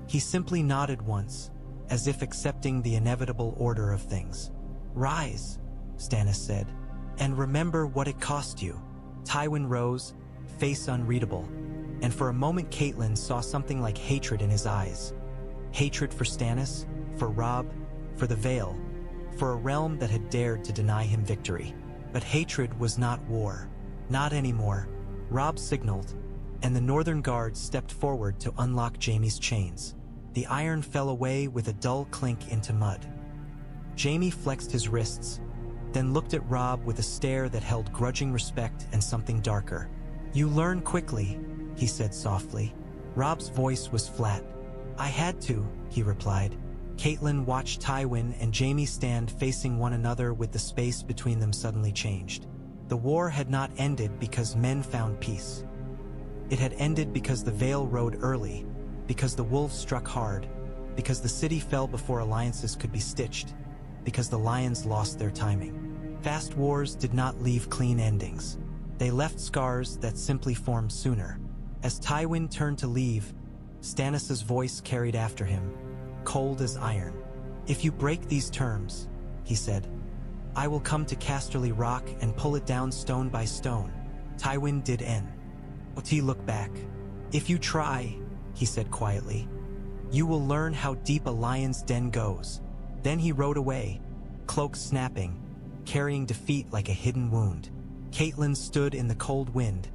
He simply nodded once, as if accepting the inevitable order of things. "Rise," Stannis said, "and remember what it cost you." Tywin rose, face unreadable, and for a moment Catelyn saw something like hatred in his eyes. Hatred for Stannis, for Robb, for the Vale, for a realm that had dared to deny him victory. But hatred was not war. Not anymore. Robb signaled, and the Northern Guard stepped forward to unlock Jaime's chains. The iron fell away with a dull clink into mud. Jaime flexed his wrists, then looked at Robb with a stare that held grudging respect and something darker. "You learn quickly," he said softly. Robb's voice was flat. "I had to," he replied. Catelyn watched Tywin and Jaime stand facing one another with the space between them suddenly changed. The war had not ended because men found peace. It had ended because the Vale rode early, because the wolves struck hard, because the city fell before alliances could be stitched, because the lions lost their timing. Fast wars did not leave clean endings. They left scars that simply formed sooner. As Tywin turned to leave, Stannis' voice carried after him, cold as iron. "If you break these terms," he said, "I will come to Casterly Rock and pull it down stone by stone." Tywin did end. Oti looked back. "If you try," he said quietly, "you will learn how deep a lion's den goes." Then he rode away, cloak snapping, carrying defeat like a hidden wound. Catelyn stood in the cold wind,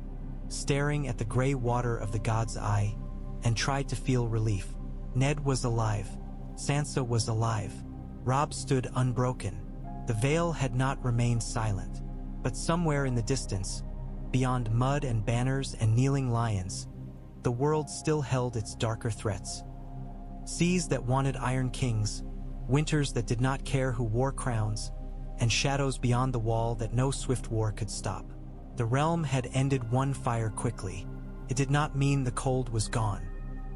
staring at the gray water of the God's Eye, and tried to feel relief. Ned was alive. Sansa was alive. Robb stood unbroken. The Vale had not remained silent. But somewhere in the distance, beyond mud and banners and kneeling lions, the world still held its darker threats. Seas that wanted Iron Kings, winters that did not care who wore crowns, and shadows beyond the wall that no swift war could stop. The realm had ended one fire quickly. It did not mean the cold was gone.